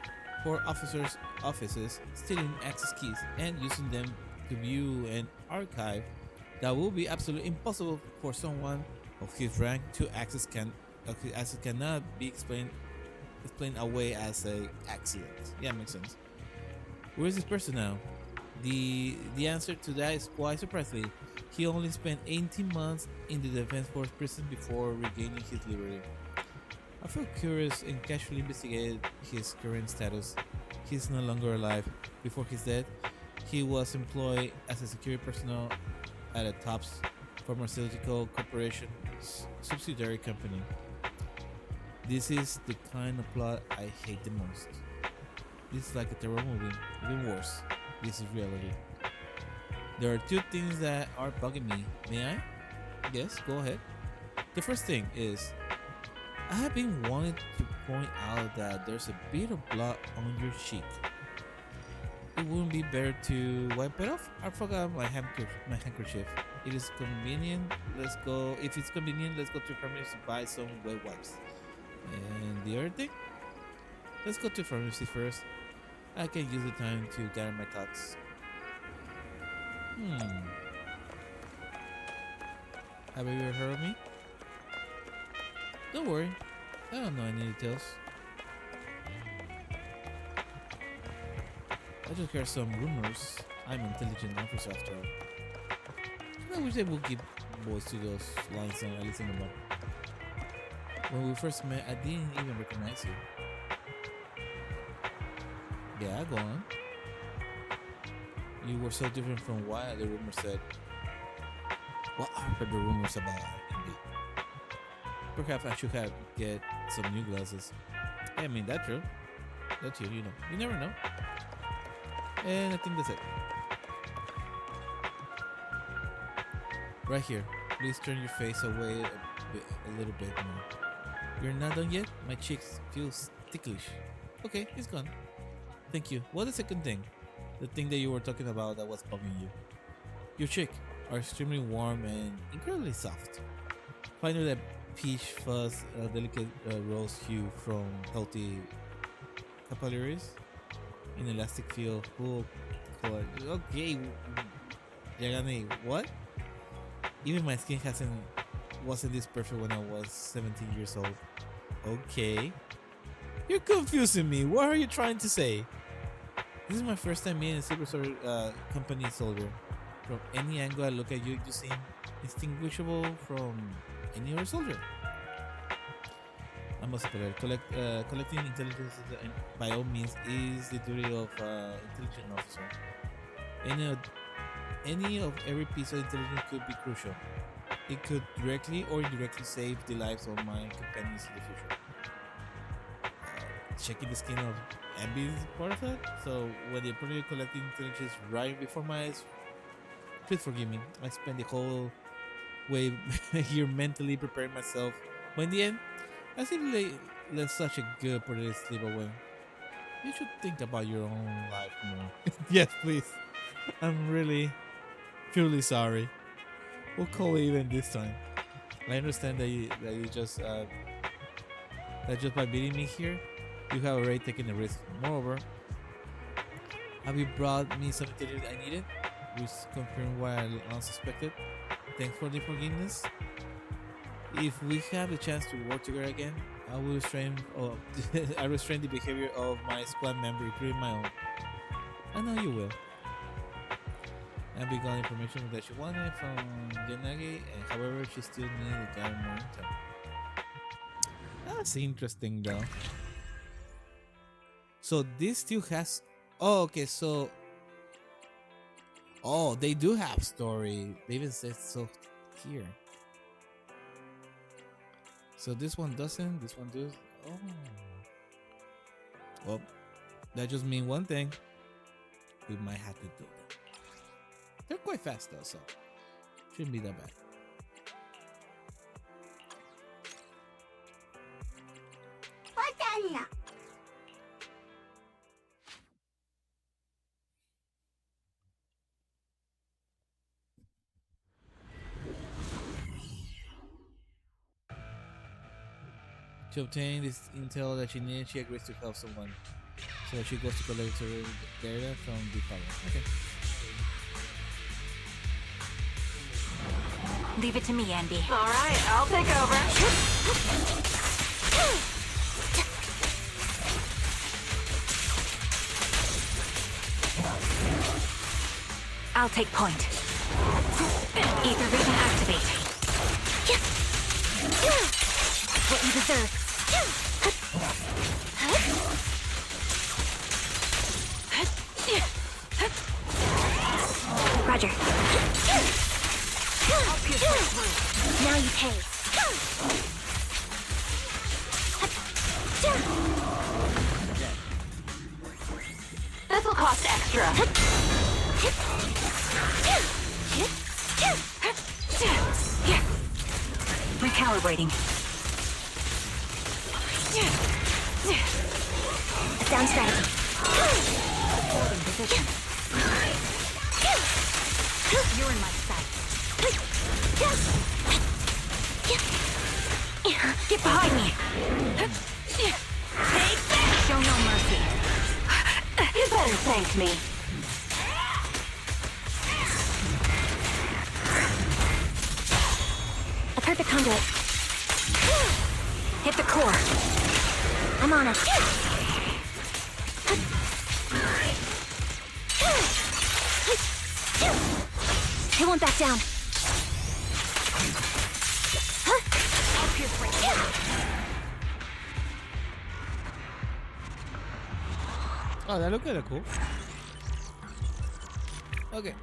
S1: for officers' offices, stealing access keys, and using them to view an archive that will be absolutely impossible for someone of his rank to access as it cannot be explained away as a accident. Yeah, makes sense. Where is this person now? The answer to that is quite surprisingly. He only spent 18 months in the Defense Force prison before regaining his liberty. I felt curious and casually investigated his current status. He's no longer alive. Before his death, he was employed as a security personnel at a top pharmaceutical corporation subsidiary company. This is the kind of plot I hate the most. This is like a terrible movie, even worse. This is reality. There are two things that are bugging me. May I? Yes, go ahead. The first thing is, I have been wanting to point out that there's a bit of blood on your cheek. It wouldn't be better to wipe it off? I forgot my handkerchief. It is convenient. If it's convenient, let's go to pharmacy to buy some wet wipes. And the other thing? Let's go to pharmacy first. I can use the time to gather my thoughts. Have you ever heard of me? Don't worry, I don't know any details. I just heard some rumors. I'm an intelligent officer after all. I wish they would give voice to those lines and I listen about. When we first met, I didn't even recognize you. Yeah, go on. You were so different from what the rumor said. What are the rumors about Anby? Perhaps I should have get some new glasses. I mean, that's true. That's you know. You never know. And I think that's it. Right here. Please turn your face away a little bit more. You're not done yet? My cheeks feel ticklish. Okay, it's gone. Thank you. What the second thing? The thing that you were talking about that was bugging you. Your cheeks are extremely warm and incredibly soft. Finally, that peach fuzz, delicate rose hue from healthy capillaries. An elastic feel, full color. Okay, Yagami, what? Even my skin wasn't this perfect when I was 17 years old. Okay. You're confusing me. What are you trying to say? This is my first time meeting a Silver Sword company soldier. From any angle I look at you, you seem distinguishable from any other soldier. I must put it. Collecting intelligence by all means is the duty of intelligence officer. Any of every piece of intelligence could be crucial. It could directly or indirectly save the lives of my companions in the future. Checking the skin of Anby is part of that. So when the opportunity collecting intelligence right before my eyes, please forgive me. I spent the whole way here mentally preparing myself. But in the end, I simply let such a good opportunity slip away. You should think about your own life more. Yes, please. I'm really, truly sorry. We'll call it even this time. I understand that you just that just by meeting me here, you have already taken the risk. Moreover, have you brought me some intelligence I needed, which confirmed what I unsuspected? Thanks for the forgiveness. If we have the chance to work together again, I will restrain the behavior of my squad member, including my own. I know you will. Anby got information that she wanted from Yanagi, and however, she still needed to gather more intel. That's interesting, though. So this still has. Oh, okay. So, they do have story. They even said so here. So this one doesn't. This one does. Oh. Well, that just means one thing. We might have to do that. They're quite fast though, so shouldn't be that bad. To obtain this intel that she needs, she agrees to help someone. So she goes to collect her data from the power. Okay.
S4: Leave it to me, Anby.
S6: All right, I'll take over.
S4: I'll take point. Ether vision activate.
S10: What you deserve. Roger. Now you pay.
S6: This'll cost extra.
S4: Recalibrating.
S10: Sound strategy.
S4: Holding position. You're in my sight. Get behind me! Show no mercy.
S6: You better thank me.
S10: A perfect conduit.
S4: Hit the core.
S10: I'm on it. They won't back down.
S4: I'll pierce right through.
S1: Oh, that looked kind of cool. Okay.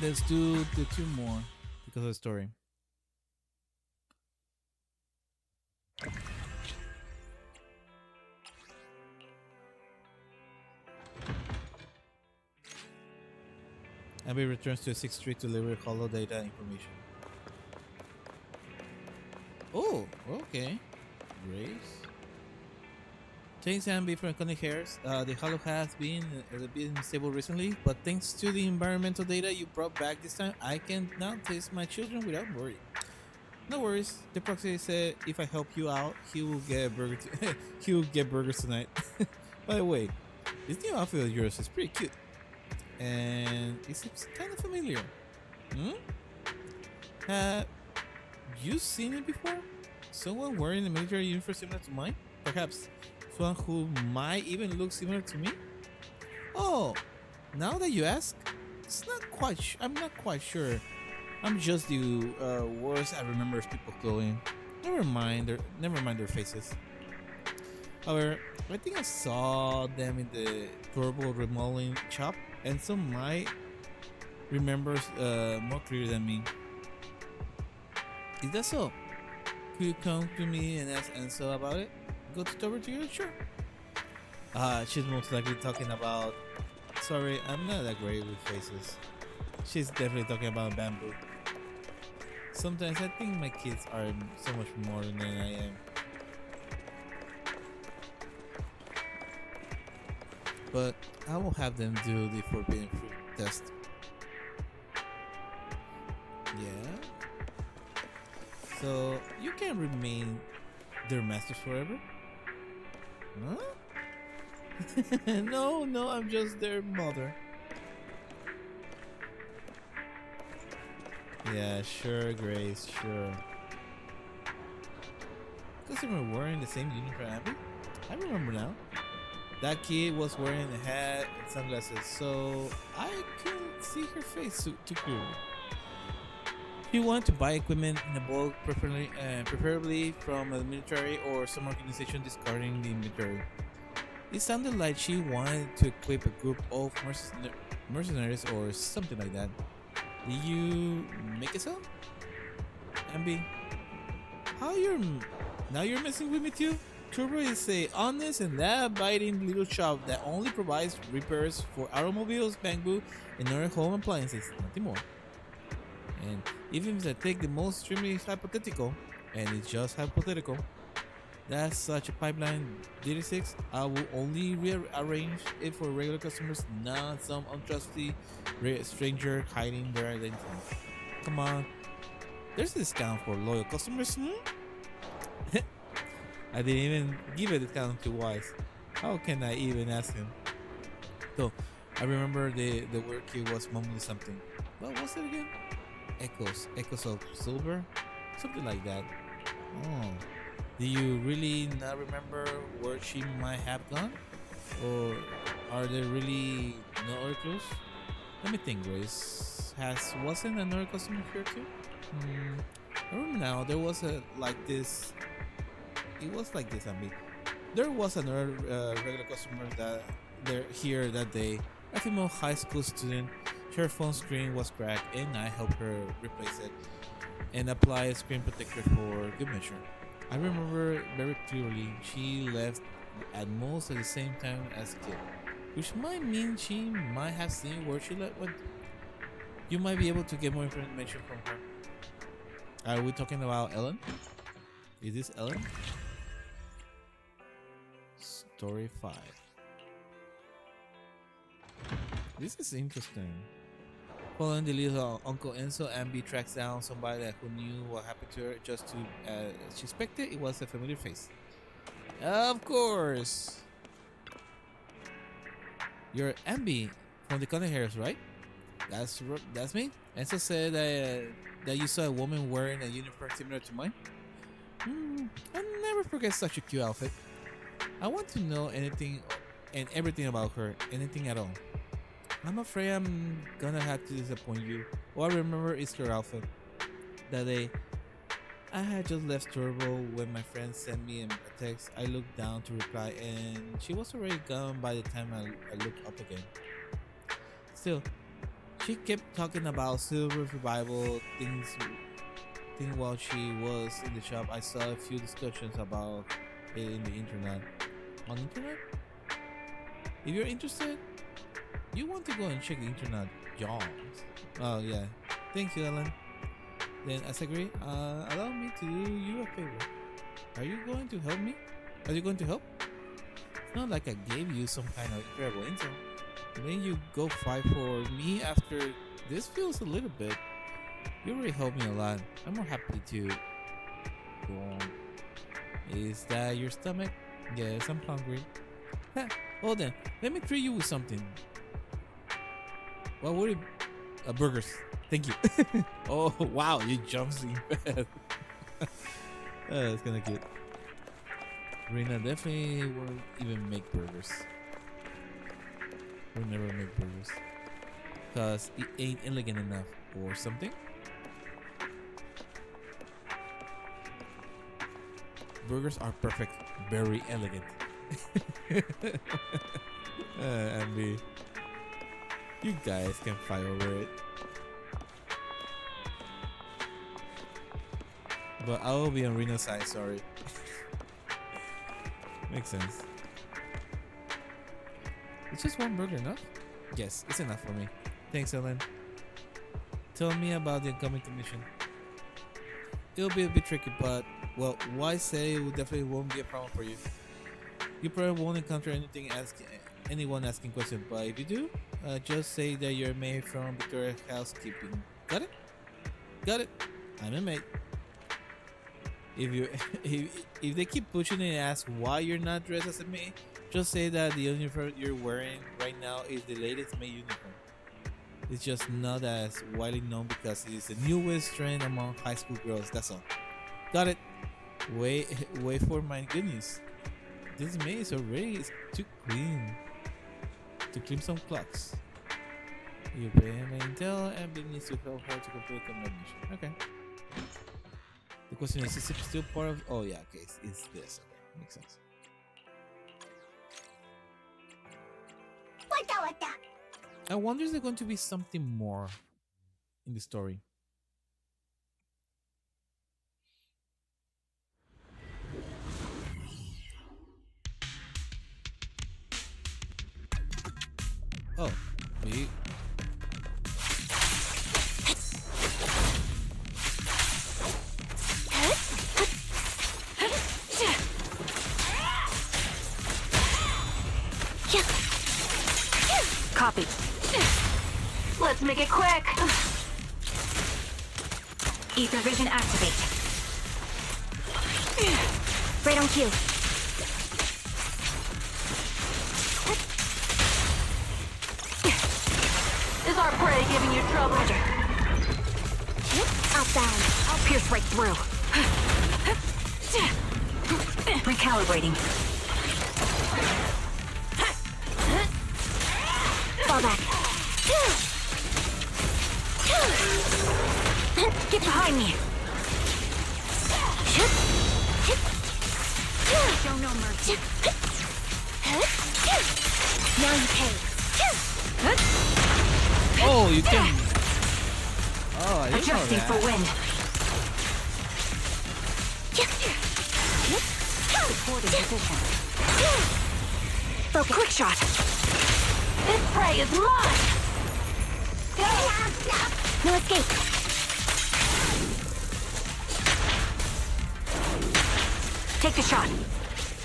S1: Let's do the two more because of the story. Anby returns to 6th Street to deliver hollow data information. Oh, okay. Grace. Thanks, Anby, for cutting hairs. The hollow has been a bit unstable recently, but thanks to the environmental data you brought back this time, I can now taste my children without worry. No worries. The proxy said if I help you out, he will get a burger. He will get burgers tonight. By the way, this new outfit of yours is pretty cute, and it seems kind of familiar. Hmm? Have you seen it before? Someone wearing a military uniform similar to mine? Perhaps someone who might even look similar to me? Oh, now that you ask, I'm not quite sure. I'm just the worst at remembering people clothing. Never mind their faces. However, I think I saw them in the turbo remodeling shop, and some might remember more clearly than me. Is that so? Could you come to me and ask Enzo about it? Go to Tower together? Sure. She's most likely talking about... Sorry, I'm not that great with faces. She's definitely talking about bamboo. Sometimes I think my kids are so much more than I am. But I will have them do the forbidden fruit test. Yeah? So, you can remain their masters forever? Huh? No, I'm just their mother. Yeah, sure, Grace, sure. Because they were wearing the same uniform, Anby? I remember now. That kid was wearing a hat and sunglasses, so I couldn't see her face too clearly. She wanted to buy equipment in a bulk, preferably from a military or some organization discarding the inventory. It sounded like she wanted to equip a group of mercenaries or something like that. Did you make it so? Anby, now you're messing with me too? Turbo is a honest and law-abiding little shop that only provides repairs for automobiles, bamboo, and other home appliances, nothing more. And even if I take the most extremely hypothetical, and it's just hypothetical, that's such a pipeline DD6, I will only rearrange it for regular customers, not some untrusty stranger hiding their identity. Come on, there's a discount for loyal customers, I didn't even give a discount to Wise. How can I even ask him? So, I remember the word kid was mumbling something. What was it again? Echoes of silver? Something like that. Oh. Do you really not remember where she might have gone? Or are there really no other clues? Let me think, Grace. Wasn't another customer here too? I remember now, there was it was like this, Anby. There was another regular customer here that day. A female high school student. Her phone screen was cracked and I helped her replace it and apply a screen protector for good measure. I remember very clearly she left at most at the same time as a kid, which might mean she might have seen where she went. You might be able to get more information from her. Are we talking about Ellen? Is this Ellen? Story 5. This is interesting. Following the lead of Uncle Enzo, Anby tracks down somebody who knew what happened to her just to, she expected it was a familiar face. Of course! You're Anby from the Cotton Hairs, right? That's me? Enzo said that you saw a woman wearing a uniform similar to mine? I'll never forget such a cute outfit. I want to know anything and everything about her, anything at all. I'm afraid I'm gonna have to disappoint you. All I remember is her outfit. That day, I had just left Turbo when my friend sent me a text. I looked down to reply, and she was already gone by the time I looked up again. Still, she kept talking about Silver Revival thing while she was in the shop. I saw a few discussions about it in the internet. On internet? If you're interested, you want to go and check the internet, John. Oh yeah. Thank you, Ellen. Then as agreed, allow me to do you a favor. Are you going to help me? Are you going to help? It's not like I gave you some kind of incredible intel. Then you go fight for me after this feels a little bit. You really helped me a lot. I'm more happy to go on. Is that your stomach? Yes, I'm hungry. Well then, let me treat you with something. What would it? Burgers. Thank you. Oh wow, you jump so fast. That's kinda cute. Rina definitely won't even make burgers. We'll never make burgers. Cause it ain't elegant enough or something. Burgers are perfect, very elegant. Anby. You guys can fight over it. But I will be on Reno's side, sorry. Makes sense. It's just one burger enough? Yes, it's enough for me. Thanks, Ellen. Tell me about the incoming commission. It'll be a bit tricky, but, well, why say it definitely won't be a problem for you. You probably won't encounter anyone asking questions, but if you do, just say that you're a maid from Victoria Housekeeping. Got it? Got it. I'm a maid. If you if they keep pushing it and ask why you're not dressed as a maid, just say that the uniform you're wearing right now is the latest maid uniform. It's just not as widely known because it is the newest trend among high school girls. That's all. Got it. Wait for my good news. This maid is already too clean. To clean some clocks. You pay him intel and Anby needs to help her to complete the mission. Okay. The question is it still part of? Oh yeah, okay, it's this. Okay, makes sense. I wonder is there going to be something more in the story? Oh, we.
S4: Copy. Let's make it quick. Ether vision activate.
S10: Right on cue.
S4: Is our prey giving you trouble?
S10: Roger. Outbound.
S4: I'll pierce right through. Recalibrating.
S10: Fall back.
S4: Get behind me. Show no mercy.
S10: Now you pay.
S1: Oh, you can. Oh, I didn't know
S4: Adjusting
S1: that.
S4: for wind. Supporting position.
S10: Focus.
S4: Quick shot. This prey is mine.
S10: No escape.
S4: Take the shot.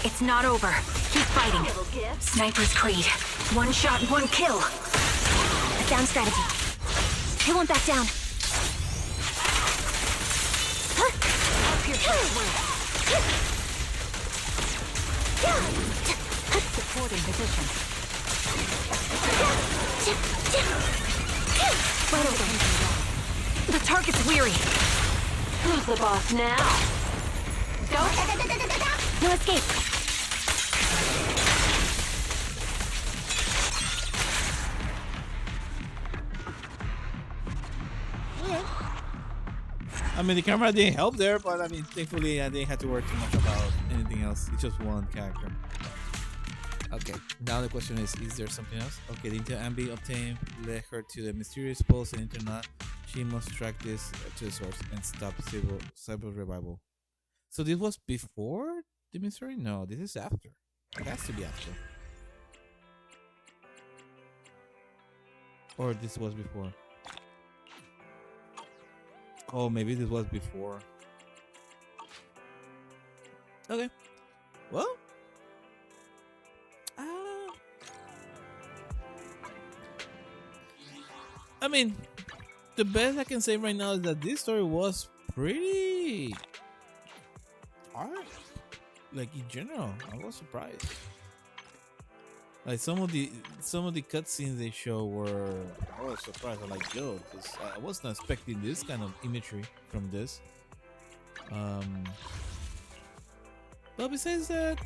S4: It's not over. Keep fighting. Sniper's Creed. One shot, one kill.
S10: A sound strategy. He won't back down.
S4: I'll pierce right through. Supporting position.
S10: Right over.
S4: The target's weary. Who's the boss now? Go.
S10: No escape.
S1: I mean, the camera didn't help there, but I mean, thankfully, I didn't have to worry too much about anything else. It's just one character. Okay, now the question is there something else? Okay, the intel Anby obtained led her to the mysterious post and internet. She must track this to the source and stop cyber revival. So this was before the mystery? No, this is after. It has to be after. Or this was before. Oh, maybe this was before. Okay. Well. I mean, the best I can say right now is that this story was pretty hard. Like in general, I was surprised. Like some of the cutscenes they show were, I was surprised. I'm like, yo, I was not expecting this kind of imagery from this. But besides that,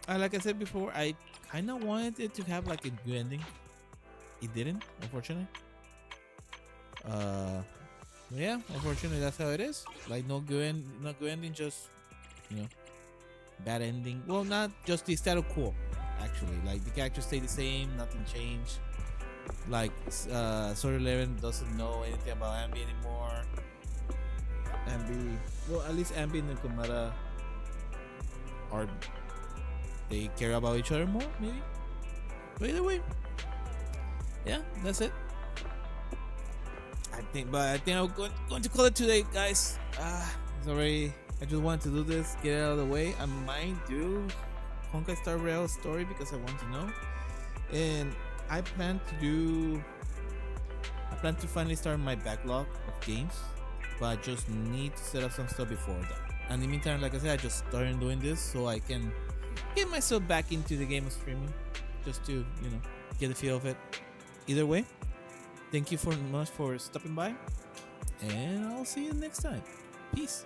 S1: like I said before, I kind of wanted it to have like a good ending. It didn't, unfortunately. Yeah, unfortunately that's how it is. Like not good ending, just bad ending. Well, not just the status quo. Actually, like the characters stay the same, nothing changed. Like Sword 11 doesn't know anything about Anby anymore. Anby, well, at least Anby and Komata are, they care about each other more, maybe. But either way, yeah, that's it. I think I'm going to call it today, guys. It's already. I just wanted to do this, get it out of the way. I might do Honkai Star Rail story because I want to know, and I plan to finally start my backlog of games, but I just need to set up some stuff before that. And in the meantime, like I said, I just started doing this so I can get myself back into the game of streaming, just to get the feel of it. Either way, thank you much for stopping by, and I'll see you next time. Peace.